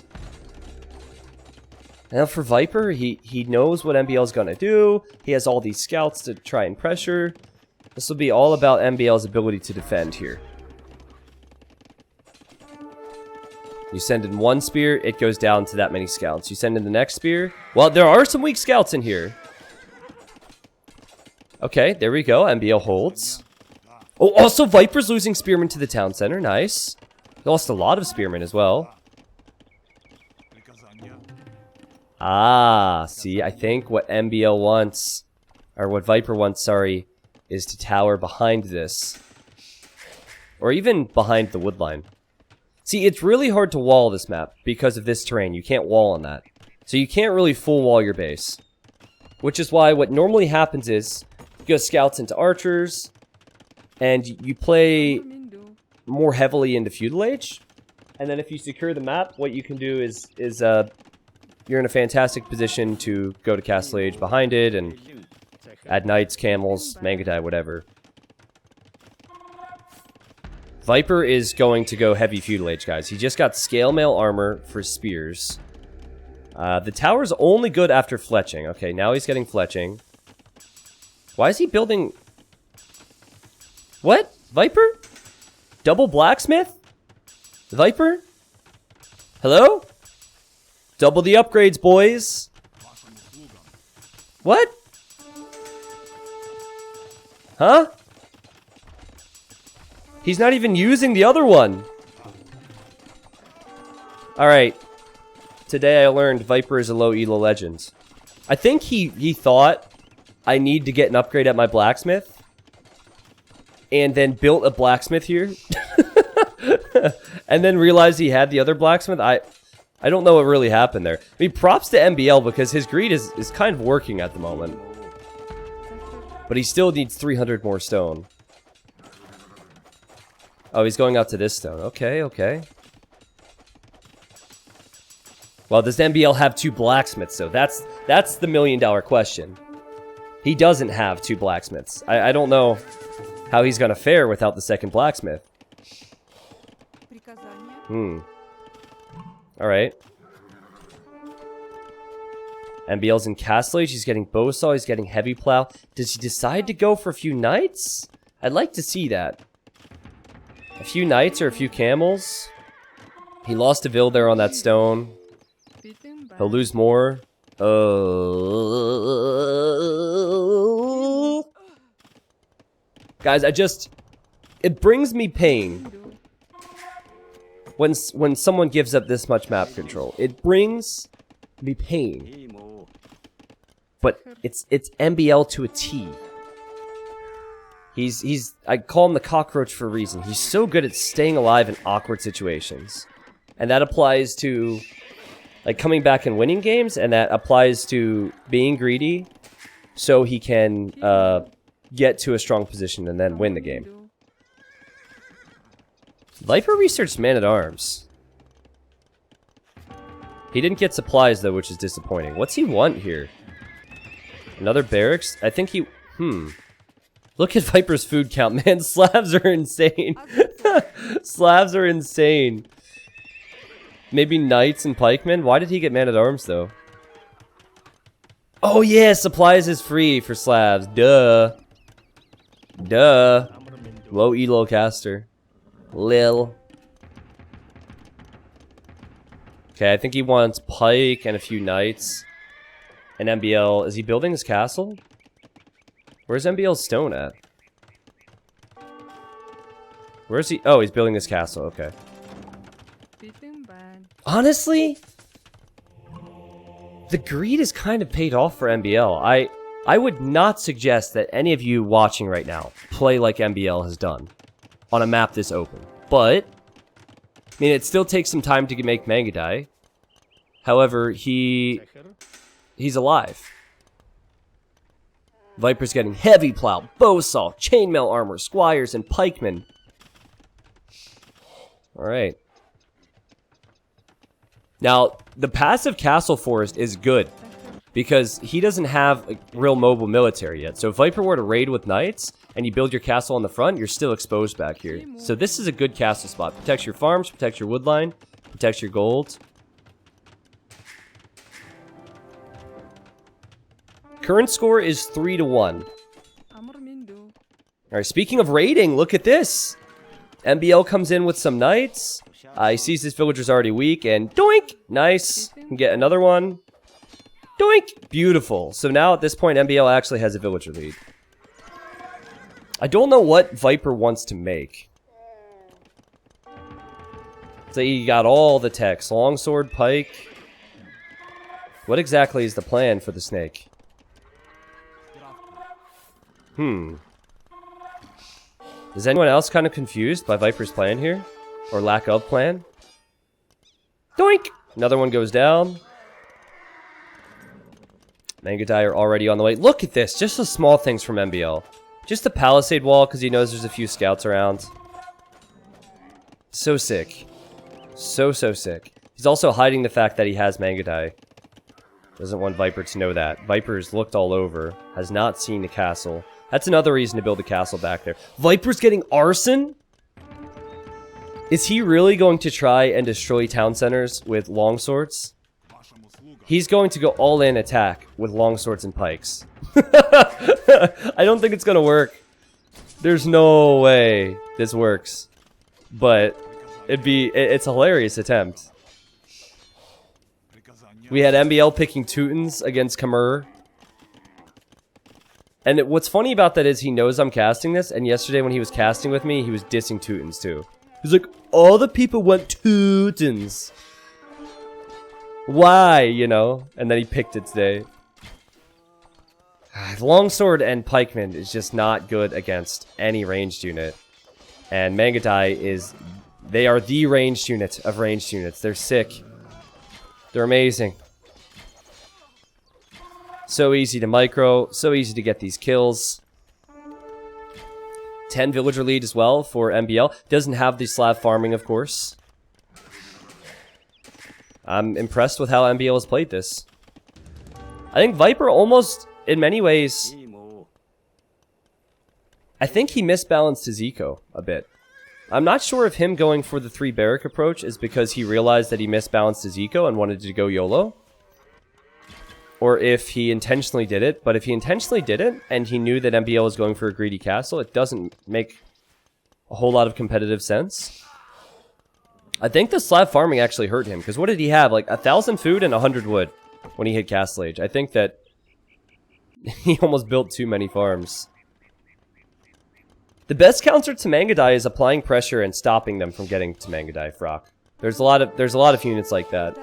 Now for Viper, he knows what MbL is gonna do. He has all these scouts to try and pressure. This will be all about MbL's ability to defend here. You send in 1 spear, it goes down to that many scouts. You send in the next spear. Well, there are some weak scouts in here. Okay, there we go. MbL holds. Oh, also Viper's losing spearmen to the town center. Nice. He lost a lot of spearmen as well. Ah, see, I think what MbL wants, or what Viper wants, sorry, is to tower behind this. Or even behind the wood line. See, it's really hard to wall this map because of this terrain. You can't wall on that. So you can't really full wall your base. Which is why what normally happens is, you go scouts into archers, and you play more heavily into feudal age. And then if you secure the map, what you can do is you're in a fantastic position to go to Castle Age behind it and add knights, camels, Mangadai, whatever. Viper is going to go heavy feudal age, guys. He just got scale mail armor for spears. The tower's only good after fletching. Okay, now he's getting fletching. Why is he building... What? Viper? Double blacksmith? Viper? Hello? Double the upgrades, boys. What? Huh? He's not even using the other one. Alright. Today I learned Viper is a low elo legend. I think he thought I need to get an upgrade at my blacksmith. And then built a blacksmith here. And then realized he had the other blacksmith. I don't know what really happened there. I mean, props to MbL because his greed is kind of working at the moment. But he still needs 300 more stone. Oh, he's going out to this stone. Okay, okay. Well, does MbL have 2 blacksmiths, though? That's the $1 million question. He doesn't have 2 blacksmiths. I don't know how he's gonna fare without the second blacksmith. Alright. MbL's in Castle Age. He's getting bowsaw. He's getting heavy plow. Does he decide to go for a few knights? I'd like to see that. A few knights or a few camels. He lost a vill there on that stone. He'll lose more. Guys, it brings me pain when someone gives up this much map control. It brings me pain. But it's MbL to a T. I call him the cockroach for a reason. He's so good at staying alive in awkward situations. And that applies to like coming back and winning games, and that applies to being greedy so he can get to a strong position and then win the game. Viper researched Man-at-Arms. He didn't get supplies, though, which is disappointing. What's he want here? Another barracks? I think he... Look at Viper's food count, man. Slabs are insane. Slabs are insane. Maybe knights and pikemen? Why did he get man-at-arms, though? Oh, yeah, supplies is free for slabs. Duh. Duh. Low elo caster. Lil. Okay, I think he wants pike and a few knights. And MbL. Is he building his castle? Where's MbL's stone at? Where's he? Oh, he's building his castle. Okay. Honestly, the greed is kind of paid off for MbL. I would not suggest that any of you watching right now play like MbL has done on a map this open. But, I mean, it still takes some time to make Mangadai. However, he's alive. Viper's getting heavy plow, bowsaw, chainmail armor, squires, and pikemen. Alright. Now, the passive castle forest is good because he doesn't have a real mobile military yet. So if Viper were to raid with knights and you build your castle on the front, you're still exposed back here. So this is a good castle spot. Protects your farms, protects your woodline, protects your gold. Current score is 3-1. Alright, speaking of raiding, look at this. MbL comes in with some knights. He sees his villager's already weak, and doink! Nice. Can get another one. Doink! Beautiful. So now at this point, MbL actually has a villager lead. I don't know what Viper wants to make. So he got all the techs. Longsword, pike. What exactly is the plan for the snake? Is anyone else kind of confused by Viper's plan here? Or lack of plan? Doink! Another one goes down. Mangadai are already on the way. Look at this. Just the small things from MbL. Just the palisade wall because he knows there's a few scouts around. So sick. So sick. He's also hiding the fact that he has Mangadai. Doesn't want Viper to know that. Viper's looked all over. Has not seen the castle. That's another reason to build a castle back there. Viper's getting arson? Is he really going to try and destroy town centers with longswords? He's going to go all-in attack with longswords and pikes. I don't think it's going to work. There's no way this works. But it's a hilarious attempt. We had MbL picking Teutons against Khmer. And what's funny about that is he knows I'm casting this, and yesterday when he was casting with me, he was dissing Teutons too. He's like, all the people want Teutons. Why, you know? And then he picked it today. Longsword and pikeman is just not good against any ranged unit. And Mangadai is... They are the ranged unit of ranged units. They're sick. They're amazing. So easy to micro. So easy to get these kills. 10 villager lead as well for MbL. Doesn't have the slab farming, of course. I'm impressed with how MbL has played this. I think Viper almost, in many ways... I think he misbalanced his eco a bit. I'm not sure if him going for the 3 barrack approach is because he realized that he misbalanced his eco and wanted to go YOLO. Or if he intentionally did it. But if he intentionally did it, and he knew that MbL was going for a greedy castle, it doesn't make a whole lot of competitive sense. I think the slab farming actually hurt him. Because what did he have? Like 1,000 food and 100 wood when he hit Castle Age. I think that he almost built too many farms. The best counter to Mangadai is applying pressure and stopping them from getting to Mangadai Frock. There's a lot of units like that.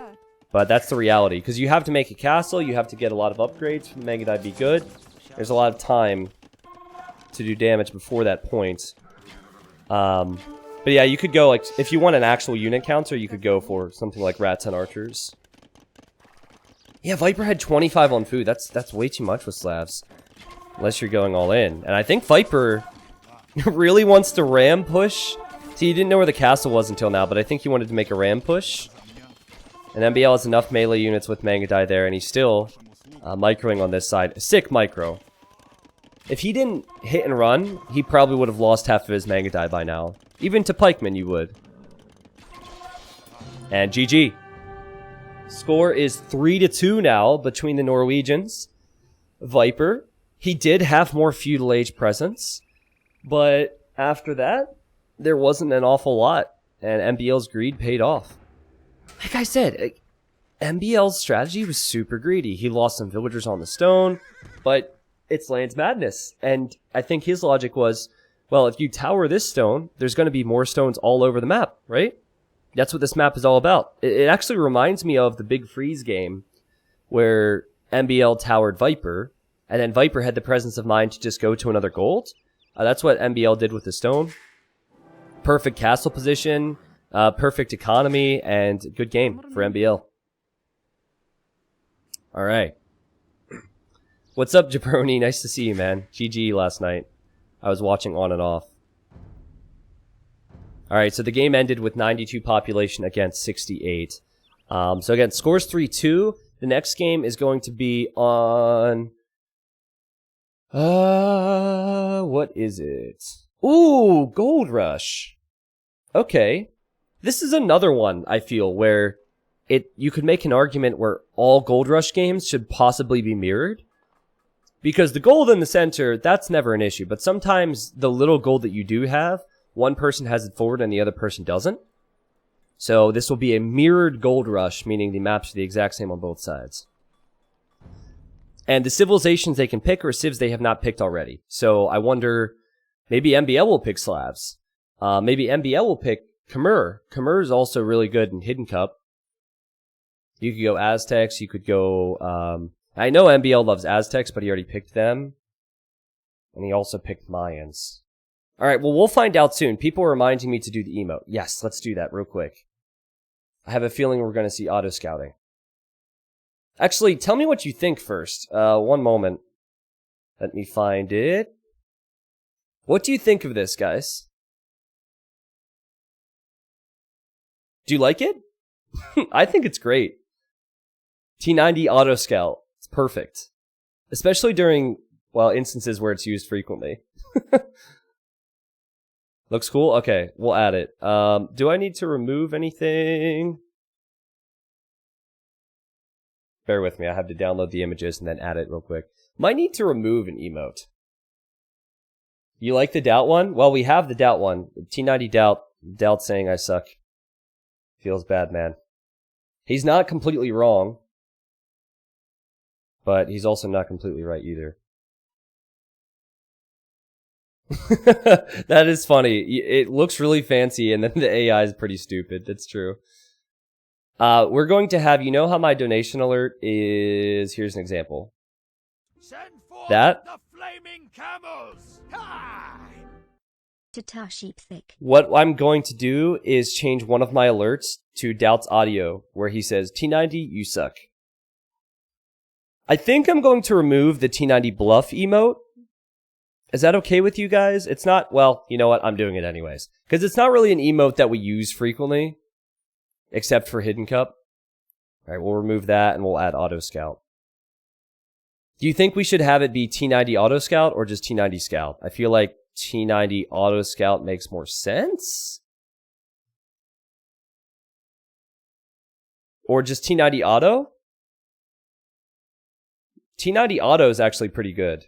But that's the reality, because you have to make a castle, you have to get a lot of upgrades for the Mangadai to be good. There's a lot of time to do damage before that point. But yeah, you could go, like, if you want an actual unit counter, you could go for something like Rats and Archers. Yeah, Viper had 25 on food. That's way too much with slabs. Unless you're going all in. And I think Viper really wants to ram push. See, he didn't know where the castle was until now, but I think he wanted to make a ram push. And MbL has enough melee units with Mangadai there, and he's still microing on this side. Sick micro. If he didn't hit and run, he probably would have lost half of his Mangadai by now. Even to Pikeman, you would. And GG. Score is 3-2 now between the Norwegians. Viper, he did have more feudal age presence, but after that, there wasn't an awful lot, and MbL's greed paid off. Like I said, MbL's strategy was super greedy. He lost some villagers on the stone, but it's Land's Madness, and I think his logic was, well, if you tower this stone, there's going to be more stones all over the map, right? That's what this map is all about. It actually reminds me of the Big Freeze game where MbL towered Viper, and then Viper had the presence of mind to just go to another gold. That's what MbL did with the stone. Perfect castle position, perfect economy, and good game for MbL. All right. What's up, Jabroni? Nice to see you, man. GG last night. I was watching on and off. Alright, so the game ended with 92 population against 68. So again, scores 3-2. The next game is going to be on... what is it? Ooh, Gold Rush. Okay. This is another one, I feel, where you could make an argument where all Gold Rush games should possibly be mirrored. Because the gold in the center, that's never an issue. But sometimes the little gold that you do have, one person has it forward and the other person doesn't. So this will be a mirrored Gold Rush, meaning the maps are the exact same on both sides. And the civilizations they can pick are civs they have not picked already. So I wonder, maybe MbL will pick Slavs. Maybe MbL will pick Khmer. Khmer is also really good in Hidden Cup. You could go Aztecs, you could go... I know MbL loves Aztecs, but he already picked them. And he also picked Mayans. Alright, well, we'll find out soon. People are reminding me to do the emote. Yes, let's do that real quick. I have a feeling we're going to see auto-scouting. Actually, tell me what you think first. One moment. Let me find it. What do you think of this, guys? Do you like it? I think it's great. T90 auto-scout. It's perfect. Especially during, well, instances where it's used frequently. Looks cool? Okay, we'll add it. Do I need to remove anything? Bear with me, I have to download the images and then add it real quick. Might need to remove an emote. You like the doubt one? Well, we have the doubt one. T90 doubt. Doubt saying I suck. Feels bad, man. He's not completely wrong. But he's also not completely right either. That is funny. It looks really fancy, and then the AI is pretty stupid. That's true. We're going to have, you know how my donation alert is... Here's an example. Send forth That. the flaming camels! Ha! Tata sheep thick. What I'm going to do is change one of my alerts to Doubt's audio, where he says, T90, you suck. I think I'm going to remove the T90 bluff emote. Is that okay with you guys? It's not, well, you know what? I'm doing it anyways. Because it's not really an emote that we use frequently. Except for Hidden Cup. Alright, we'll remove that and we'll add Auto Scout. Do you think we should have it be T90 Auto Scout or just T90 Scout? I feel like T90 Auto Scout makes more sense. Or just T90 Auto? T90 Auto is actually pretty good.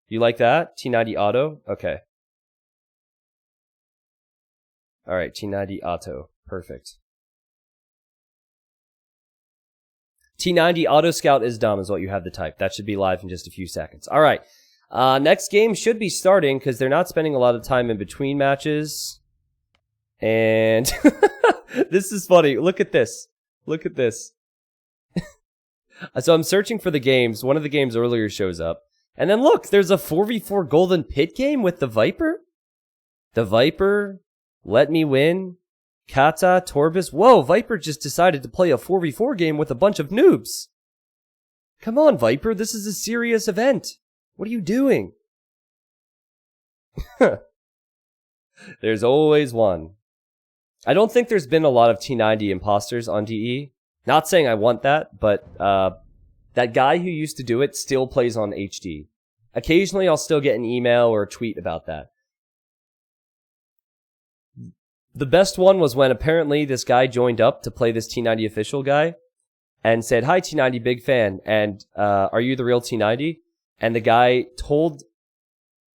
You like that? T90 Auto? Okay. Alright, T90 Auto. Perfect. T90 Auto Scout is dumb is what you have to type. That should be live in just a few seconds. Alright. Next game should be starting because they're not spending a lot of time in between matches. And this is funny. Look at this. Look at this. So I'm searching for the games. One of the games earlier shows up. And then look, there's a 4v4 Golden Pit game with the Viper. The Viper, Let Me Win, Kata, Torbis. Whoa, Viper just decided to play a 4v4 game with a bunch of noobs. Come on, Viper, this is a serious event. What are you doing? There's always one. I don't think there's been a lot of T90 imposters on DE. Not saying I want that, but that guy who used to do it still plays on HD. Occasionally, I'll still get an email or a tweet about that. The best one was when apparently this guy joined up to play this T90 official guy and said, "Hi T90, big fan, and are you the real T90?" And the guy told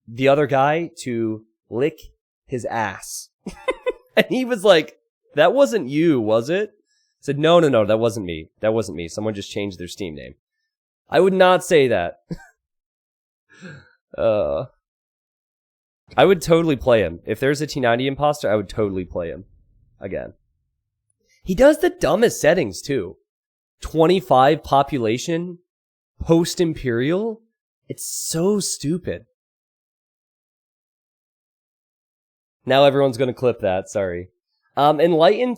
the other guy to lick his ass. And he was like, "That wasn't you, was it?" I said, no, that wasn't me. That wasn't me. Someone just changed their Steam name. I would not say that. I would totally play him. If there's a T90 imposter, I would totally play him. Again. He does the dumbest settings, too. 25 population, post-imperial. It's so stupid. Now everyone's going to clip that, sorry. Enlightened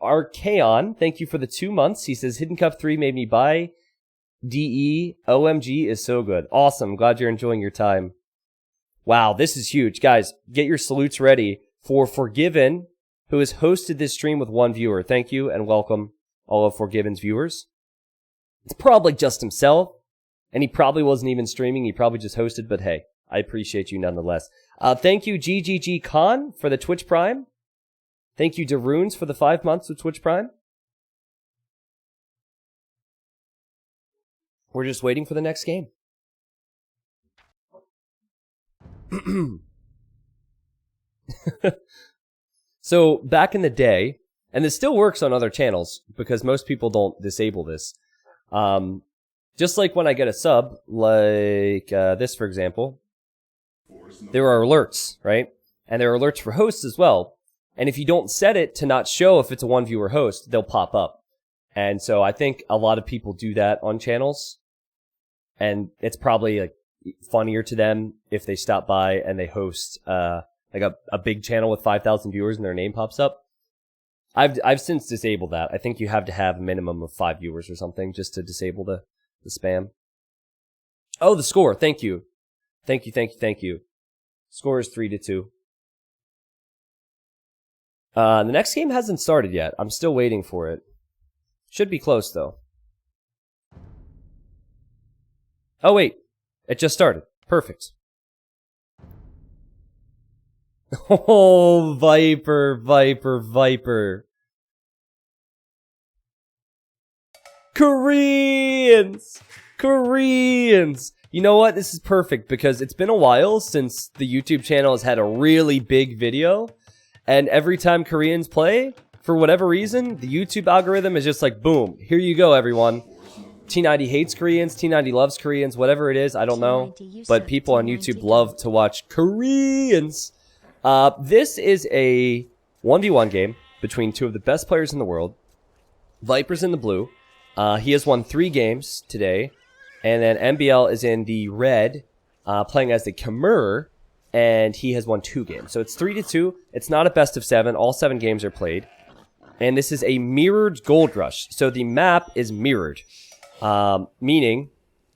Archaon, thank you for the 2 months. He says, Hidden Cup 3 made me buy DE. OMG is so good. Awesome. Glad you're enjoying your time. Wow, this is huge. Guys, get your salutes ready for Forgiven, who has hosted this stream with 1 viewer. Thank you and welcome all of Forgiven's viewers. It's probably just himself, and he probably wasn't even streaming. He probably just hosted, but hey, I appreciate you nonetheless. Thank you, GGG Khan, for the Twitch Prime. Thank you, Darunes, for the 5 months of Twitch Prime. We're just waiting for the next game. So, back in the day, and this still works on other channels, because most people don't disable this. Just like when I get a sub, like this, for example, there are alerts, right? And there are alerts for hosts as well. And if you don't set it to not show if it's a 1 viewer host, they'll pop up. And so I think a lot of people do that on channels. And it's probably like funnier to them if they stop by and they host like a big channel with 5,000 viewers and their name pops up. I've since disabled that. I think you have to have a minimum of 5 viewers or something just to disable the spam. Oh, the score. Thank you. Thank you. Score is 3-2. The next game hasn't started yet. I'm still waiting for it. Should be close, though. Oh, wait. It just started. Perfect. Oh, Viper. Koreans! You know what? This is perfect because it's been a while since the YouTube channel has had a really big video. And every time Koreans play, for whatever reason, the YouTube algorithm is just like, boom, here you go, everyone. T90 hates Koreans, T90 loves Koreans, whatever it is, I don't know. But people on YouTube love to watch Koreans. This is a 1v1 game between 2 of the best players in the world. Viper's in the blue. He has won 3 games today. And then MbL is in the red, playing as the Khmer. And he has won 2 games. So it's 3-2. It's not a best of 7. All 7 games are played. And this is a mirrored gold rush. So the map is mirrored. Meaning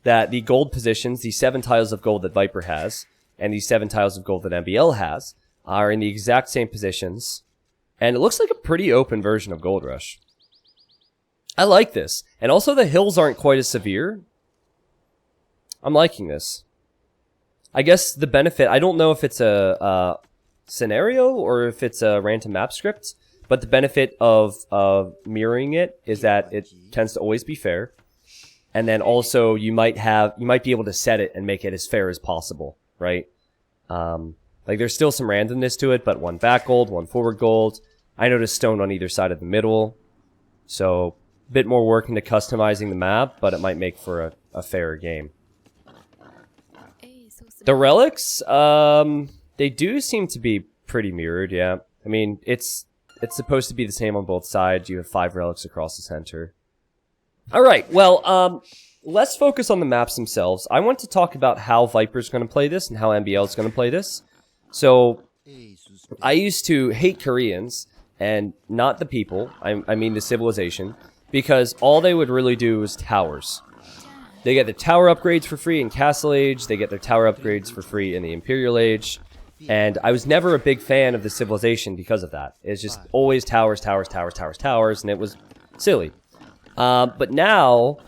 that the gold positions, the 7 tiles of gold that Viper has, and the 7 tiles of gold that MbL has, are in the exact same positions. And it looks like a pretty open version of Gold Rush. I like this. And also the hills aren't quite as severe. I'm liking this. I guess the benefit, I don't know if it's a scenario or if it's a random map script, but the benefit of mirroring it is that it tends to always be fair. And then also you might be able to set it and make it as fair as possible, right? Like there's still some randomness to it, but 1 back gold, 1 forward gold. I noticed stone on either side of the middle. So a bit more work into customizing the map, but it might make for a fairer game. The relics, they do seem to be pretty mirrored, yeah. I mean, it's supposed to be the same on both sides. You have 5 relics across the center. Alright, well, let's focus on the maps themselves. I want to talk about how Viper's going to play this and how MbL is going to play this. So, I used to hate Koreans, and not the people, I mean the civilization, because all they would really do was towers. They get the tower upgrades for free in Castle Age, they get their tower upgrades for free in the Imperial Age, and I was never a big fan of the civilization because of that. It's just always towers, and it was silly. But now,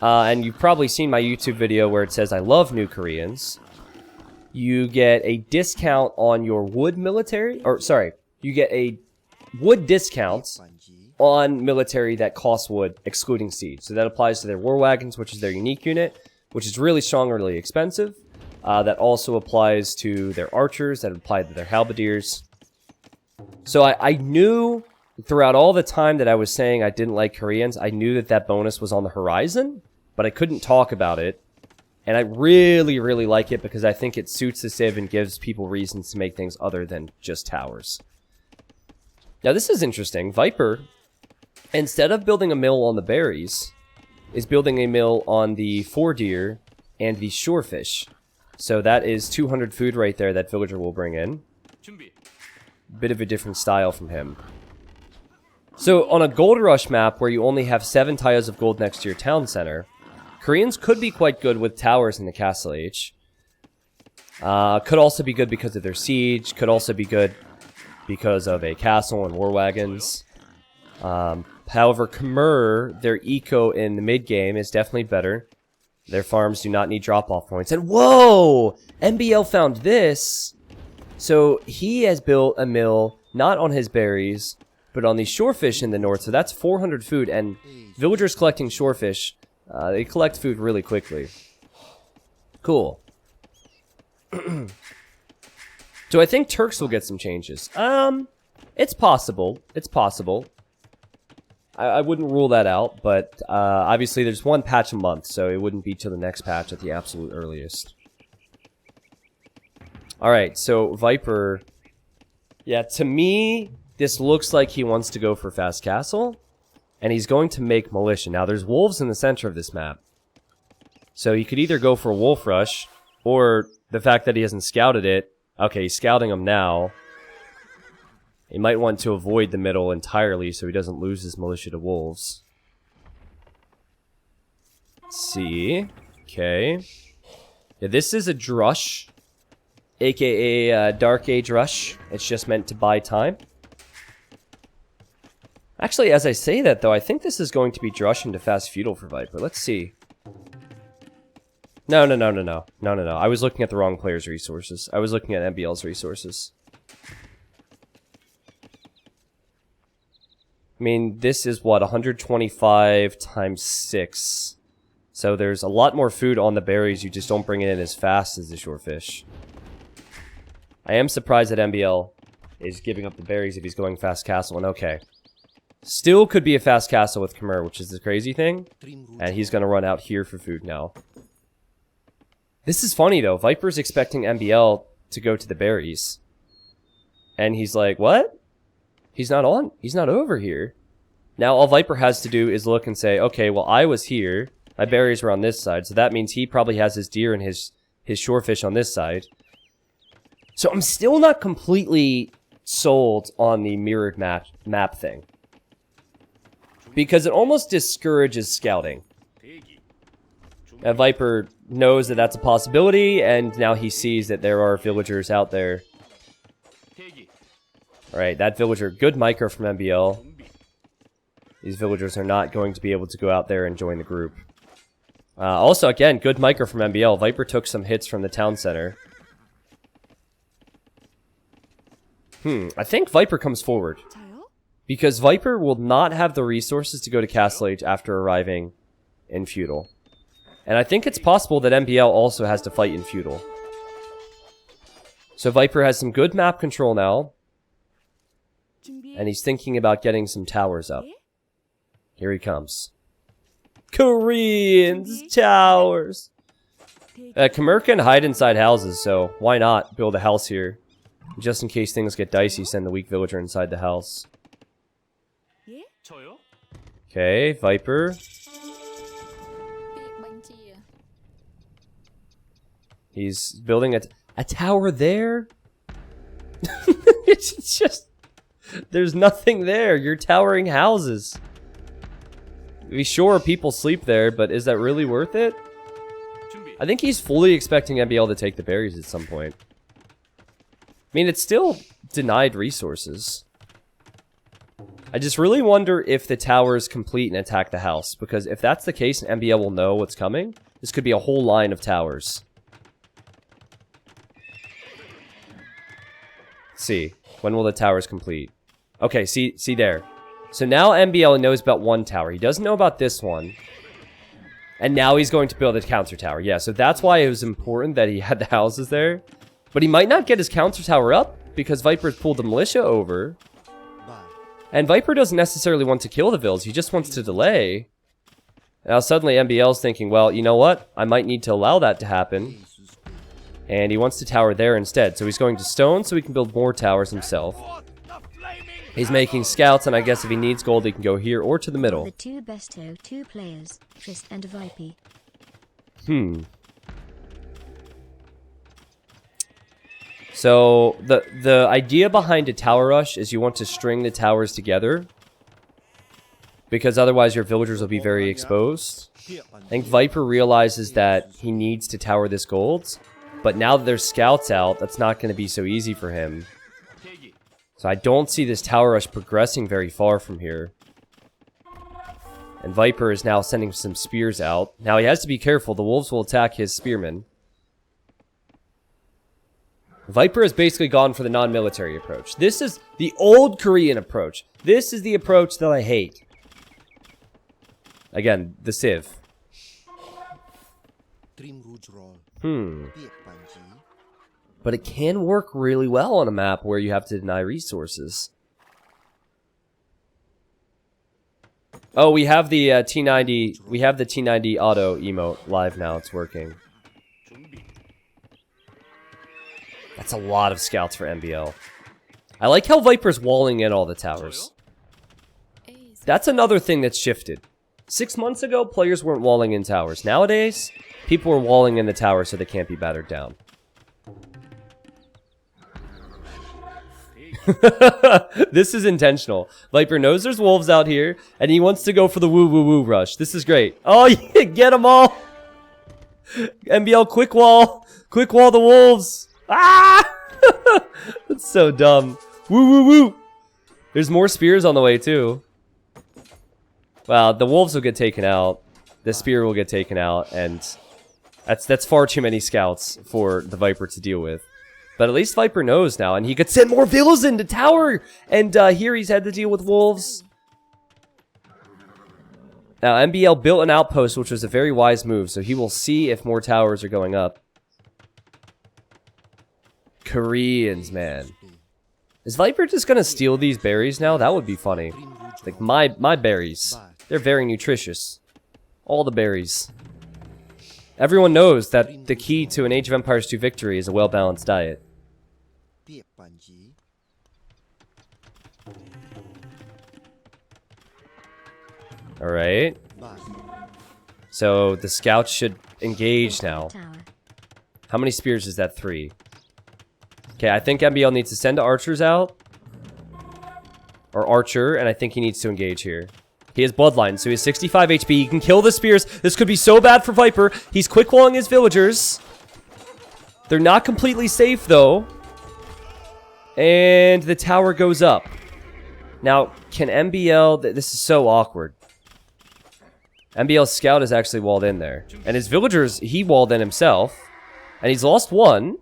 and you've probably seen my YouTube video where it says I love new Koreans. You get a discount on your wood military, or sorry, you get a wood discount on military that costs wood, excluding siege. So that applies to their war wagons, which is their unique unit, which is really strong or really expensive. That also applies to their archers, that apply to their halberdiers. So I knew throughout all the time that I was saying I didn't like Koreans, I knew that that bonus was on the horizon, but I couldn't talk about it. And I really, really like it because I think it suits the civ and gives people reasons to make things other than just towers. Now this is interesting. Viper, instead of building a mill on the berries, is building a mill on the four-deer and the shorefish. So that is 200 food right there that villager will bring in. Bit of a different style from him. So on a gold rush map where you only have 7 tiles of gold next to your town center, Koreans could be quite good with towers in the castle age. Could also be good because of their siege. Could also be good because of a castle and war wagons. However, Khmer, their eco in the mid game is definitely better. Their farms do not need drop-off points. And whoa! MbL found this. So he has built a mill, not on his berries, but on the shorefish in the north. So that's 400 food. And villagers collecting shorefish, they collect food really quickly. Cool. Do I think Turks will get some changes? It's possible. It's possible. I wouldn't rule that out, but obviously there's one patch a month, so it wouldn't be till the next patch at the absolute earliest. Alright, so Viper... Yeah, to me, this looks like he wants to go for Fast Castle, and he's going to make Militia. Now, there's wolves in the center of this map. So he could either go for Wolf Rush, or the fact that he hasn't scouted it. Okay, he's scouting them now. He might want to avoid the middle entirely so he doesn't lose his militia to wolves. Let's see. Okay. Yeah, this is a Drush, aka Dark Age Rush. It's just meant to buy time. Actually, as I say that though, I think this is going to be Drush into Fast Feudal for Viper. Let's see. No. I was looking at the wrong player's resources. I was looking at MbL's resources. I mean, this is what, 125 times 6. So there's a lot more food on the berries, you just don't bring it in as fast as the shorefish. I am surprised that MbL is giving up the berries if he's going Fast Castle, and okay. Still could be a Fast Castle with Khmer, which is the crazy thing. And he's gonna run out here for food now. This is funny though, Viper's expecting MbL to go to the berries. And he's like, what? He's not over here. Now all Viper has to do is look and say, okay, well I was here, my berries were on this side, so that means he probably has his deer and his shorefish on this side. So I'm still not completely sold on the mirrored map thing. Because it almost discourages scouting. And Viper knows that that's a possibility, and now he sees that there are villagers out there. Alright, that villager, good micro from MbL. These villagers are not going to be able to go out there and join the group. Also, again, good micro from MbL. Viper took some hits from the town center. I think Viper comes forward. Because Viper will not have the resources to go to Castle Age after arriving in Feudal. And I think it's possible that MbL also has to fight in Feudal. So Viper has some good map control now. And he's thinking about getting some towers up. Here he comes. Koreans! Towers! Khmer can hide inside houses, so why not build a house here? Just in case things get dicey, send the weak villager inside the house. Okay, Viper. He's building a tower there? It's just... There's nothing there. You're towering houses. Be sure people sleep there, but is that really worth it? I think he's fully expecting MbL to take the berries at some point. I mean, it's still denied resources. I just really wonder if the towers complete and attack the house. Because if that's the case and MbL will know what's coming, this could be a whole line of towers. Let's see. When will the towers complete? Okay, see there. So now MbL knows about one tower. He doesn't know about this one. And now he's going to build a counter tower. Yeah, so that's why it was important that he had the houses there. But he might not get his counter tower up because Viper's pulled the militia over. And Viper doesn't necessarily want to kill the vills. He just wants to delay. Now suddenly MbL's thinking, well, you know what? I might need to allow that to happen. And he wants to tower there instead. So he's going to stone so he can build more towers himself. He's making scouts, and I guess if he needs gold, he can go here or to the middle. The two best O2 players, Trist and Viper. So the idea behind a tower rush is you want to string the towers together. Because otherwise your villagers will be very exposed. I think Viper realizes that he needs to tower this gold. But now that there's scouts out, that's not going to be so easy for him. So I don't see this tower rush progressing very far from here. And Viper is now sending some spears out. Now he has to be careful. The wolves will attack his spearmen. Viper has basically gone for the non-military approach. This is the old Korean approach. This is the approach that I hate. Again, the Civ. But it can work really well on a map where you have to deny resources. Oh, we have the T90. We have the T90 auto emote live now. It's working. That's a lot of scouts for MbL. I like how Viper's walling in all the towers. That's another thing that's shifted. 6 months ago, players weren't walling in towers. Nowadays, people are walling in the tower so they can't be battered down. This is intentional. Viper knows there's wolves out here, and he wants to go for the woo-woo-woo rush. This is great. Oh, yeah, get them all! MbL, quick wall! Quick wall the wolves! Ah! That's so dumb. Woo-woo-woo! There's more spears on the way, too. Wow, the wolves will get taken out. The spear will get taken out, and that's far too many scouts for the Viper to deal with. But at least Viper knows now, and he could send more villas into tower! And here he's had to deal with wolves. Now, MbL built an outpost, which was a very wise move, so he will see if more towers are going up. Koreans, man. Is Viper just gonna steal these berries now? That would be funny. Like, my berries. They're very nutritious. All the berries. Everyone knows that the key to an Age of Empires 2 victory is a well-balanced diet. Alright. So, the scouts should engage now. How many spears is that? 3. Okay, I think MbL needs to send archers out. Or archer, and I think he needs to engage here. He has bloodline, so he has 65 HP. He can kill the spears. This could be so bad for Viper. He's quick-walling his villagers. They're not completely safe, though. And the tower goes up. Now, can MbL... This is so awkward. MbL's scout is actually walled in there. And his villagers, he walled in himself. And he's lost 1.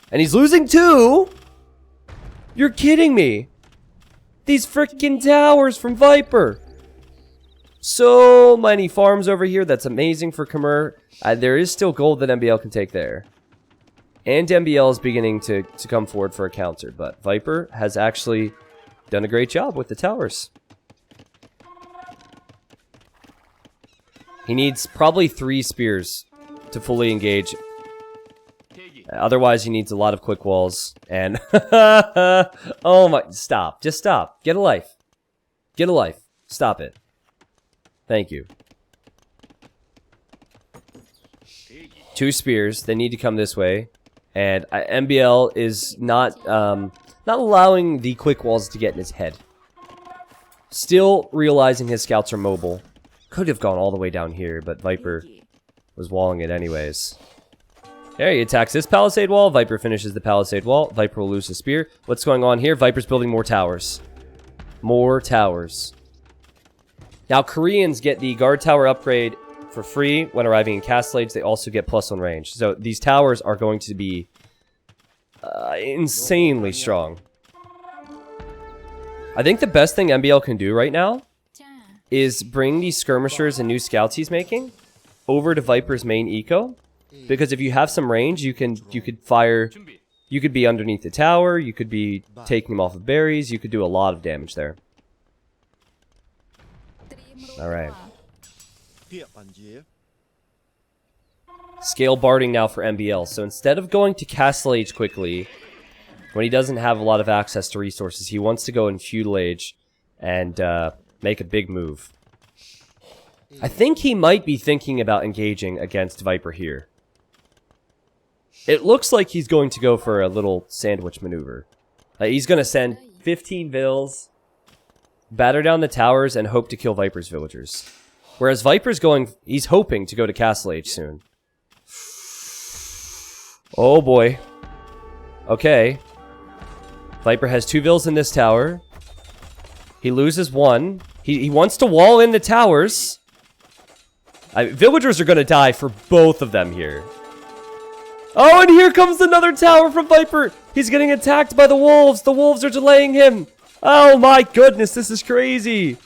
And he's losing 2. You're kidding me. These freaking towers from Viper. So many farms over here. That's amazing for Khmer. There is still gold that MbL can take there. And MbL is beginning to come forward for a counter. But Viper has actually done a great job with the towers. He needs probably 3 spears to fully engage. Otherwise, he needs a lot of quick walls. And oh my, stop. Just stop. Get a life. Get a life. Stop it. Thank you. 2 spears. They need to come this way. And MbL is not allowing the quick walls to get in his head. Still realizing his scouts are mobile. Could have gone all the way down here, but Viper was walling it anyways. There, he attacks this palisade wall. Viper finishes the palisade wall. Viper will lose his spear. What's going on here? Viper's building more towers. More towers. Now, Koreans get the guard tower upgrade for free when arriving in Castle Age. They also get +1 range. So these towers are going to be insanely strong. I think the best thing MbL can do right now is bring these skirmishers and new scouts he's making over to Viper's main eco. Because if you have some range, you could fire... You could be underneath the tower, you could be taking them off of berries, you could do a lot of damage there. Alright. Scale barding now for MbL. So instead of going to Castle Age quickly, when he doesn't have a lot of access to resources, he wants to go in Feudal Age and make a big move. I think he might be thinking about engaging against Viper here. It looks like he's going to go for a little sandwich maneuver. He's going to send 15 vills, batter down the towers, and hope to kill Viper's villagers. Whereas Viper's going... He's hoping to go to Castle Age soon. Oh boy. Okay. Viper has 2 vills in this tower. He loses 1. He wants to wall in the towers. Villagers are going to die for both of them here. Oh, and here comes another tower from Viper. He's getting attacked by the wolves. The wolves are delaying him. Oh my goodness, this is crazy.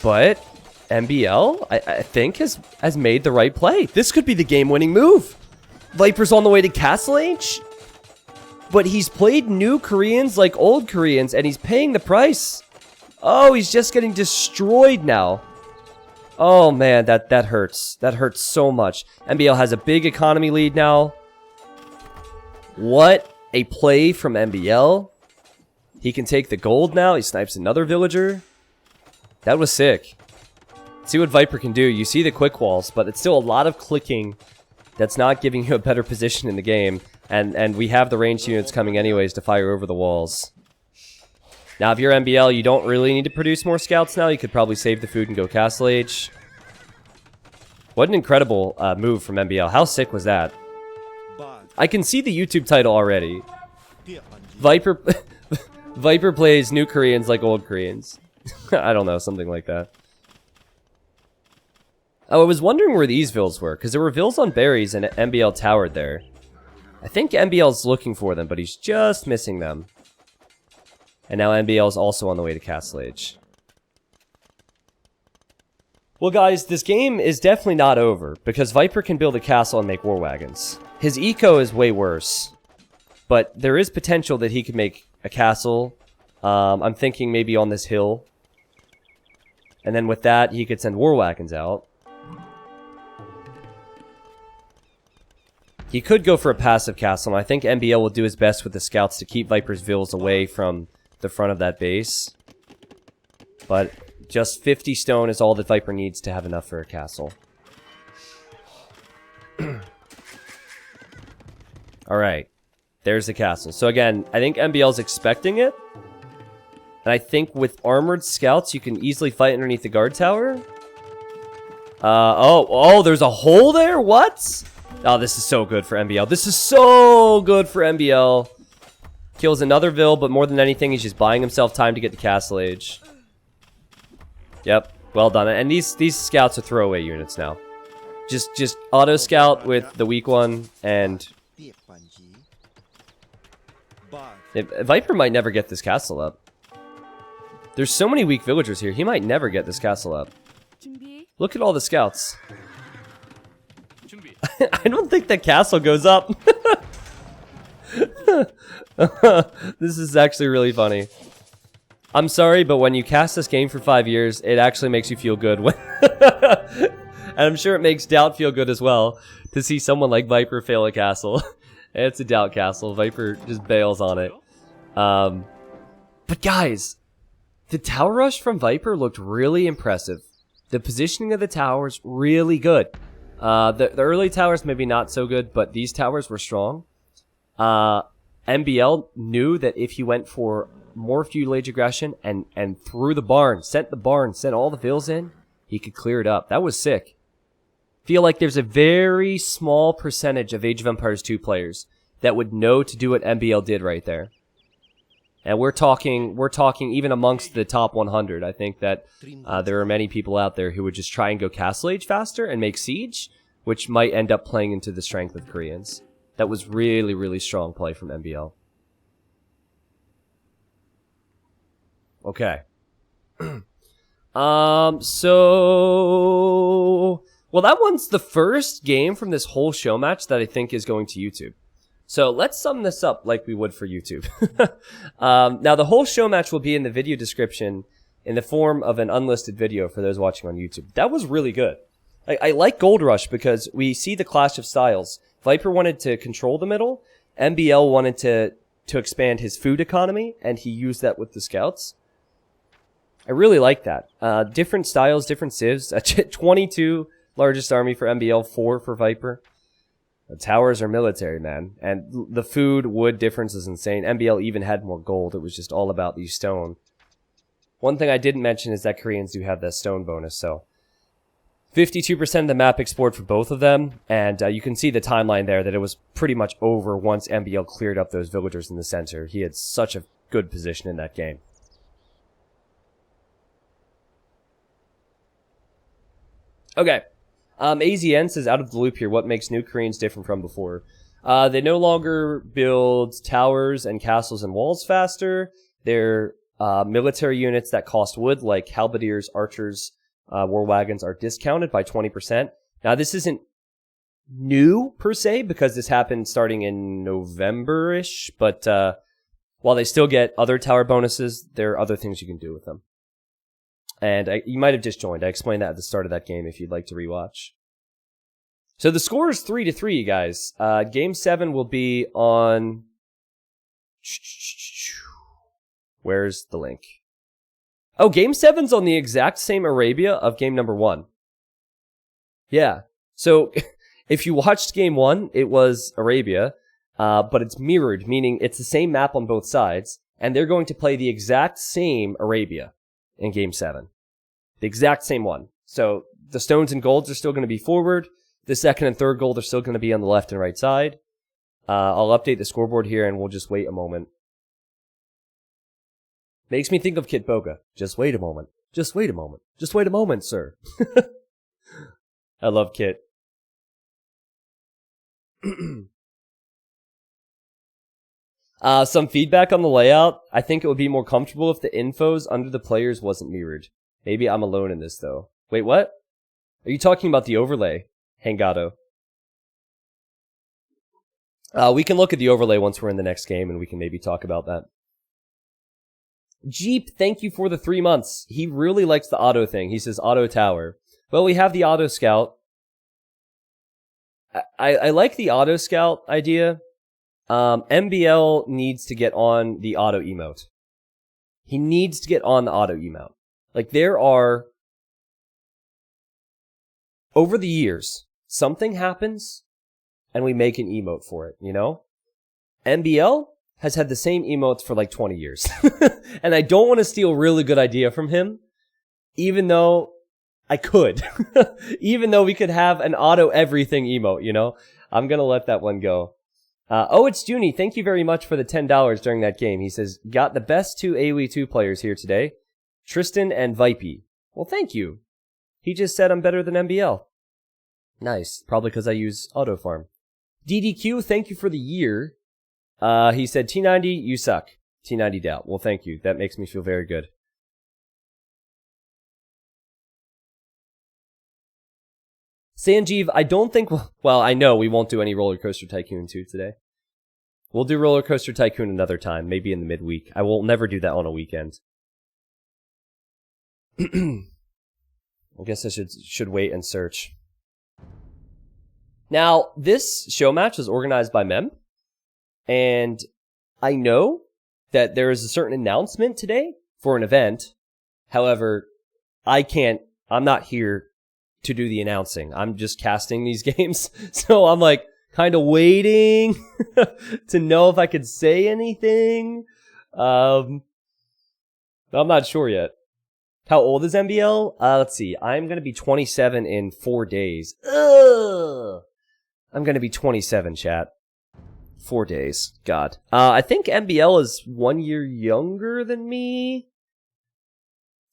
But MbL, I think, has made the right play. This could be the game-winning move. Viper's on the way to Castle Age. But he's played new Koreans like old Koreans, and he's paying the price. Oh, he's just getting destroyed now. Oh man, that hurts. That hurts so much. MbL has a big economy lead now. What a play from MbL. He can take the gold now. He snipes another villager. That was sick. See what Viper can do. You see the quick walls, but it's still a lot of clicking that's not giving you a better position in the game. And we have the ranged units coming anyways to fire over the walls. Now, if you're MbL, you don't really need to produce more scouts now. You could probably save the food and go Castle Age. What an incredible move from MbL. How sick was that? I can see the YouTube title already. Viper Viper plays new Koreans like old Koreans. I don't know, something like that. Oh, I was wondering where these vills were, because there were vills on berries and MbL towered there. I think MbL's looking for them, but he's just missing them. And now MbL is also on the way to Castle Age. Well guys, this game is definitely not over, because Viper can build a castle and make war wagons. His eco is way worse, but there is potential that he could make a castle. I'm thinking maybe on this hill. And then with that, he could send war wagons out. He could go for a passive castle, and I think MbL will do his best with the scouts to keep Viper's vills away from the front of that base. But just 50 stone is all that Viper needs to have enough for a castle. Alright. There's the castle. So again, I think MbL's expecting it. And I think with armored scouts, you can easily fight underneath the guard tower. Oh, there's a hole there? What? Oh, this is so good for MbL. This is so good for MbL. Kills another Vill, but more than anything, he's just buying himself time to get to Castle Age. Yep, well done. And these scouts are throwaway units now. Just auto scout with the weak one, and Viper might never get this castle up. There's so many weak villagers here. He might never get this castle up. Look at all the scouts. I don't think the castle goes up. This is actually really funny. I'm sorry, but when you cast this game for 5 years, it actually makes you feel good. And I'm sure it makes Doubt feel good as well to see someone like Viper fail a castle. It's a Doubt castle. Viper just bails on it. But guys, the tower rush from Viper looked really impressive. The positioning of the towers, really good. The early towers maybe not so good, but these towers were strong. MbL knew that if he went for more feudal age aggression and threw the barn, sent all the vills in, he could clear it up. That was sick. Feel like there's a very small percentage of Age of Empires 2 players that would know to do what MbL did right there. And we're talking even amongst the top 100. I think that there are many people out there who would just try and go Castle Age faster and make Siege, which might end up playing into the strength of Koreans. That was really, really strong play from MbL. Okay. So... Well, that one's the first game from this whole show match that I think is going to YouTube. So let's sum this up like we would for YouTube. Now, the whole show match will be in the video description in the form of an unlisted video for those watching on YouTube. That was really good. I like Gold Rush because we see the clash of styles. Viper wanted to control the middle. MbL wanted to expand his food economy, and he used that with the scouts. I really like that. Different styles, different civs. 22 largest army for MbL, 4 for Viper. The towers are military, man. And the food, wood difference is insane. MbL even had more gold. It was just all about the stone. One thing I didn't mention is that Koreans do have that stone bonus, so 52% of the map explored for both of them, and you can see the timeline there that it was pretty much over once MbL cleared up those villagers in the center. He had such a good position in that game. Okay. AZN says, out of the loop here, what makes new Koreans different from before? They no longer build towers and castles and walls faster. They're military units that cost wood, like halberdiers, archers, war wagons, are discounted by 20%. Now, this isn't new, per se, because this happened starting in November-ish, but while they still get other tower bonuses, there are other things you can do with them. And you might have just joined. I explained that at the start of that game if you'd like to rewatch. So the score is 3-3, you guys. Game 7 will be on... Where's the link? Oh, Game 7's on the exact same Arabia of Game number 1. Yeah. So if you watched Game 1, it was Arabia, but it's mirrored, meaning it's the same map on both sides, and they're going to play the exact same Arabia in Game 7. The exact same one. So the stones and golds are still going to be forward. The second and third gold are still going to be on the left and right side. I'll update the scoreboard here and we'll just wait a moment. Makes me think of Kit Boga. Just wait a moment. Just wait a moment. Just wait a moment, sir. I love Kit. Some feedback on the layout. I think it would be more comfortable if the infos under the players wasn't mirrored. Maybe I'm alone in this, though. Wait, what? Are you talking about the overlay, Hangado? We can look at the overlay once we're in the next game, and we can maybe talk about that. Jeep, thank you for the 3 months. He really likes the auto thing. He says auto tower. Well, we have the auto scout. I like the auto scout idea. MbL needs to get on the auto emote. He needs to get on the auto emote. Like, there are... Over the years, something happens, and we make an emote for it, you know? MbL has had the same emotes for like 20 years. And I don't want to steal a really good idea from him, even though I could. Even though we could have an auto everything emote, you know? I'm gonna let that one go. Oh, it's Junie. Thank you very much for the $10 during that game. He says, got the best 2 AoE2 players here today, Tristan and Vipey. Well, thank you. He just said I'm better than MbL. Nice. Probably because I use auto farm. DDQ, thank you for the year. He said, T90, you suck. T90 doubt. Well, thank you. That makes me feel very good. Sanjeev, I don't think... Well, I know we won't do any Roller Coaster Tycoon 2 today. We'll do Roller Coaster Tycoon another time, maybe in the midweek. I will never do that on a weekend. I guess I should wait and search. Now, this show match was organized by Mem, and I know that there is a certain announcement today for an event. However, I'm not here to do the announcing. I'm just casting these games. So I'm like kind of waiting to know if I could say anything. I'm not sure yet. How old is MbL? Let's see. I'm going to be 27 in 4 days. Ugh. I'm going to be 27, chat. 4 days. God. I think MbL is 1 year younger than me.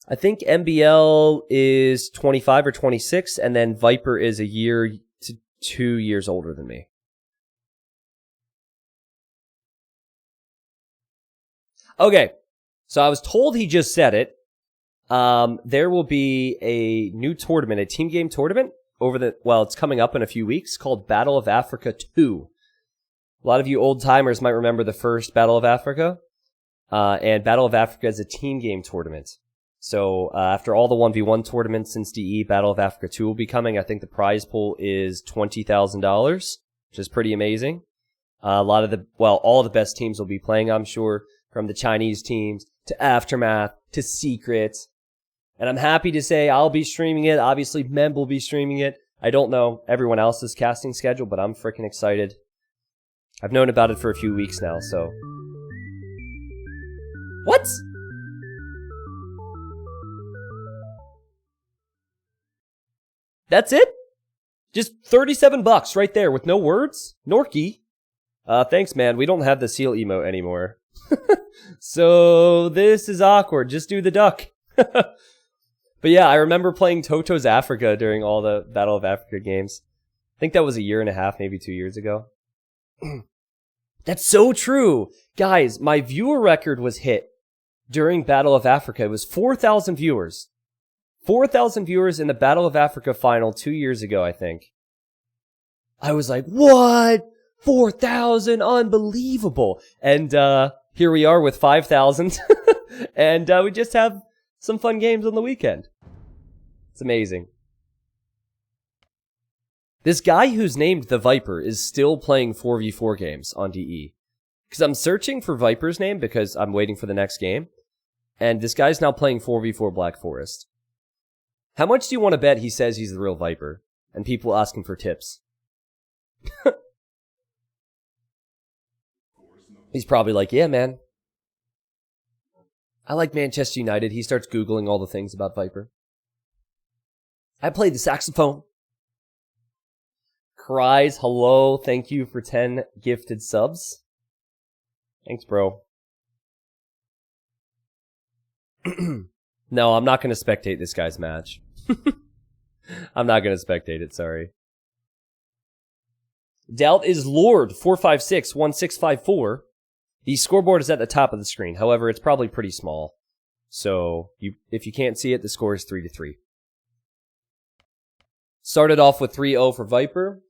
I think MbL is 25 or 26, and then Viper is a year to 2 years older than me. Okay, so I was told he just said it. There will be a new tournament, a team game tournament, it's coming up in a few weeks, called Battle of Africa 2. A lot of you old-timers might remember the first Battle of Africa, and Battle of Africa is a team game tournament. So after all the 1v1 tournaments since DE, Battle of Africa 2 will be coming. I think the prize pool is $20,000, which is pretty amazing. All the best teams will be playing, I'm sure, from the Chinese teams to Aftermath to Secret. And I'm happy to say I'll be streaming it. Obviously, Mem will be streaming it. I don't know everyone else's casting schedule, but I'm freaking excited. I've known about it for a few weeks now, so... What? That's it? Just $37 right there with no words? Norky? Thanks, man. We don't have the seal emote anymore. So, this is awkward. Just do the duck. But yeah, I remember playing Toto's Africa during all the Battle of Africa games. I think that was 1.5 years, maybe 2 years ago. That's so true! Guys, my viewer record was hit during Battle of Africa. It was 4,000 viewers. 4,000 viewers in the Battle of Africa final 2 years ago, I think. I was like, what? 4,000? Unbelievable! And here we are with 5,000. And we just have some fun games on the weekend. It's amazing. This guy who's named TheViper is still playing 4v4 games on DE. Because I'm searching for Viper's name because I'm waiting for the next game. And this guy's now playing 4v4 Black Forest. How much do you want to bet he says he's the real Viper? And people asking for tips. He's probably like, yeah, man. I like Manchester United. He starts Googling all the things about Viper. I played the saxophone. Cries, hello. Thank you for 10 gifted subs. Thanks, bro. No, I'm not going to spectate this guy's match. I'm not going to spectate it, sorry. Doubt is Lord 4561654. The scoreboard is at the top of the screen. However, it's probably pretty small. So, if you can't see it, the score is 3-3. Started off with 3-0 for Viper.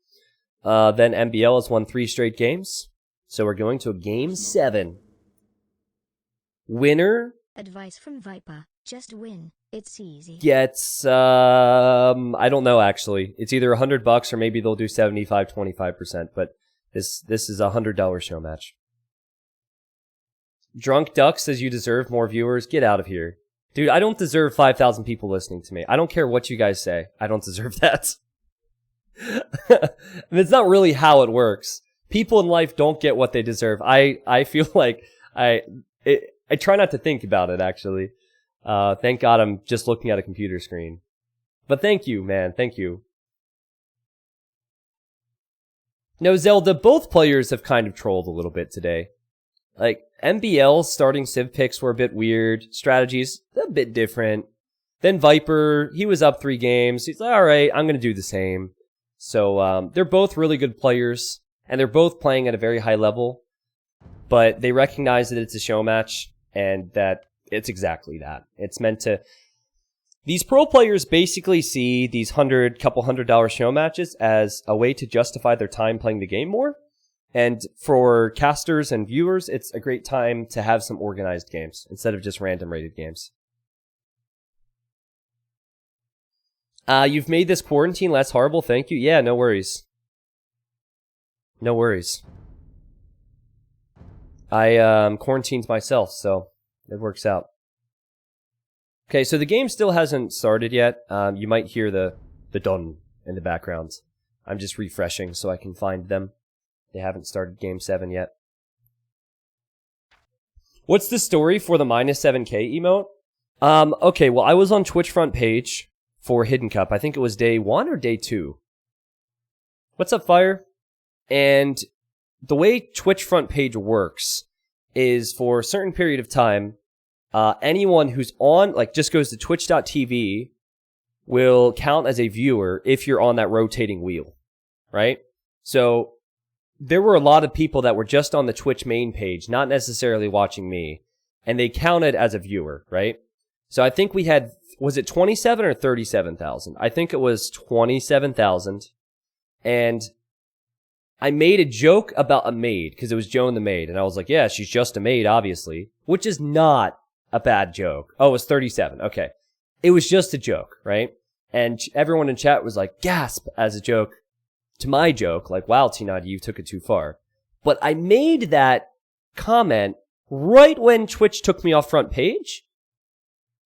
Then MbL has won 3 straight games. So we're going to a game 7. Winner Advice from Viper. Just win. It's easy. gets, I don't know actually. It's either $100 or maybe they'll do 75-25%, but this is a $100 show match. Drunk Duck says you deserve more viewers. Get out of here. Dude, I don't deserve 5,000 people listening to me. I don't care what you guys say. I don't deserve that. It's not really how it works. People in life don't get what they deserve. I feel like I try not to think about it, actually. Thank God I'm just looking at a computer screen. But thank you, man. Thank you. No, Zelda, both players have kind of trolled a little bit today. Like, MbL's starting civ picks were a bit weird. Strategies, a bit different. Then Viper, he was up 3 games. He's like, alright, I'm gonna do the same. So, they're both really good players. And they're both playing at a very high level. But they recognize that it's a show match. And that it's exactly that. It's meant to... These pro players basically see these couple $100 show matches as a way to justify their time playing the game more. And for casters and viewers, it's a great time to have some organized games instead of just random rated games. You've made this quarantine less horrible, thank you. Yeah, no worries. No worries. I quarantined myself, so it works out. Okay, so the game still hasn't started yet. You might hear the dun in the background. I'm just refreshing so I can find them. They haven't started Game 7 yet. What's the story for the -7k emote? Okay, well, I was on Twitch front page for Hidden Cup. I think it was day 1 or day 2. What's up, Fire? And the way Twitch front page works is for a certain period of time, anyone who's on, like, just goes to twitch.tv will count as a viewer if you're on that rotating wheel, right? So there were a lot of people that were just on the Twitch main page, not necessarily watching me, and they counted as a viewer, right? So I think we had, was it 27 or 37,000? I think it was 27,000. And I made a joke about a maid, because it was Joan the maid, and I was like, yeah, she's just a maid, obviously, which is not a bad joke. Oh, it was 37. Okay. It was just a joke, right? And everyone in chat was like, gasp, as a joke to my joke, like, wow, T90, you took it too far. But I made that comment right when Twitch took me off front page.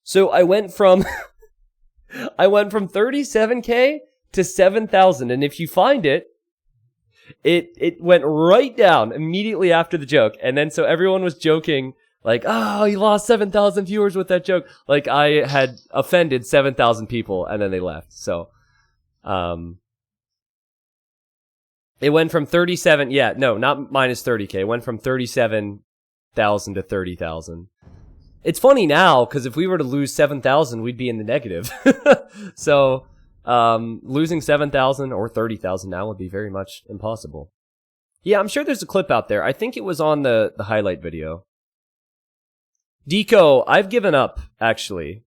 So I went from, I went from 37K to 7,000. And if you find it, it went right down immediately after the joke. And then so everyone was joking, like, oh, you lost 7,000 viewers with that joke. Like, I had offended 7,000 people, and then they left. So, it went from 37, yeah, no, not minus 30K. It went from 37,000 to 30,000. It's funny now, because if we were to lose 7,000, we'd be in the negative. So, losing 7,000 or 30,000 now would be very much impossible. Yeah, I'm sure there's a clip out there. I think it was on the highlight video. Deco, I've given up, actually.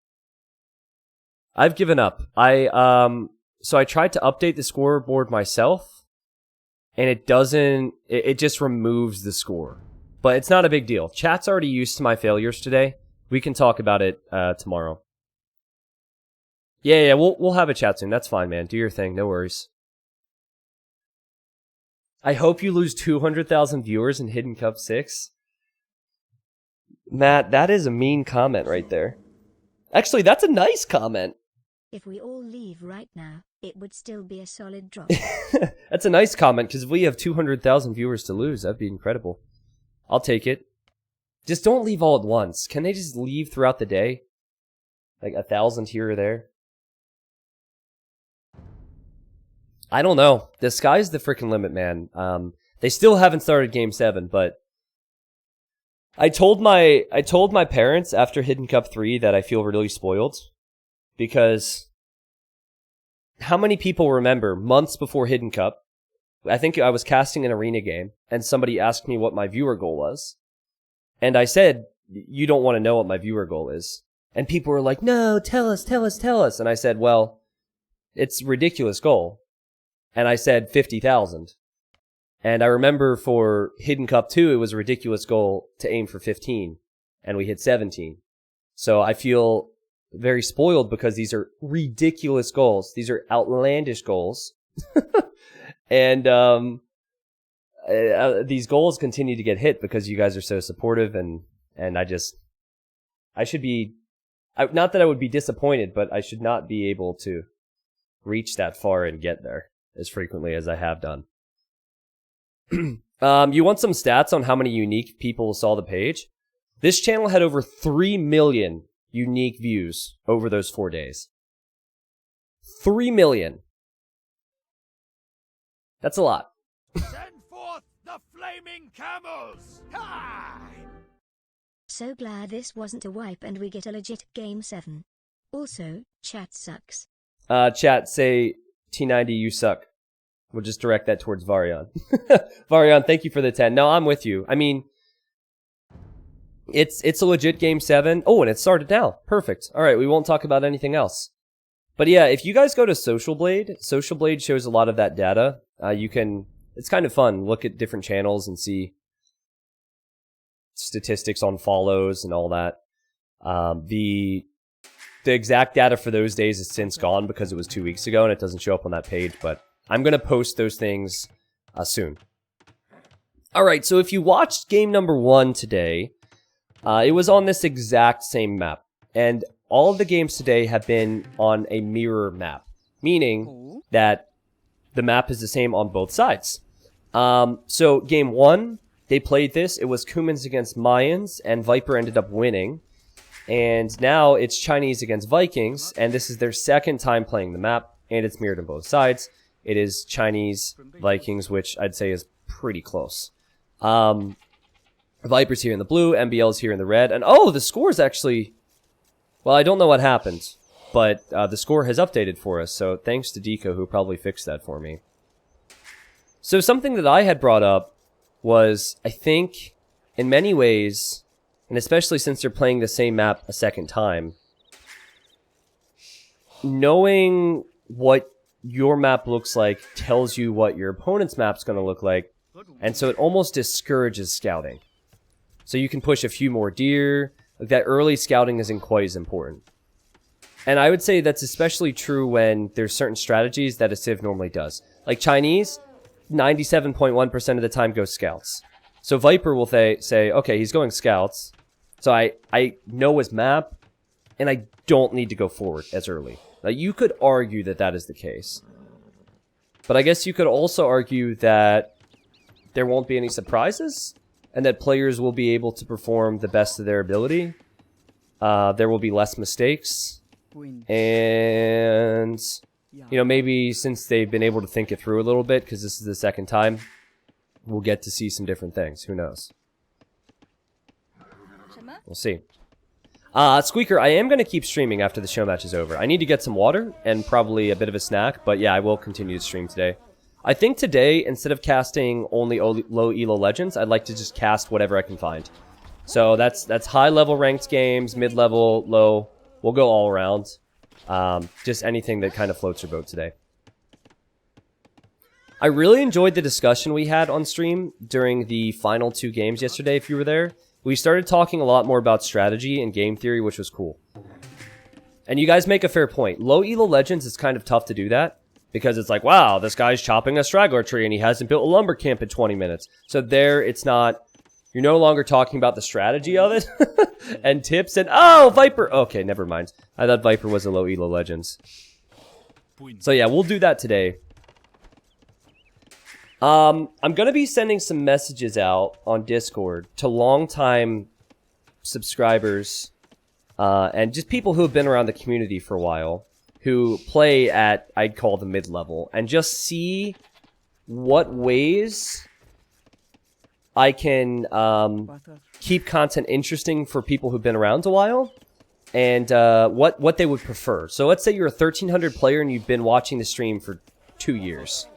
I've given up. So I tried to update the scoreboard myself, and it doesn't, it just removes the score. But it's not a big deal. Chat's already used to my failures today. We can talk about it, tomorrow. Yeah, we'll have a chat soon. That's fine, man. Do your thing. No worries. I hope you lose 200,000 viewers in Hidden Cup 6. Matt, that is a mean comment right there. Actually, that's a nice comment. If we all leave right now, it would still be a solid drop. That's a nice comment, because if we have 200,000 viewers to lose, that'd be incredible. I'll take it. Just don't leave all at once. Can they just leave throughout the day? Like 1,000 here or there? I don't know. The sky's the freaking limit, man. They still haven't started Game 7, but I told my parents after Hidden Cup 3 that I feel really spoiled, because how many people remember months before Hidden Cup, I think I was casting an arena game, and somebody asked me what my viewer goal was, and I said, you don't want to know what my viewer goal is. And people were like, no, tell us. And I said, well, it's a ridiculous goal. And I said 50,000. And I remember for Hidden Cup 2, it was a ridiculous goal to aim for 15. And we hit 17. So I feel very spoiled because these are ridiculous goals. These are outlandish goals. And these goals continue to get hit because you guys are so supportive. And I should be, not that I would be disappointed, but I should not be able to reach that far and get there as frequently as I have done. You want some stats on how many unique people saw the page? This channel had over 3 million unique views over those 4 days. 3 million. That's a lot. Send forth the flaming camels! Ha! So glad this wasn't a wipe and we get a legit Game 7. Also, chat sucks. Chat, say T90, you suck. We'll just direct that towards Varian. Varian, thank you for the 10. No, I'm with you. I mean, it's a legit Game 7. Oh, and it started now. Perfect. All right, we won't talk about anything else. But yeah, if you guys go to Social Blade shows a lot of that data. You can, it's kind of fun, look at different channels and see statistics on follows and all that. The exact data for those days is since gone because it was 2 weeks ago and it doesn't show up on that page, but I'm going to post those things soon. Alright, so if you watched game number 1 today, it was on this exact same map. And all of the games today have been on a mirror map, meaning that the map is the same on both sides. So game 1, they played this. It was Kumans against Mayans, and Viper ended up winning. And now it's Chinese against Vikings, and this is their second time playing the map, and it's mirrored on both sides. it is Chinese Vikings, which I'd say is pretty close. Viper's here in the blue, MbL's here in the red, and oh, the score is actually... Well, I don't know what happened, but the score has updated for us, so thanks to Deco, who probably fixed that for me. So something that I had brought up was, I think, in many ways, and especially since they're playing the same map a second time, knowing what your map looks like tells you what your opponent's map's going to look like, and so it almost discourages scouting. So you can push a few more deer. Like that early scouting isn't quite as important. And I would say that's especially true when there's certain strategies that a Civ normally does. Like Chinese, 97.1% of the time goes scouts. So Viper will say, okay, he's going scouts. So I know his map, and I don't need to go forward as early. Now, you could argue that that is the case. But I guess you could also argue that there won't be any surprises, and that players will be able to perform the best of their ability. There will be less mistakes. And, you know, maybe since they've been able to think it through a little bit, because this is the second time, we'll get to see some different things. Who knows? We'll see. Squeaker, I am going to keep streaming after the show match is over. I need to get some water and probably a bit of a snack, but yeah, I will continue to stream today. I think today, instead of casting only low elo legends, I'd like to just cast whatever I can find. So that's high-level ranked games, mid-level, low. We'll go all around. Just anything that kind of floats your boat today. I really enjoyed the discussion we had on stream during the final 2 games yesterday, if you were there. We started talking a lot more about strategy and game theory, which was cool. And you guys make a fair point. Low elo legends, it's kind of tough to do that. Because it's like, wow, this guy's chopping a straggler tree and he hasn't built a lumber camp in 20 minutes. So there, it's not... You're no longer talking about the strategy of it. And tips and... Oh, Viper! Okay, never mind. I thought Viper was a low elo legends. So yeah, we'll do that today. I'm going to be sending some messages out on Discord to longtime subscribers and just people who have been around the community for a while, who play at, I'd call the mid-level, and just see what ways I can keep content interesting for people who've been around a while, and what they would prefer. So let's say you're a 1300 player and you've been watching the stream for 2 years.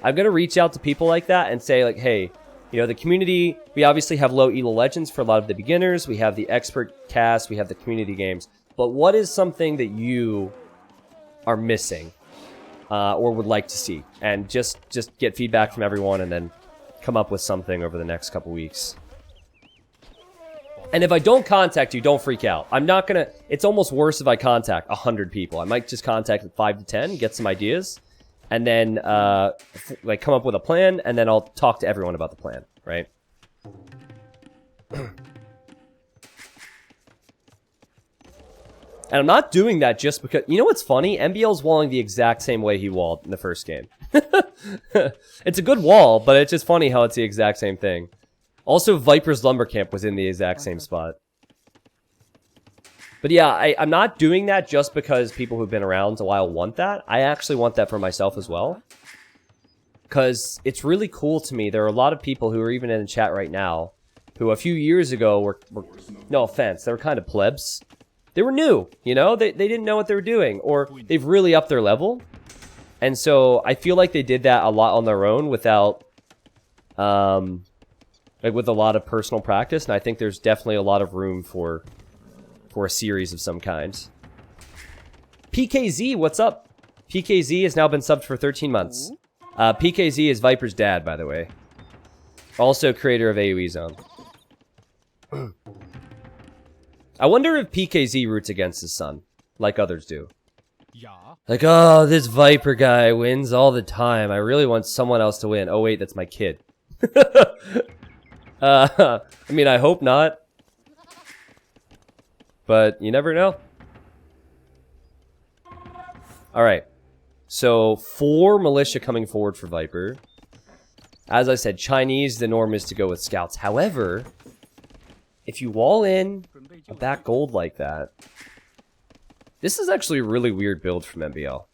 I'm going to reach out to people like that and say, like, hey, you know, the community, we obviously have low elo legends for a lot of the beginners, we have the expert cast, we have the community games, but what is something that you are missing or would like to see? And just get feedback from everyone and then come up with something over the next couple weeks. And if I don't contact you, don't freak out. I'm not gonna... It's almost worse if I contact 100 people. I might just contact 5 to 10, get some ideas, and then like come up with a plan, and then I'll talk to everyone about the plan, right? And I'm not doing that just because... You know what's funny? MbL's walling the exact same way he walled in the first game. It's a good wall, but it's just funny how it's the exact same thing. Also, Viper's lumber camp was in the exact same spot. But yeah, I'm not doing that just because people who've been around a while want that. I actually want that for myself as well. Because it's really cool to me. There are a lot of people who are even in the chat right now who a few years ago were no offense, they were kind of plebs. They were new, you know? They didn't know what they were doing. Or they've really upped their level. And so I feel like they did that a lot on their own without... like with a lot of personal practice. And I think there's definitely a lot of room for a series of some kind. PKZ, what's up? PKZ has now been subbed for 13 months. PKZ is Viper's dad, by the way. Also creator of AoE Zone. I wonder if PKZ roots against his son, like others do. Yeah. Like, oh, this Viper guy wins all the time. I really want someone else to win. Oh, wait, that's my kid. I mean, I hope not. But you never know. Alright. So, 4 militia coming forward for Viper. As I said, Chinese, the norm is to go with scouts. However, if you wall in a back gold like that, this is actually a really weird build from MbL.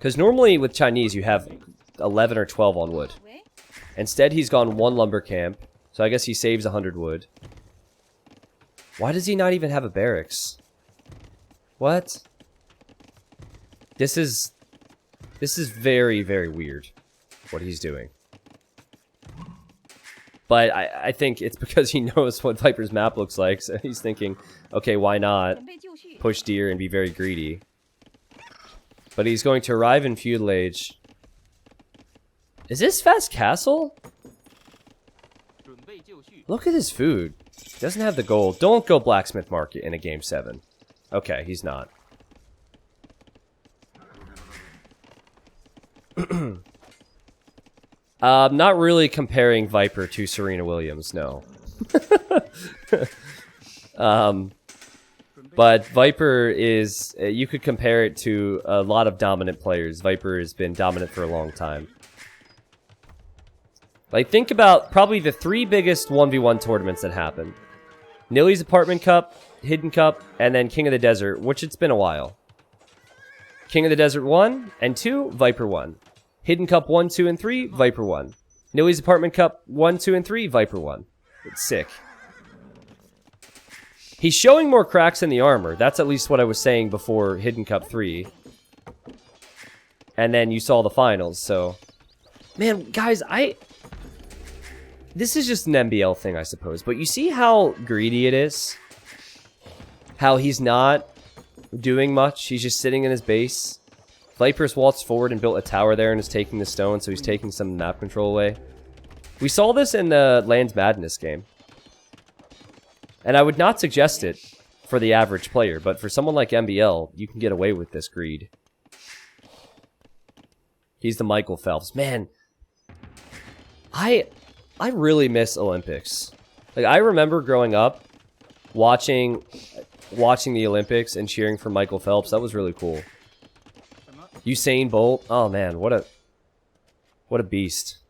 Because normally with Chinese, you have 11 or 12 on wood. Instead, he's gone 1 lumber camp. So I guess he saves 100 wood. Why does he not even have a barracks? What? This is very, very weird, what he's doing. But I think it's because he knows what Viper's map looks like, so he's thinking, okay, why not push deer and be very greedy? But he's going to arrive in feudal age. Is this fast castle? Look at his food. He doesn't have the gold. Don't go blacksmith market in a game 7. Okay, he's not. Not really comparing Viper to Serena Williams, no. But Viper is, you could compare it to a lot of dominant players. Viper has been dominant for a long time. Like, think about probably the 3 biggest 1v1 tournaments that happened. Nilly's Apartment Cup, Hidden Cup, and then King of the Desert, which it's been a while. King of the Desert 1 and 2, Viper 1. Hidden Cup 1, 2, and 3, Viper 1. Nilly's Apartment Cup 1, 2, and 3, Viper 1. It's sick. He's showing more cracks in the armor. That's at least what I was saying before Hidden Cup 3. And then you saw the finals, so... Man, guys, this is just an MbL thing, I suppose. But you see how greedy it is? How he's not doing much. He's just sitting in his base. Viper's waltzed forward and built a tower there and is taking the stone, so he's taking some map control away. We saw this in the Lands Madness game. And I would not suggest it for the average player, but for someone like MbL, you can get away with this greed. He's the Michael Phelps. Man, I really miss Olympics. Like, I remember growing up, watching the Olympics and cheering for Michael Phelps. That was really cool. Usain Bolt. Oh man, what a beast.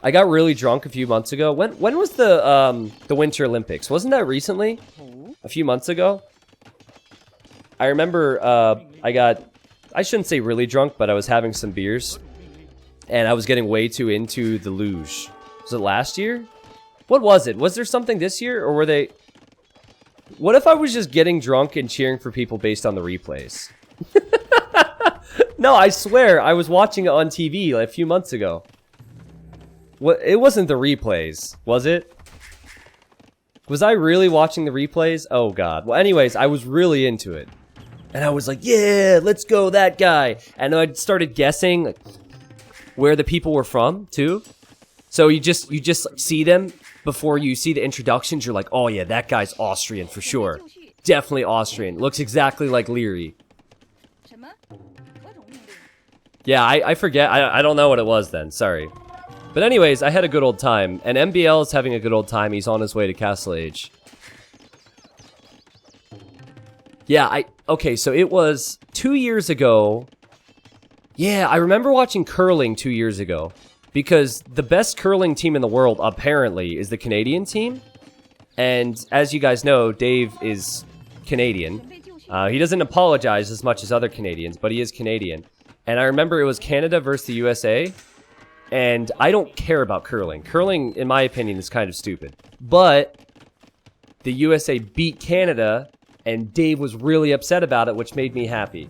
I got really drunk a few months ago. When was the Winter Olympics? Wasn't that recently? A few months ago? I remember I shouldn't say really drunk, but I was having some beers. And I was getting way too into the luge. Was it last year? What was it? Was there something this year? Or were they... What if I was just getting drunk and cheering for people based on the replays? No, I swear, I was watching it on TV like a few months ago. What? It wasn't the replays, was it? Was I really watching the replays? Oh god. Well, anyways, I was really into it. And I was like, yeah, let's go, that guy. And I started guessing like, where the people were from, too. So you just see them before you see the introductions. You're like, oh yeah, that guy's Austrian for sure. Definitely Austrian. Looks exactly like Leary. Yeah, I forget. I don't know what it was then. Sorry. But anyways, I had a good old time. And MbL is having a good old time. He's on his way to Castle Age. Yeah, okay, so it was 2 years ago. Yeah, I remember watching curling 2 years ago. Because the best curling team in the world, apparently, is the Canadian team. And as you guys know, Dave is Canadian. He doesn't apologize as much as other Canadians, but he is Canadian. And I remember it was Canada versus the USA. And I don't care about curling. Curling, in my opinion, is kind of stupid. But the USA beat Canada, and Dave was really upset about it, which made me happy.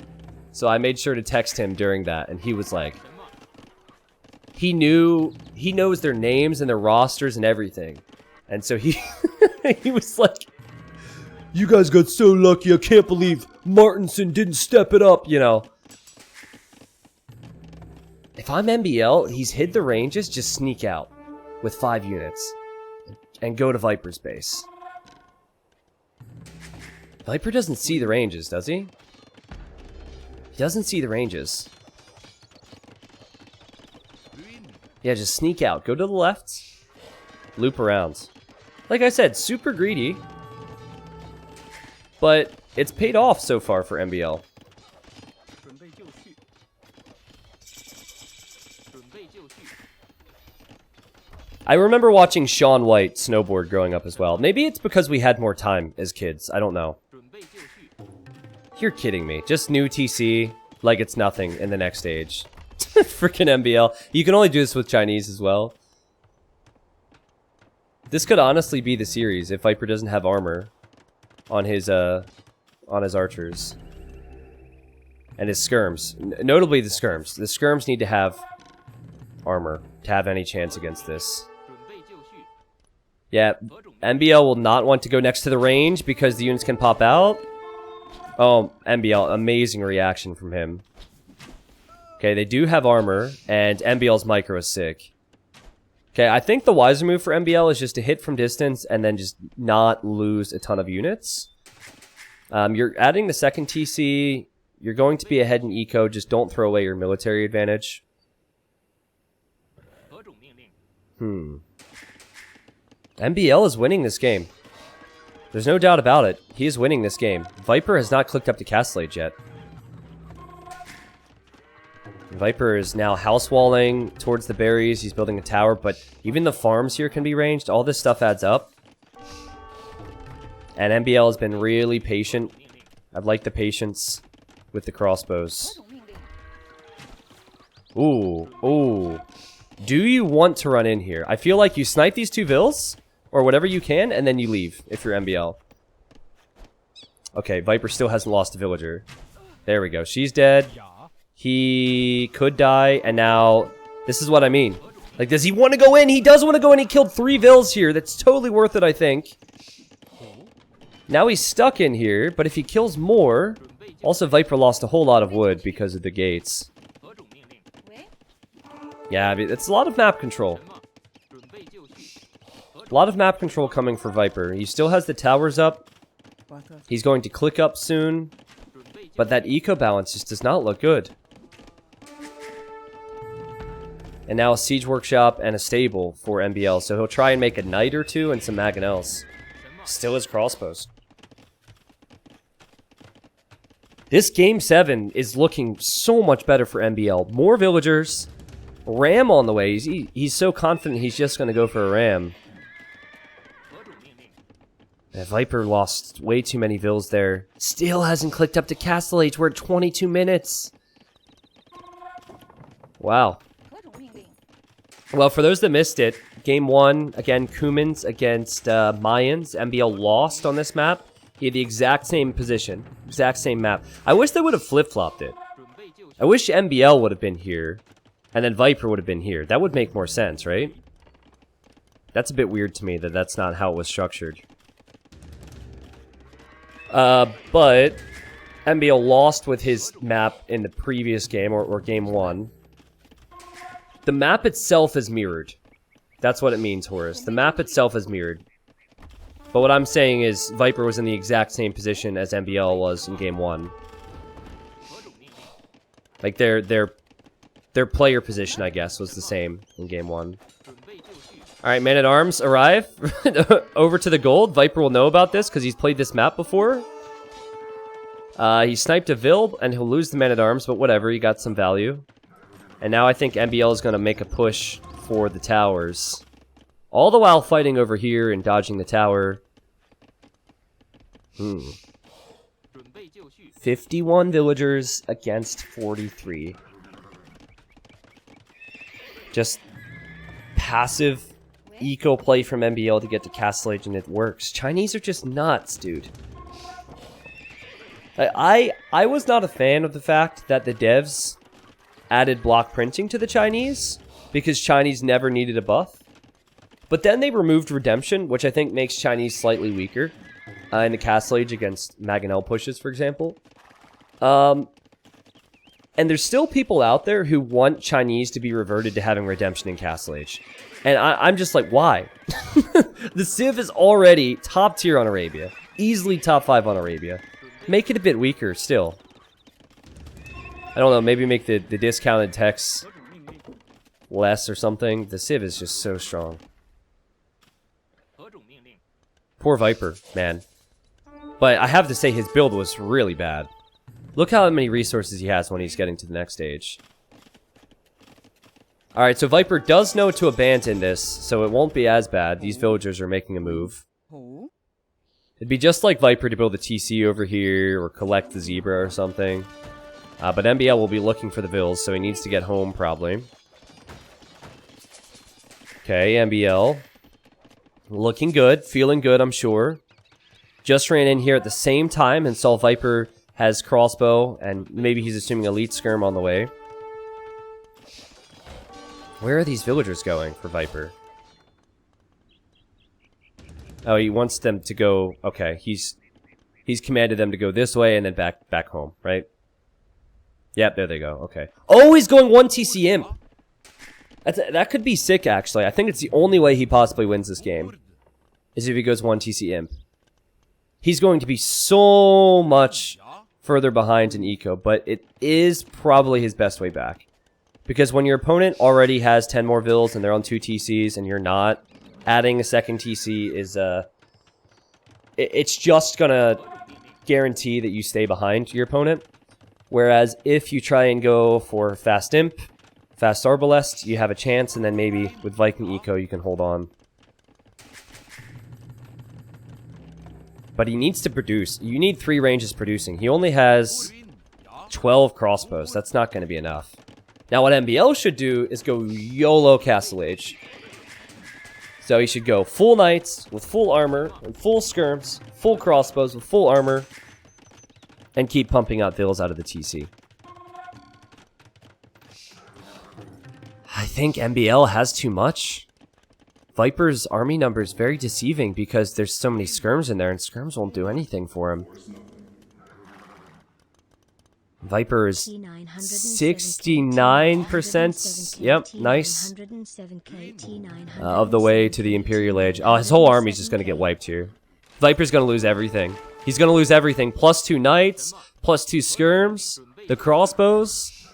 So I made sure to text him during that, and he was like... He knows their names and their rosters and everything. And so he was like, you guys got so lucky, I can't believe Martinson didn't step it up, you know. If I'm MbL, he's hid the ranges, just sneak out with 5 units and go to Viper's base. Viper doesn't see the ranges, does he? He doesn't see the ranges. Yeah, just sneak out. Go to the left. Loop around. Like I said, super greedy. But it's paid off so far for MbL. I remember watching Shaun White snowboard growing up as well. Maybe it's because we had more time as kids. I don't know. You're kidding me. Just new TC like it's nothing in the next stage. Freaking MbL. You can only do this with Chinese as well. This could honestly be the series if Viper doesn't have armor on his archers. And his skirms. Notably the skirms. The skirms need to have armor to have any chance against this. Yeah, MbL will not want to go next to the range because the units can pop out. Oh, MbL, amazing reaction from him. Okay, they do have armor, and MbL's micro is sick. Okay, I think the wiser move for MbL is just to hit from distance and then just not lose a ton of units. You're adding the second TC. You're going to be ahead in eco. Just don't throw away your military advantage. MbL is winning this game. There's no doubt about it. He is winning this game. Viper has not clicked up to Castle Age yet. Viper is now house walling towards the berries. He's building a tower, but even the farms here can be ranged. All this stuff adds up. And MbL has been really patient. I'd like the patience with the crossbows. Ooh, ooh. Do you want to run in here? I feel like you snipe these two vills, or whatever you can, and then you leave, if you're MbL. Okay, Viper still hasn't lost a villager. There we go. She's dead. He could die, and now... This is what I mean. Like, does he want to go in? He does want to go in. He killed 3 vills here. That's totally worth it, I think. Now he's stuck in here, but if he kills more... Also, Viper lost a whole lot of wood because of the gates. Yeah, I mean, it's a lot of map control. A lot of map control coming for Viper. He still has the towers up. He's going to click up soon. But that eco balance just does not look good. And now a siege workshop and a stable for MbL. So he'll try and make a knight or two and some mangonels. Still has crossbows. This game 7 is looking so much better for MbL. More villagers. Ram on the way. He's so confident he's just going to go for a ram. Viper lost way too many vills there. Still hasn't clicked up to Castle Age. We're at 22 minutes. Wow. Well, for those that missed it, game 1, again, Kumans against Mayans. MbL lost on this map. He had the exact same position. Exact same map. I wish they would have flip-flopped it. I wish MbL would have been here. And then Viper would have been here. That would make more sense, right? That's a bit weird to me that that's not how it was structured. But MbL lost with his map in the previous game, or game 1. The map itself is mirrored. That's what it means, Horace. The map itself is mirrored. But what I'm saying is Viper was in the exact same position as MbL was in game 1. Like their player position, I guess, was the same in game 1. Alright, Man-at-Arms arrive. Over to the gold. Viper will know about this because he's played this map before. He sniped a Vil, and he'll lose the Man-at-Arms, but whatever, he got some value. And now I think MbL is going to make a push for the towers. All the while fighting over here and dodging the tower. 51 villagers against 43. Just passive eco play from MbL to get to Castle Age, and it works. Chinese are just nuts, dude. I was not a fan of the fact that the devs added block printing to the Chinese, because Chinese never needed a buff. But then they removed Redemption, which I think makes Chinese slightly weaker in the Castle Age against Mangonel pushes, for example. And there's still people out there who want Chinese to be reverted to having Redemption in Castle Age. And I'm just like, why? The Civ is already top tier on Arabia. Easily top 5 on Arabia. Make it a bit weaker still. I don't know, maybe make the discounted techs less or something. The Civ is just so strong. Poor Viper, man. But I have to say his build was really bad. Look how many resources he has when he's getting to the next stage. Alright, so Viper does know to abandon this, so it won't be as bad. These villagers are making a move. It'd be just like Viper to build a TC over here or collect the Zebra or something. But MbL will be looking for the Vills, so he needs to get home probably. Okay, MbL. Looking good, feeling good, I'm sure. Just ran in here at the same time and saw Viper has crossbow, and maybe he's assuming elite skirm on the way. Where are these villagers going for Viper? Oh, he wants them to go... Okay, he's commanded them to go this way and then back home, right? Yep, there they go. Okay. Oh, he's going 1 TC imp! That could be sick, actually. I think it's the only way he possibly wins this game. Is if he goes 1 TC imp. He's going to be so much further behind in eco, but it is probably his best way back. Because when your opponent already has 10 more vills and they're on 2 TCs and you're not, adding a second TC is, it's just gonna guarantee that you stay behind your opponent. Whereas if you try and go for fast imp, fast arbalest, you have a chance, and then maybe with Viking eco you can hold on. But he needs to produce. You need 3 ranges producing. He only has 12 crossbows. That's not going to be enough. Now what MbL should do is go YOLO Castle Age. So he should go full knights with full armor and full skirms, full crossbows with full armor, and keep pumping out vills out of the TC. I think MbL has too much. Viper's army number is very deceiving because there's so many skirms in there, and skirms won't do anything for him. Viper is 69%. Yep, nice. Of the way to the Imperial Age. Oh, his whole army's just going to get wiped here. Viper's going to lose everything. He's going to lose everything. Plus 2 knights, plus 2 skirms, the crossbows.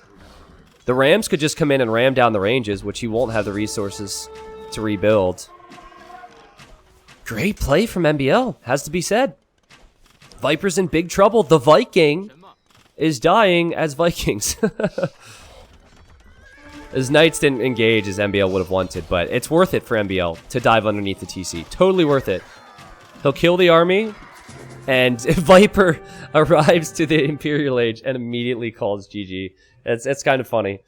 The rams could just come in and ram down the ranges, which he won't have the resources to rebuild. Great play from MbL, has to be said. Viper's in big trouble. The Viking is dying as Vikings. His knights didn't engage as MbL would have wanted, but it's worth it for MbL to dive underneath the TC. Totally worth it. He'll kill the army, and Viper arrives to the Imperial Age and immediately calls GG. It's kind of funny.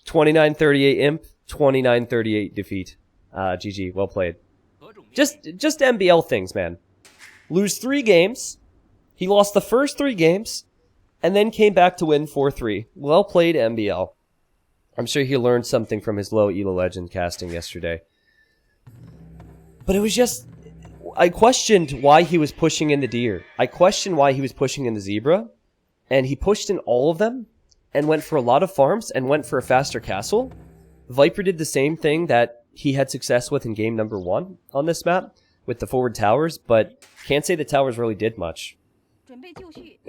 29-38 imp, 29-38 defeat. GG, well played. Just MbL things, man. Lose 3 games. He lost the first 3 games, and then came back to win 4-3. Well played, MbL. I'm sure he learned something from his low Elo Legend casting yesterday. But it was just... I questioned why he was pushing in the deer. I questioned why he was pushing in the zebra. And he pushed in all of them, and went for a lot of farms, and went for a faster castle. Viper did the same thing that he had success with in game number 1 on this map, with the forward towers, but can't say the towers really did much.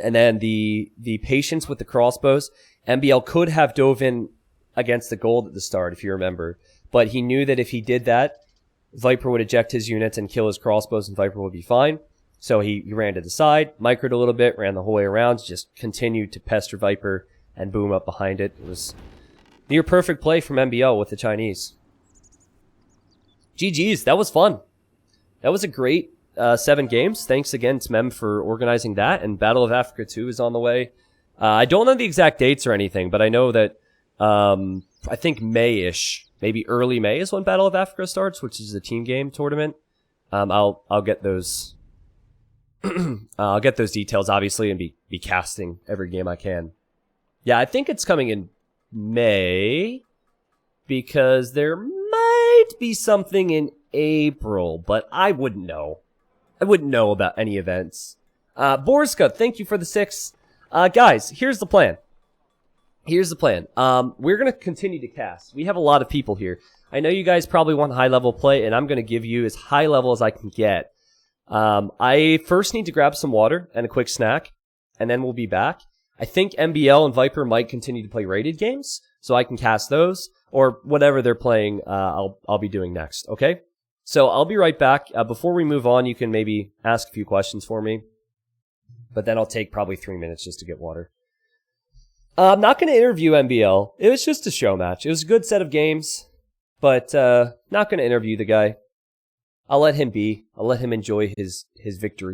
And then the patience with the crossbows, MbL could have dove in against the gold at the start, if you remember. But he knew that if he did that, Viper would eject his units and kill his crossbows, and Viper would be fine. So he ran to the side, microed a little bit, ran the whole way around, just continued to pester Viper and boom up behind it. It was near perfect play from MbL with the Chinese. GG's, that was fun. That was a great 7 games. Thanks again to Mem for organizing that, and Battle of Africa 2 is on the way. I don't know the exact dates or anything, but I know that I think May-ish, maybe early May is when Battle of Africa starts, which is a team game tournament. I'll get those I'll get those details obviously and be casting every game I can. Yeah, I think it's coming in May because there might be something in April, but I wouldn't know. I wouldn't know about any events. Borska, thank you for the 6. Guys, here's the plan. Here's the plan. We're going to continue to cast. We have a lot of people here. I know you guys probably want high-level play, and I'm going to give you as high level as I can get. I first need to grab some water and a quick snack, and then we'll be back. I think MbL and Viper might continue to play rated games, so I can cast those, or whatever they're playing, I'll be doing next, okay? So I'll be right back. Before we move on, you can maybe ask a few questions for me, but then I'll take probably 3 minutes just to get water. I'm not going to interview MbL. It was just a show match. It was a good set of games, but not going to interview the guy. I'll let him be. I'll let him enjoy his victory.